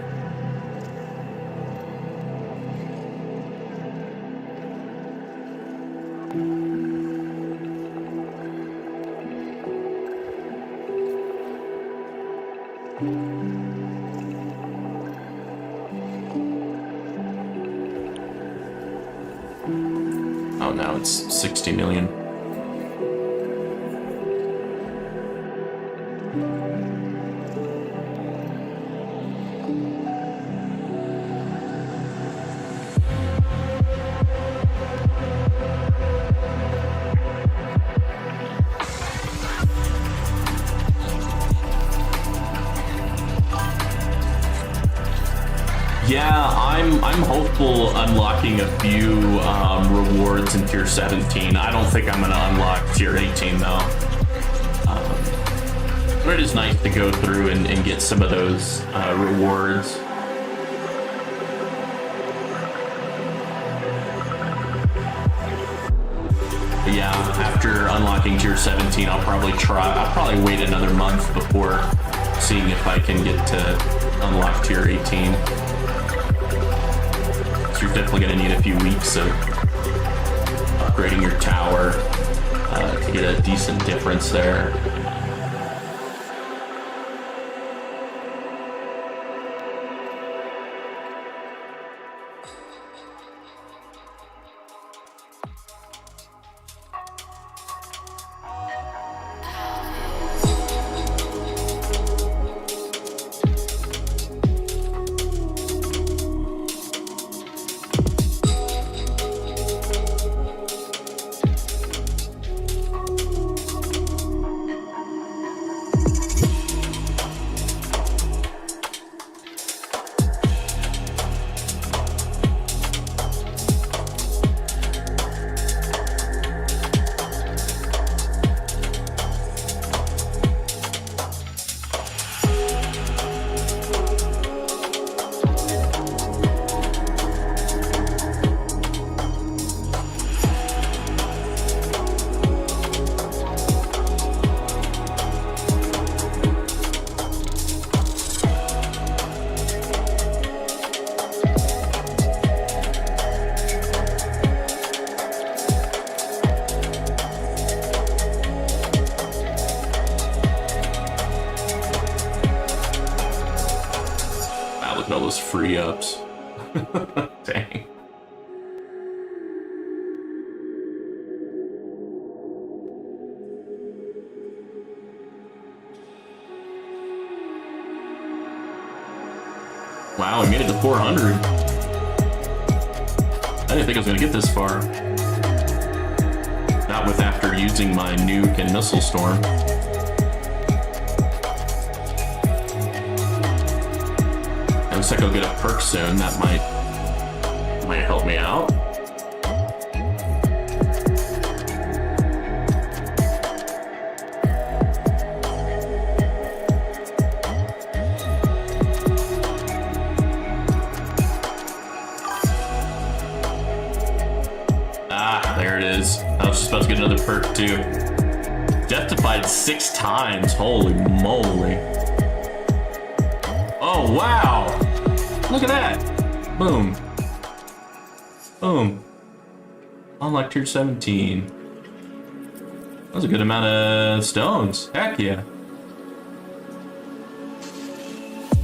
S1: Oh, now it's 60 million. Yeah, I'm hopeful unlocking a few rewards in tier 17. I don't think I'm gonna unlock tier 18 though. But it is nice to go through and get some of those rewards. But yeah, after unlocking tier 17, I'll probably wait another month before seeing if I can get to unlock tier 18. So you're definitely going to need a few weeks of upgrading your tower to get a decent difference there. Look at all those free ups. Dang. Wow, we made it to 400. I didn't think I was gonna get this far. Not with after using my nuke and missile storm. It looks like I'll get a perk soon. That might help me out. There it is. I was just about to get another perk too. Death defied 6 times. Holy moly. Oh, wow. Look at that. Boom. Boom. Unlock tier 17. That was a good amount of stones. Heck yeah.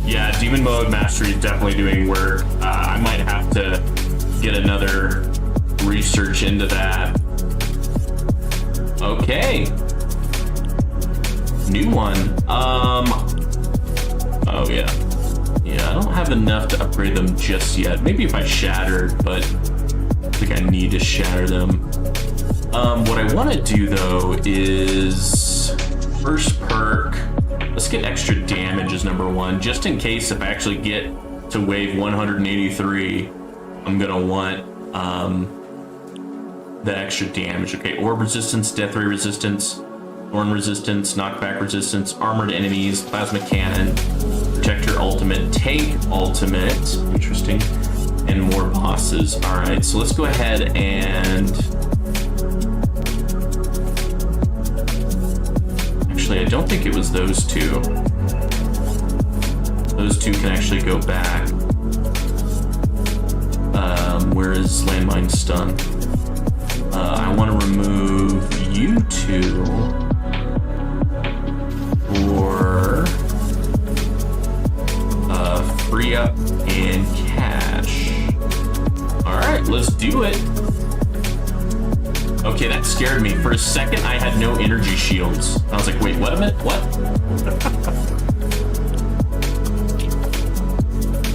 S1: Yeah, Demon Mode Mastery is definitely doing work. I might have to get another research into that. Okay. New one. Oh yeah. Yeah, I don't have enough to upgrade them just yet. Maybe if I shattered, but I think I need to shatter them. What I want to do though is first perk. Let's get extra damage as number 1, just in case if I actually get to wave 183, I'm gonna want the extra damage. Okay, orb resistance, death ray resistance, thorn resistance, knockback resistance, armored enemies, plasma cannon, protector ultimate, tank ultimate, interesting, and more bosses. All right, so let's go ahead and actually, I don't think it was those two. Those two can actually go back. Where is landmine stun? I want to remove you two for free up and cash. All right, let's do it. Okay, that scared me. For a second, I had no energy shields. I was like, wait, what a minute? What?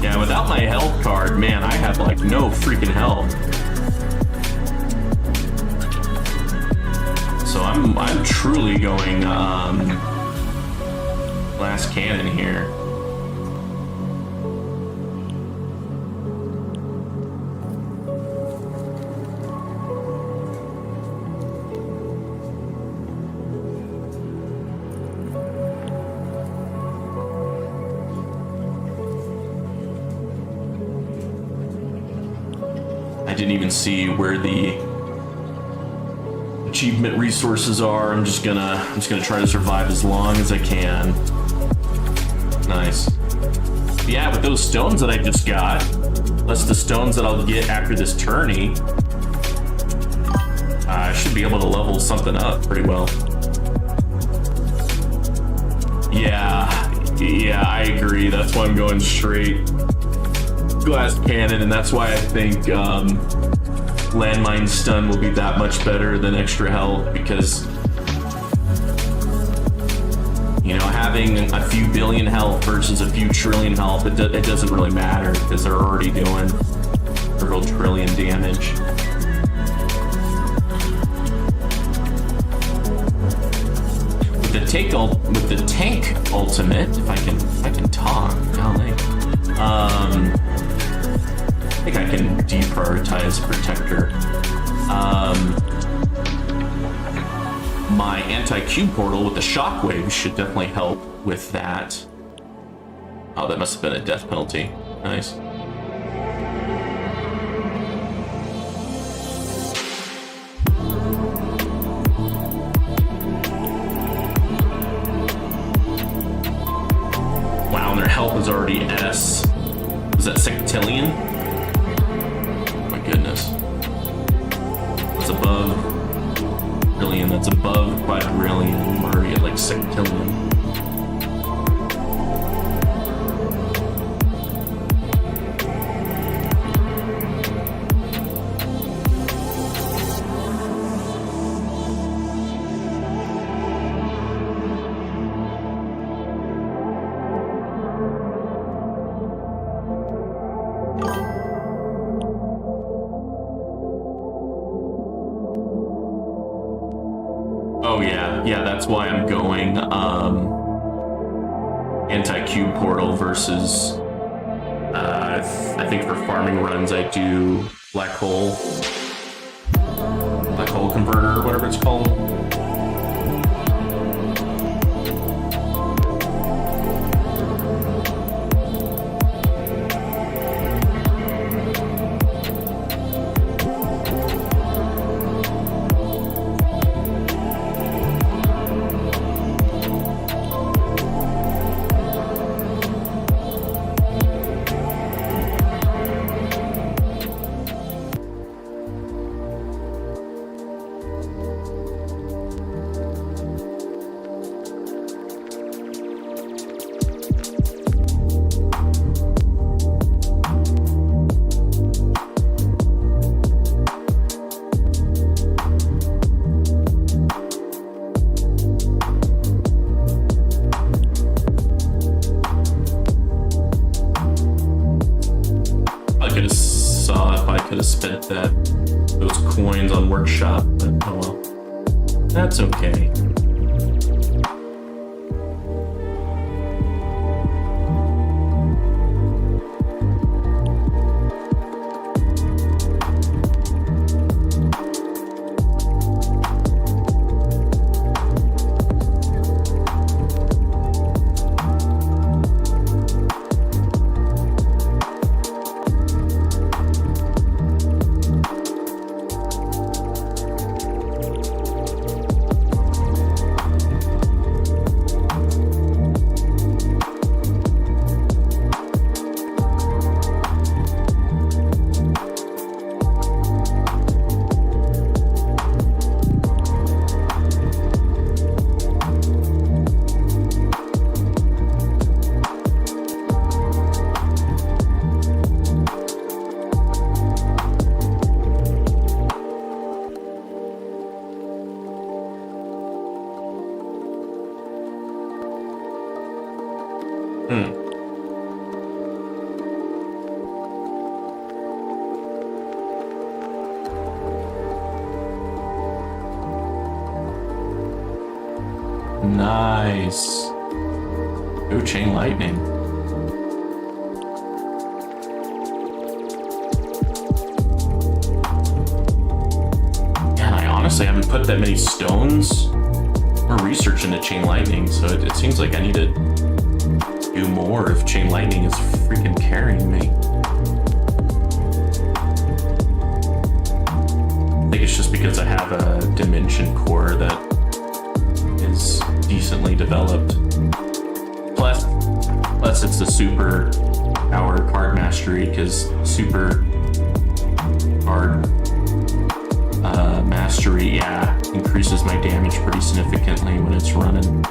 S1: Yeah, without my health card, man, I have like no freaking health. So I'm truly going last cannon here. I didn't even see where the achievement resources are. I'm just gonna try to survive as long as I can. Nice. Yeah, with those stones that I just got, plus the stones that I'll get after this tourney, I should be able to level something up pretty well. Yeah, I agree. That's why I'm going straight glass cannon, and that's why I think landmine stun will be that much better than extra health, because you know, having a few billion health versus a few trillion health, it doesn't really matter because they're already doing several trillion damage. With the tank ultimate, if I can talk, golly. I think I can deprioritize protector. My anti-cube portal with the shockwave should definitely help with that. Oh, that must have been a death penalty. Nice. Wow, and their health is already S. Is that sectillion? My goodness. That's above trillion. That's above quadrillion. I'm already at like sectillion. Yeah, that's why I'm going anti-cube portal versus I think for farming runs I do black hole converter, whatever it's called. Spent those coins on workshop, but oh well, that's okay. Nice. Go chain lightning. Yeah, I honestly haven't put that many stones or research into chain lightning, so it seems like I need to do more if chain lightning is freaking carrying me. I think it's just because I have a dimension core that is decently developed. Plus it's the super power card mastery, because super card mastery, yeah, increases my damage pretty significantly when it's running.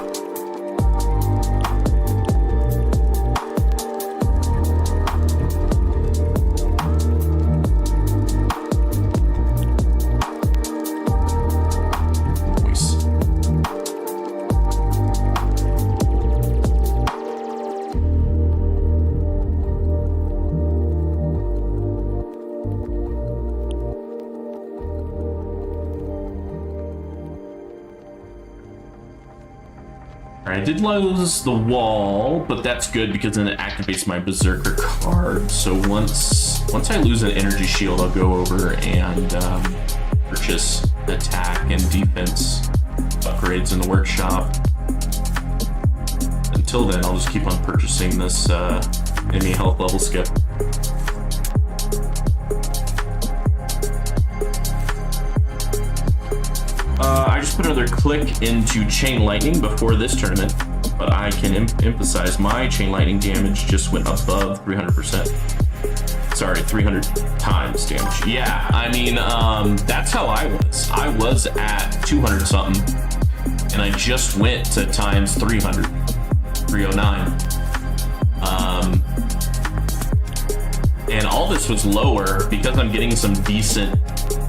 S1: I did lose the wall, but that's good because then it activates my Berserker card. So once I lose an energy shield, I'll go over and purchase attack and defense upgrades in the workshop. Until then, I'll just keep on purchasing this enemy health level skip. I just put another click into Chain Lightning before this tournament, but I can emphasize my Chain Lightning damage just went above 300%. Sorry, 300 times damage. Yeah, I mean, that's how I was. I was at 200 something, and I just went to times 300, 309. And all this was lower because I'm getting some decent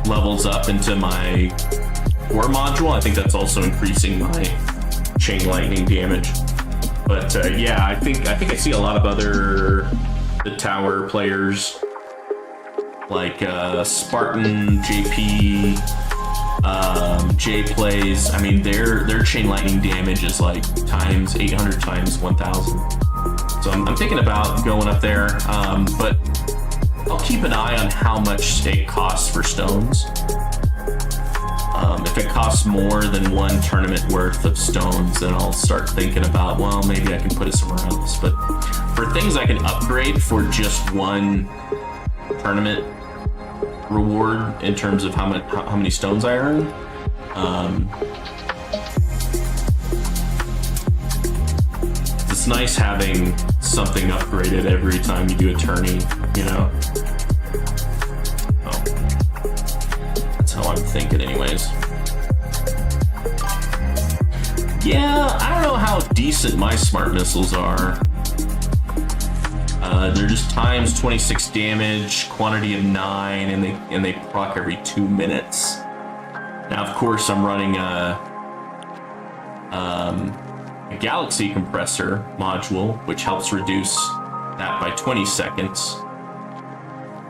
S1: levels up into my core module. I think that's also increasing my chain lightning damage. But yeah, I think I see a lot of the tower players like Spartan, JP, J plays. I mean, their chain lightning damage is like times 800 times 1,000. So I'm thinking about going up there, but I'll keep an eye on how much stake costs for stones. If it costs more than one tournament worth of stones, then I'll start thinking about, well, maybe I can put it somewhere else. But for things I can upgrade for just one tournament reward in terms of how many stones I earn, it's nice having something upgraded every time you do a tourney, you know? Oh. That's how I'm thinking anyways. Yeah, I don't know how decent my smart missiles are. They're just times 26 damage, quantity of 9, and they proc every 2 minutes. Now, of course, I'm running a Galaxy compressor module, which helps reduce that by 20 seconds.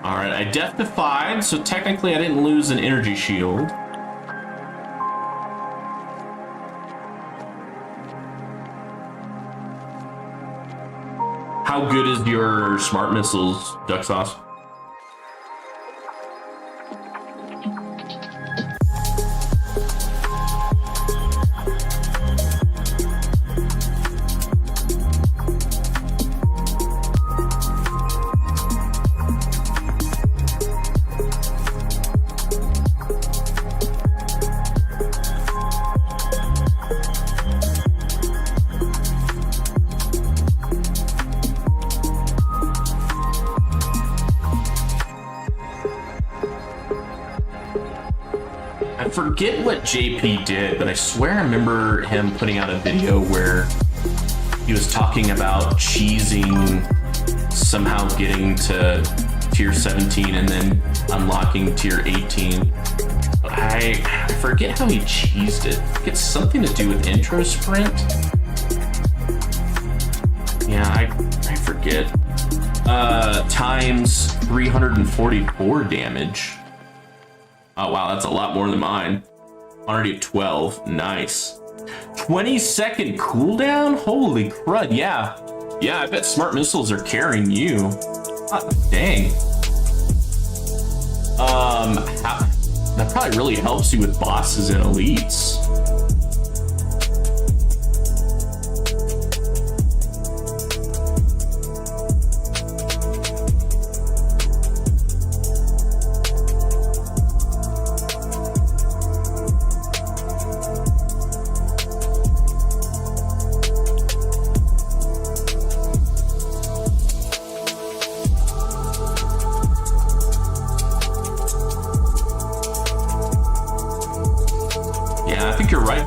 S1: All right, I death-defied, so technically I didn't lose an energy shield. How good is your smart missiles, Duck Sauce? Forget what JP did, but I swear I remember him putting out a video where he was talking about cheesing, somehow getting to tier 17 and then unlocking tier 18. I forget how he cheesed it. It's something to do with intro sprint. Yeah, I forget. Times 344 damage. Oh, wow, that's a lot more than mine. Quantity of 12. Nice. 20-second cooldown? Holy crud, yeah. Yeah, I bet smart missiles are carrying you. Oh, dang. That probably really helps you with bosses and elites.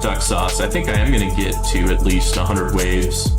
S1: Duck Sauce. I think I am going to get to at least 100 waves.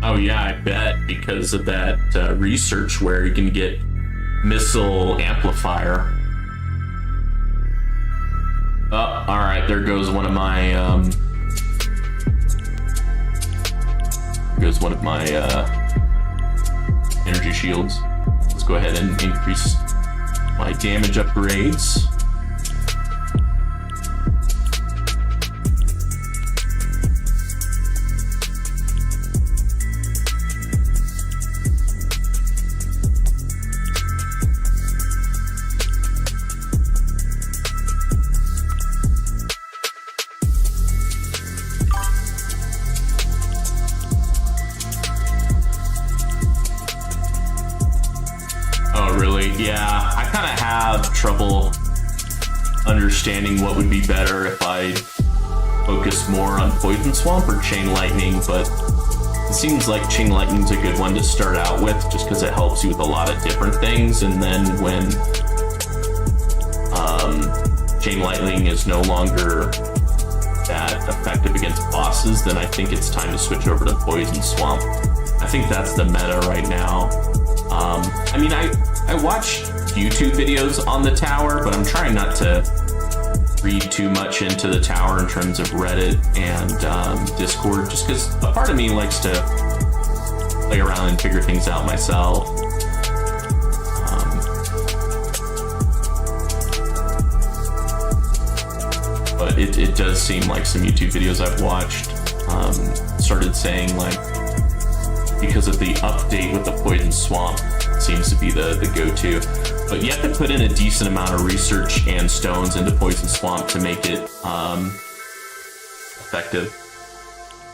S1: Oh yeah, I bet, because of that research where you can get missile amplifier. Oh, all right, there goes one of my energy shields. Let's go ahead and increase my damage upgrades. trouble understanding what would be better if I focus more on Poison Swamp or Chain Lightning, but it seems like Chain Lightning's a good one to start out with just because it helps you with a lot of different things, and then when Chain Lightning is no longer that effective against bosses, then I think it's time to switch over to Poison Swamp. I think that's the meta right now. I mean, I watch YouTube videos on the tower, but I'm trying not to read too much into the tower in terms of Reddit and Discord, just because a part of me likes to play around and figure things out myself. But it does seem like some YouTube videos I've watched started saying, like, because of the update with the Poison Swamp, seems to be the go-to. But you have to put in a decent amount of research and stones into Poison Swamp to make it effective.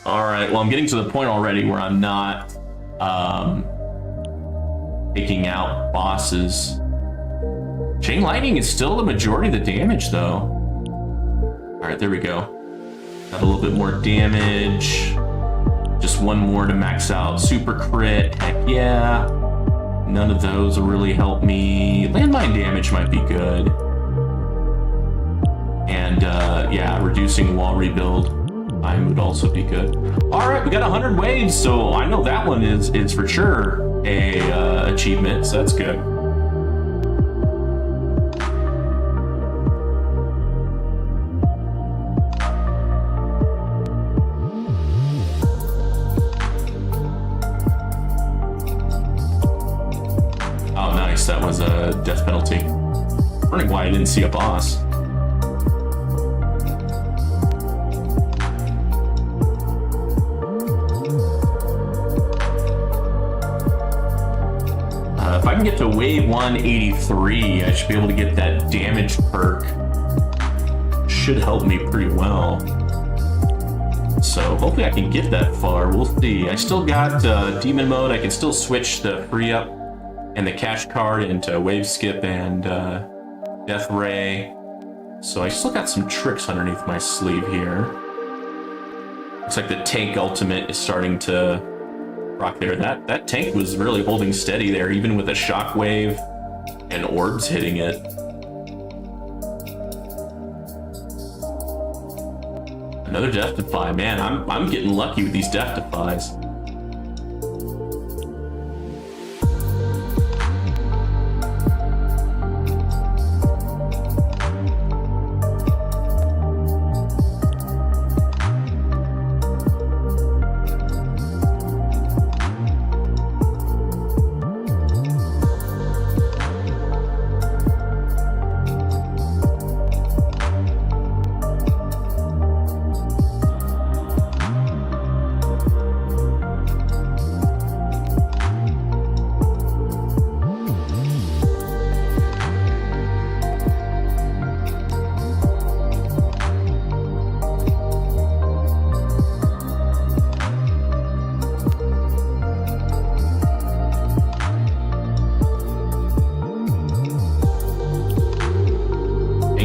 S1: All right, well, I'm getting to the point already where I'm not taking out bosses. Chain Lightning is still the majority of the damage, though. All right, there we go. Got a little bit more damage. Just one more to max out super crit. Heck yeah. None of those will really help me. Landmine damage might be good. And yeah, reducing wall rebuild time would also be good. All right, we got 100 waves, so I know that one is for sure a achievement, so that's good. That was a death penalty. I'm wondering why I didn't see a boss. If I can get to wave 183, I should be able to get that damage perk. Should help me pretty well. So hopefully I can get that far. We'll see. I still got demon mode. I can still switch the free up and the cash card into wave skip and death ray. So I still got some tricks underneath my sleeve here. Looks like the tank ultimate is starting to rock there. That tank was really holding steady there, even with a shockwave and orbs hitting it. Another death defy. Man, I'm getting lucky with these death defies.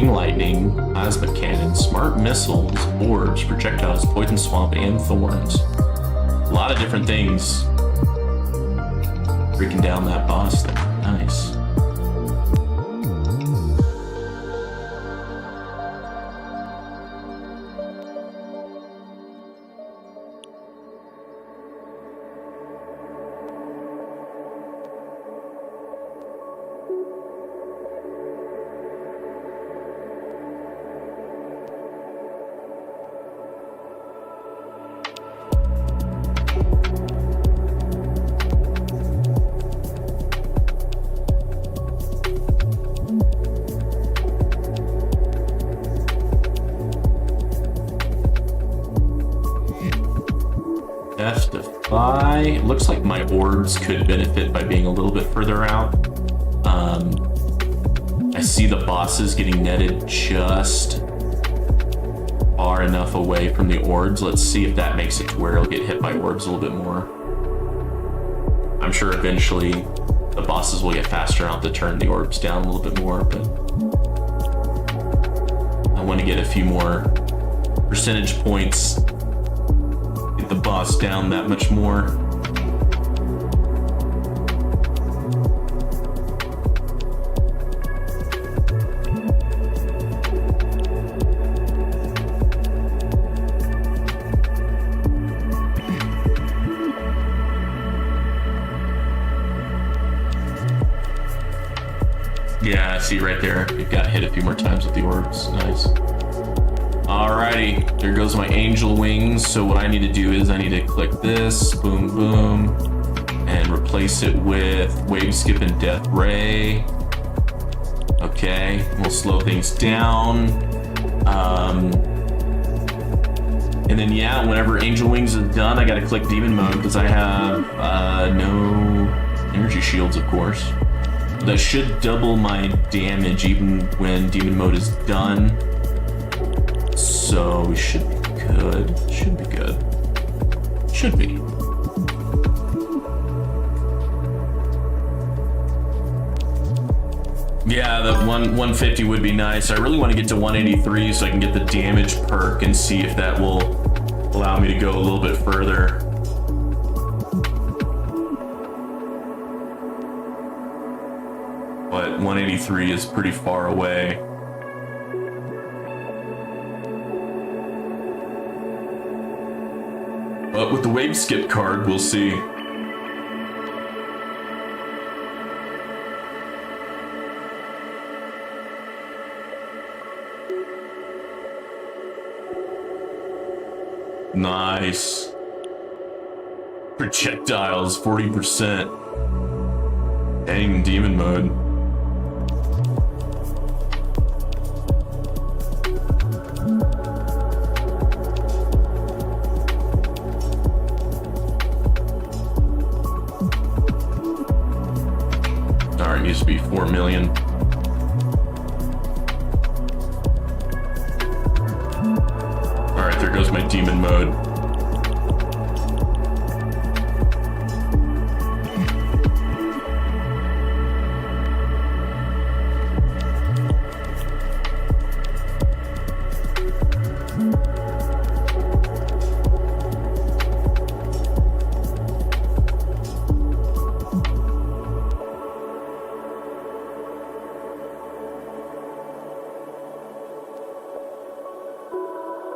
S1: Lightning, plasma cannon, smart missiles, orbs, projectiles, poison swamp, and thorns. A lot of different things. Breaking down that boss there. Nice. Death defy. It looks like my orbs could benefit by being a little bit further out. I see the bosses getting netted just far enough away from the orbs. Let's see if that makes it to where it'll get hit by orbs a little bit more. I'm sure eventually The bosses will get faster, and I'll have to turn the orbs down a little bit more, but I want to get a few more percentage points, get the boss down that much more. Yeah, see right there, it got hit a few more times with the orbs. Nice. Alrighty, there goes my angel wings. So what I need to do is I need to click this, boom, boom, and replace it with wave skip and death ray. Okay, we'll slow things down. And then yeah, whenever angel wings is done, I gotta click demon mode because I have no energy shields, of course. That should double my damage even when demon mode is done. So we should be good. Should be good. Should be. Yeah, the 150 would be nice. I really want to get to 183 so I can get the damage perk and see if that will allow me to go a little bit further. But 183 is pretty far away. But with the wave skip card, we'll see. Nice. Projectiles, 40%. Dang, demon mode. Alright, needs to be 4 million. Alright, there goes my demon mode.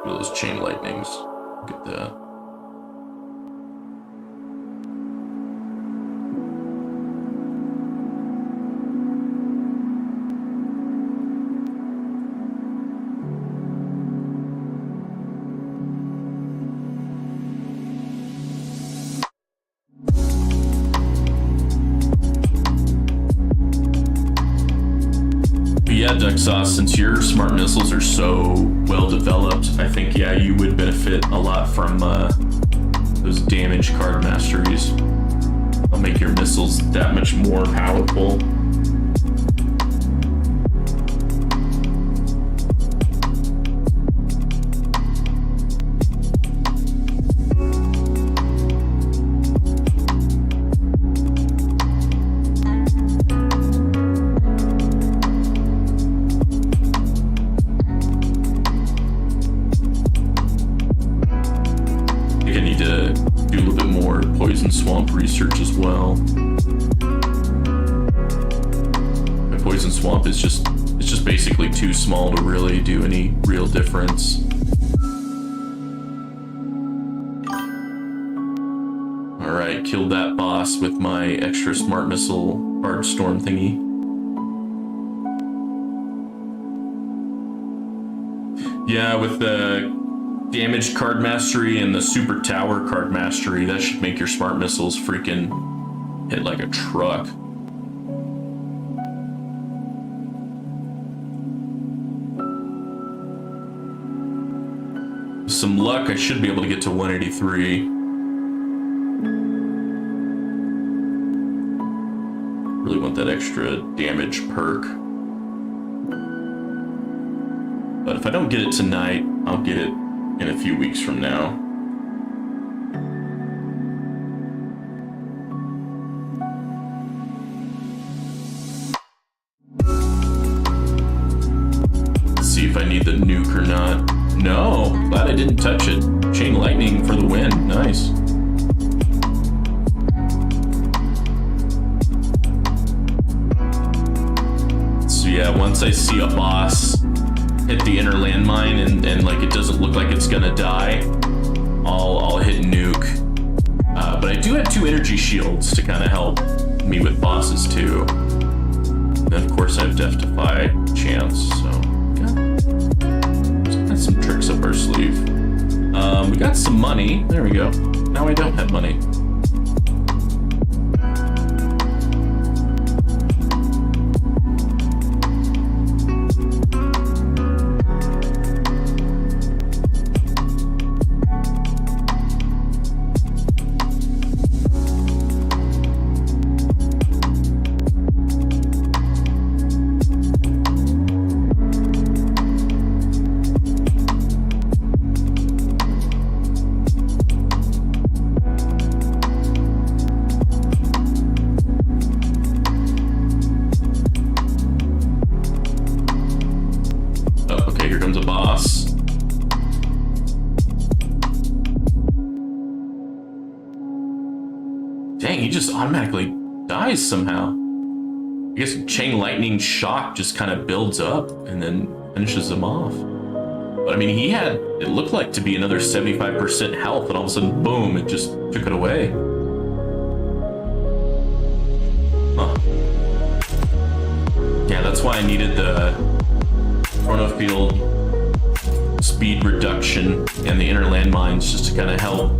S1: Those chain lightnings. Look at that. Yeah, Duxos, since your smart missiles are so well developed, I think, yeah, you would benefit a lot from those damage card masteries. I'll make your missiles that much more powerful. I need to do a little bit more poison swamp research as well. My poison swamp is just basically too small to really do any real difference. Alright, killed that boss with my extra smart missile Bard Storm thingy. Yeah, with the damage card mastery and the super tower card mastery, that should make your smart missiles freaking hit like a truck. With some luck, I should be able to get to 183. Really want that extra damage perk. But if I don't get it tonight, I'll get it in a few weeks from now. No, glad I didn't touch it. Chain lightning for the win. Nice. So yeah, once I see a boss hit the inner landmine and like it doesn't look like it's gonna die, I'll hit nuke. But I do have 2 energy shields to kind of help me with bosses too. And then of course I have Death Defy chance, so got some tricks up our sleeve. We got some money. There we go. Now I don't have money. Dang, he just automatically dies somehow. I guess Chain Lightning Shock just kind of builds up and then finishes him off. But I mean, he had, it looked like to be another 75% health, and all of a sudden, boom, it just took it away. Huh. Yeah, that's why I needed the Chrono Field speed reduction and the inner landmines just to kind of help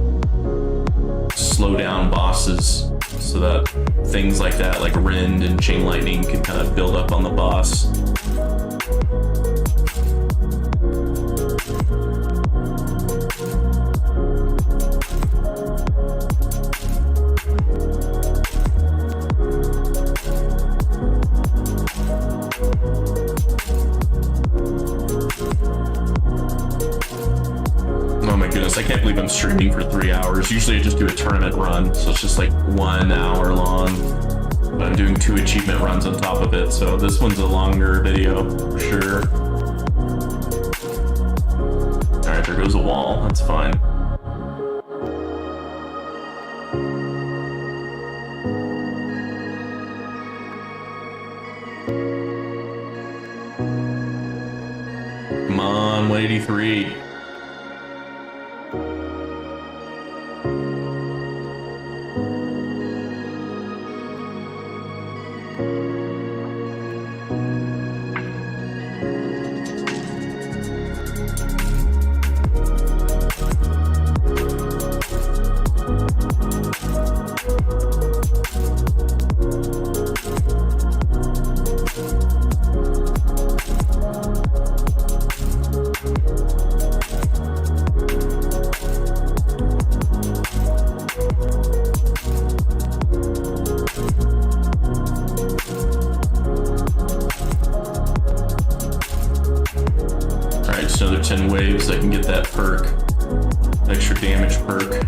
S1: slow down bosses so that things like that, like Rend and Chain Lightning, could kind of build up on the boss. I can't believe I'm streaming for 3 hours. Usually I just do a tournament run, so it's just like 1 hour long. But I'm doing 2 achievement runs on top of it, so this one's a longer video for sure. Alright, there goes a wall. That's fine. Come on, 183. Another 10 waves, I can get that perk, extra damage perk.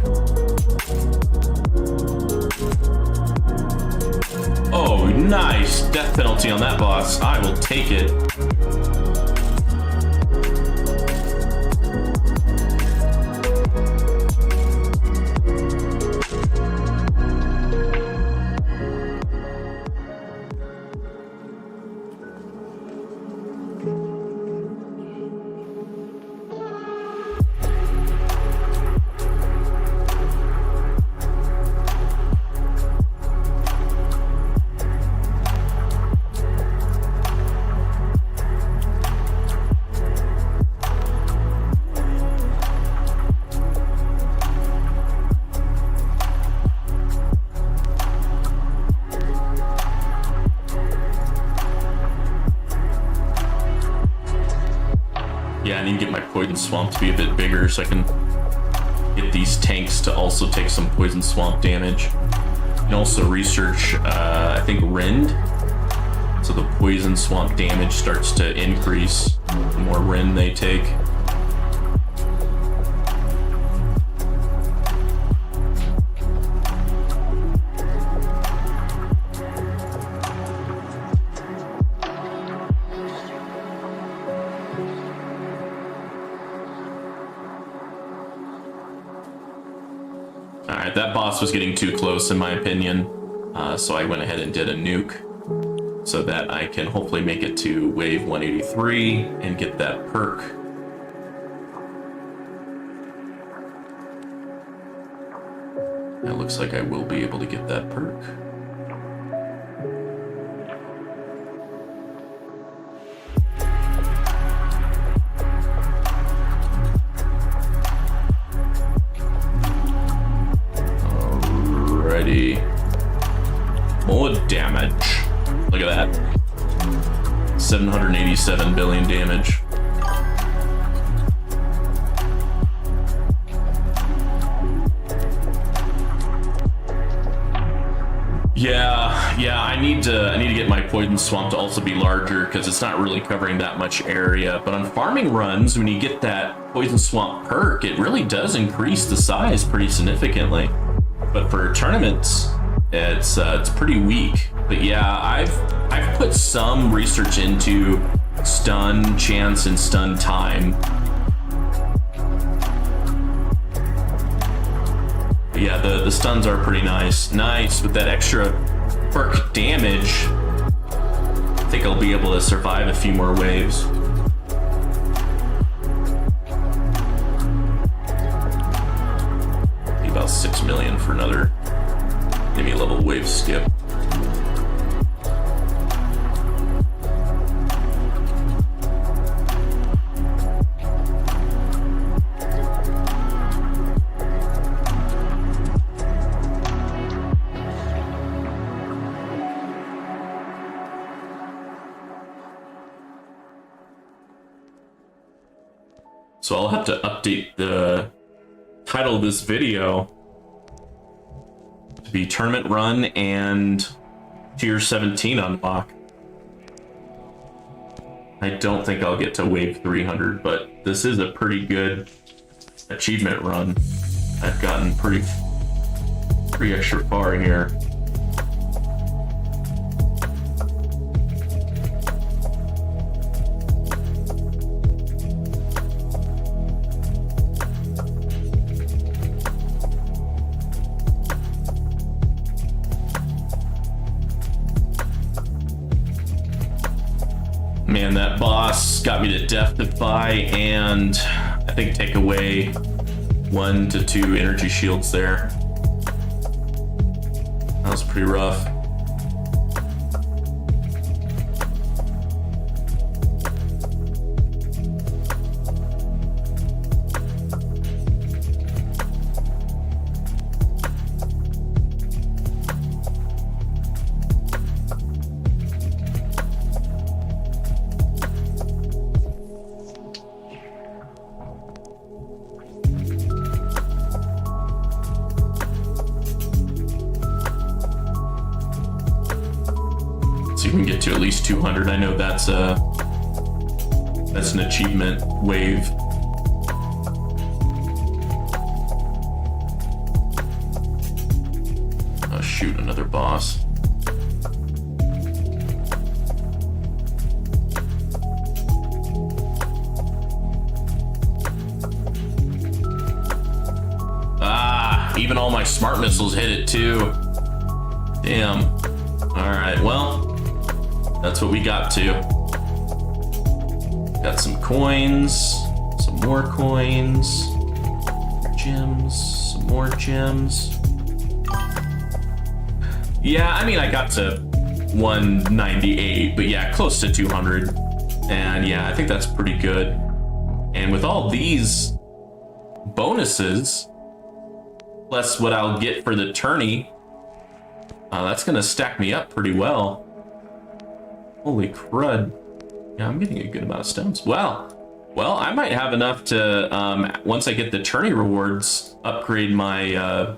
S1: Oh, nice death penalty on that boss. I will take it. Yeah, I need to get my Poison Swamp to be a bit bigger so I can get these tanks to also take some Poison Swamp damage. You can also research, I think, Rend. So the Poison Swamp damage starts to increase the more Rend they take. Alright, that boss was getting too close in my opinion, so I went ahead and did a nuke so that I can hopefully make it to wave 183 and get that perk. It looks like I will be able to get that perk. Alrighty. More damage. Look at that. 787 billion damage. Yeah, I need to get my poison swamp to also be larger because it's not really covering that much area. But on farming runs, when you get that poison swamp perk, it really does increase the size pretty significantly. But for tournaments, it's pretty weak. But yeah, I've put some research into stun chance and stun time. But yeah, the stuns are pretty nice. Nice with that extra perk damage. I think I'll be able to survive a few more waves. Be about 6 million for another maybe a level wave skip. So I'll have to update the title of this video to be Tournament Run and Tier 17 Unlock. I don't think I'll get to Wave 300, but this is a pretty good achievement run. I've gotten pretty extra far here. Man, that boss got me to Death Defy and I think take away 1 to 2 energy shields there. That was pretty rough. See if we can get to at least 200. I know that's an achievement wave. Oh shoot, another boss. Ah, even all my smart missiles hit it too. Damn. All right, well, that's what we got to. Got some coins, some more coins, gems, some more gems. Yeah, I mean, I got to 198, but yeah, close to 200. And yeah, I think that's pretty good. And with all these bonuses, plus what I'll get for the tourney, that's gonna stack me up pretty well. Holy crud. Yeah, I'm getting a good amount of stones. Wow. Well, I might have enough to, once I get the tourney rewards, upgrade my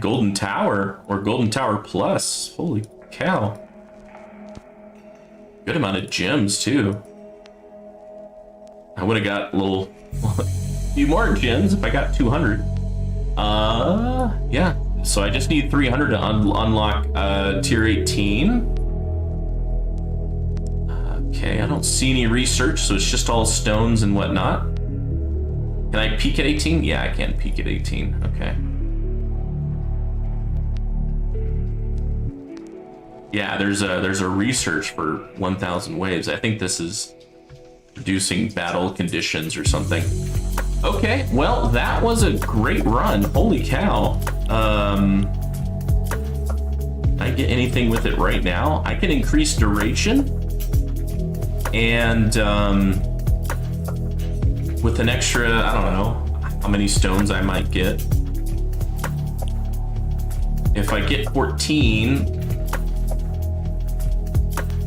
S1: Golden Tower, or Golden Tower Plus. Holy cow. Good amount of gems, too. I would have got a little few more gems if I got 200. Yeah. So I just need 300 to unlock tier 18. Okay, I don't see any research, so it's just all stones and whatnot. Can I peek at 18? Yeah, I can peek at 18. Okay. Yeah, there's a research for 1,000 waves. I think this is reducing battle conditions or something. Okay, well, that was a great run. Holy cow. I get anything with it right now? I can increase duration. And with an extra, I don't know how many stones I might get. If I get 14,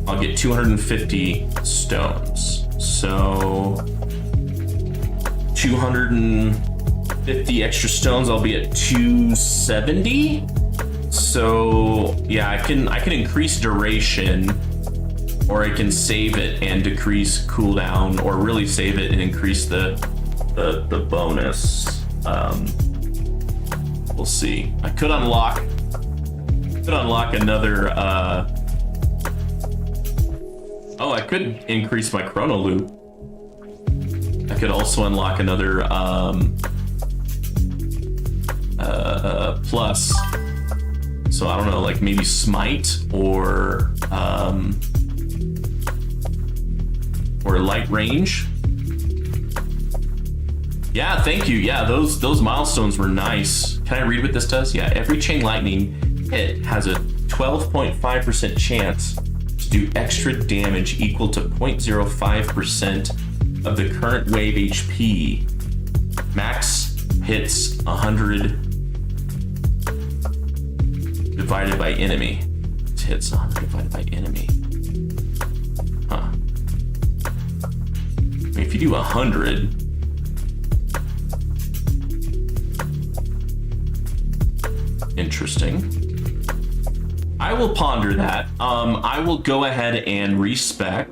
S1: I'll get 250 stones. So 250 extra stones, I'll be at 270. So yeah, I can increase duration, or I can save it and decrease cooldown, or really save it and increase the bonus. We'll see. I could unlock another. Oh, I could increase my chrono loop. I could also unlock another plus. So I don't know, like maybe smite or light range. Yeah, thank you. Yeah, those milestones were nice. Can I read what this does? Yeah, every chain lightning hit has a 12.5% chance to do extra damage equal to 0.05% of the current wave HP. Max hits 100 divided by enemy. It hits 100 divided by enemy. Huh. I mean, if you do 100, interesting. I will ponder that. I will go ahead and respec.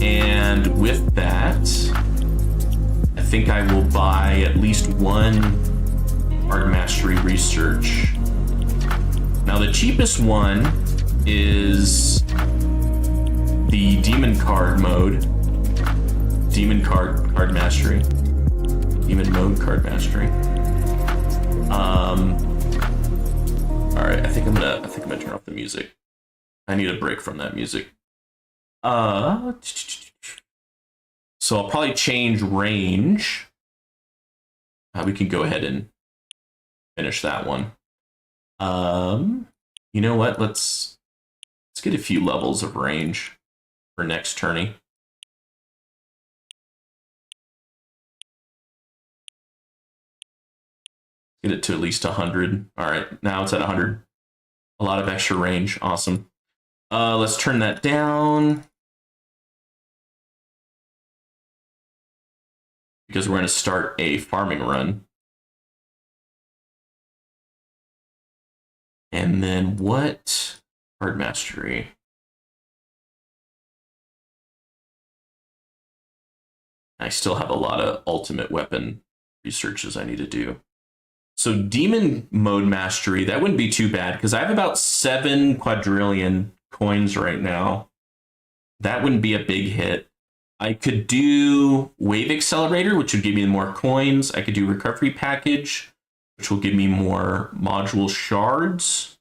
S1: And with that, I think I will buy at least one Art Mastery Research. Now the cheapest one is the Demon Card mode. Demon Card Mastery. Demon Mode Card Mastery. All right, I think I'm gonna turn off the music. I need a break from that music. So I'll probably change range. We can go ahead and finish that one. You know what? Let's get a few levels of range for next tourney. Get it to at least 100. All right, now it's at 100. A lot of extra range. Awesome. Let's turn that down, because we're going to start a farming run. And then what? Card Mastery. I still have a lot of ultimate weapon researches I need to do. So Demon Mode Mastery, that wouldn't be too bad, because I have about 7 quadrillion coins right now. That wouldn't be a big hit. I could do Wave Accelerator, which would give me more coins. I could do Recovery Package, which will give me more module shards.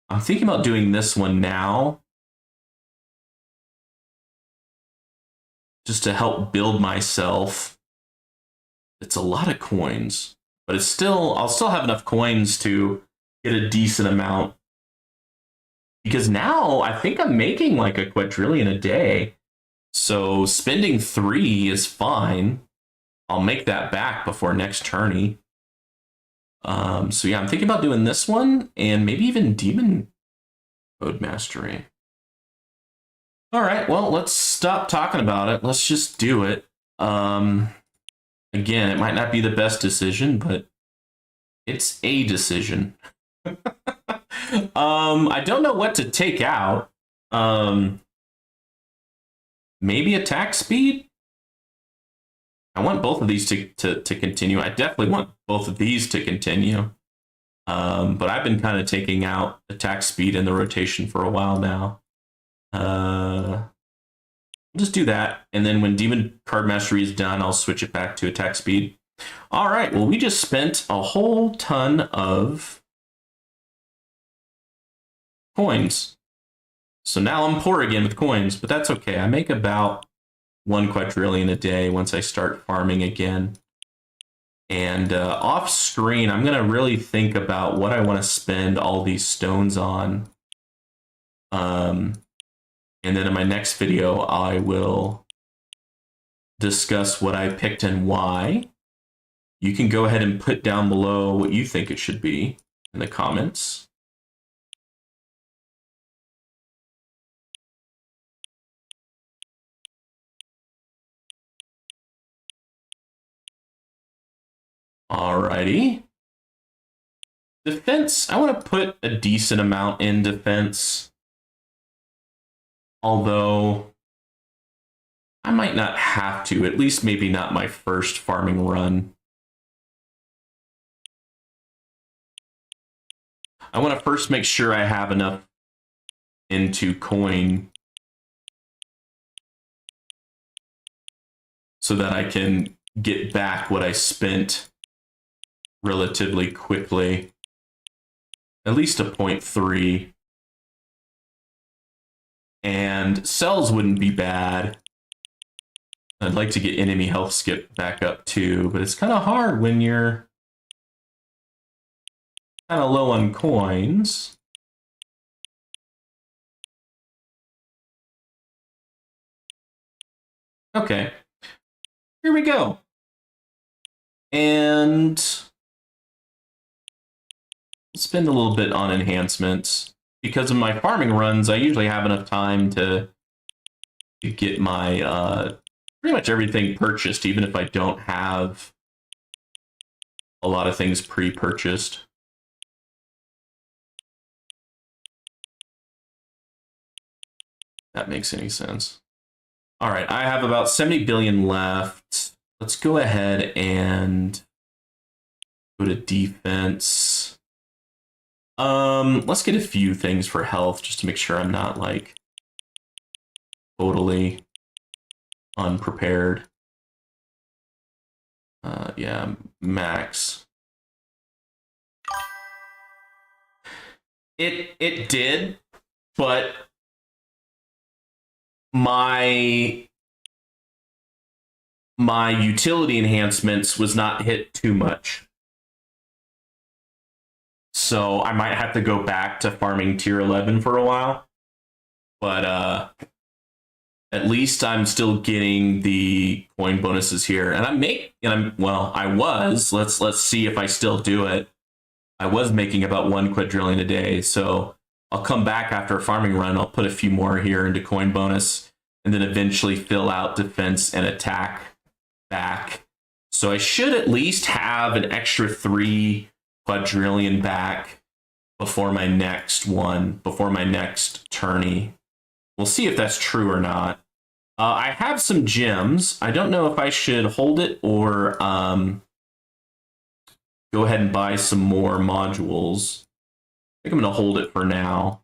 S1: I'm thinking about doing this one now, just to help build myself. It's a lot of coins, but it's still, I'll still have enough coins to get a decent amount. Because now I think I'm making like a quadrillion a day. So spending 3 is fine. I'll make that back before next tourney. So yeah, I'm thinking about doing this one and maybe even Demon Mode Mastery. All right, well, let's stop talking about it. Let's just do it. Again, it might not be the best decision, but it's a decision. I don't know what to take out. Maybe attack speed? I want both of these to continue. I definitely want both of these to continue. But I've been kind of taking out attack speed in the rotation for a while now. I'll just do that. And then when Demon Card Mastery is done, I'll switch it back to attack speed. All right, well, we just spent a whole ton of coins. So now I'm poor again with coins, but that's okay. I make about 1 quadrillion a day once I start farming again. And off screen, I'm going to really think about what I want to spend all these stones on. And then in my next video, I will discuss what I picked and why. You can go ahead and put down below what you think it should be in the comments. Alrighty. Defense, I want to put a decent amount in defense. Although I might not have to, at least maybe not my first farming run. I want to first make sure I have enough into coin so that I can get back what I spent relatively quickly. At least a 0.3. And cells wouldn't be bad. I'd like to get enemy health skip back up too, but it's kind of hard when you're kind of low on coins. Okay, here we go. And spend a little bit on enhancements. Because of my farming runs, I usually have enough time to get my pretty much everything purchased, even if I don't have a lot of things pre-purchased. That makes any sense. All right, I have about 70 billion left. Let's go ahead and go to defense. Let's get a few things for health just to make sure I'm not like totally unprepared. Yeah, max. It did, but my utility enhancements was not hit too much. So I might have to go back to farming tier 11 for a while. But at least I'm still getting the coin bonuses here. And let's see if I still do it. I was making about 1 quadrillion a day. So I'll come back after a farming run. I'll put a few more here into coin bonus and then eventually fill out defense and attack back. So I should at least have an extra 3 quadrillion back before my next tourney. We'll see if that's true or not. I have some gems. I don't know if I should hold it or go ahead and buy some more modules. I think I'm going to hold it for now,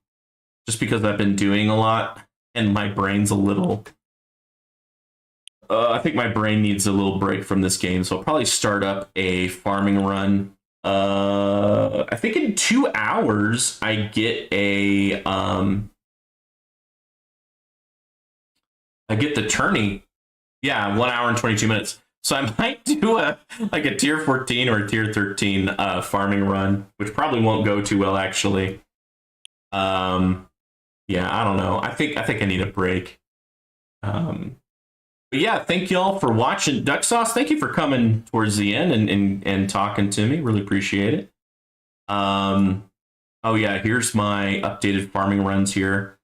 S1: just because I've been doing a lot and my brain's a little... I think my brain needs a little break from this game, so I'll probably start up a farming run. I think in 2 hours I get a I get the tourney. Yeah, 1 hour and 22 minutes. So I might do a tier 14 or a tier 13 farming run, which probably won't go too well actually. Yeah, I don't know. I think I need a break. But yeah, thank y'all for watching. Duck Sauce, thank you for coming towards the end and talking to me. Really appreciate it. Oh yeah, here's my updated farming runs here.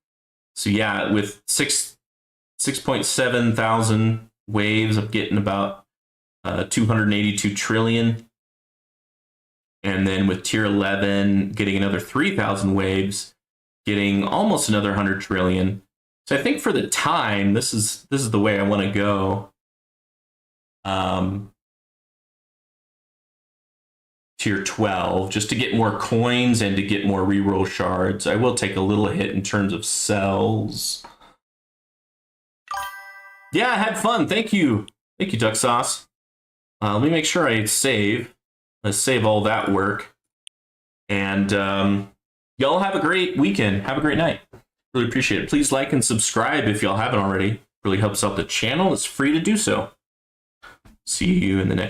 S1: So yeah, with 6.7 thousand waves, I'm getting about 282 trillion. And then with tier 11, getting another 3,000 waves, getting almost another 100 trillion. So I think for the time, this is the way I want to go. Tier 12, just to get more coins and to get more reroll shards. I will take a little hit in terms of cells. Yeah, I had fun. Thank you. Thank you, Duck Sauce. Let me make sure I save. Let's save all that work. And y'all have a great weekend. Have a great night. Really appreciate it. Please like and subscribe if y'all haven't already. Really helps out the channel. It's free to do so. See you in the next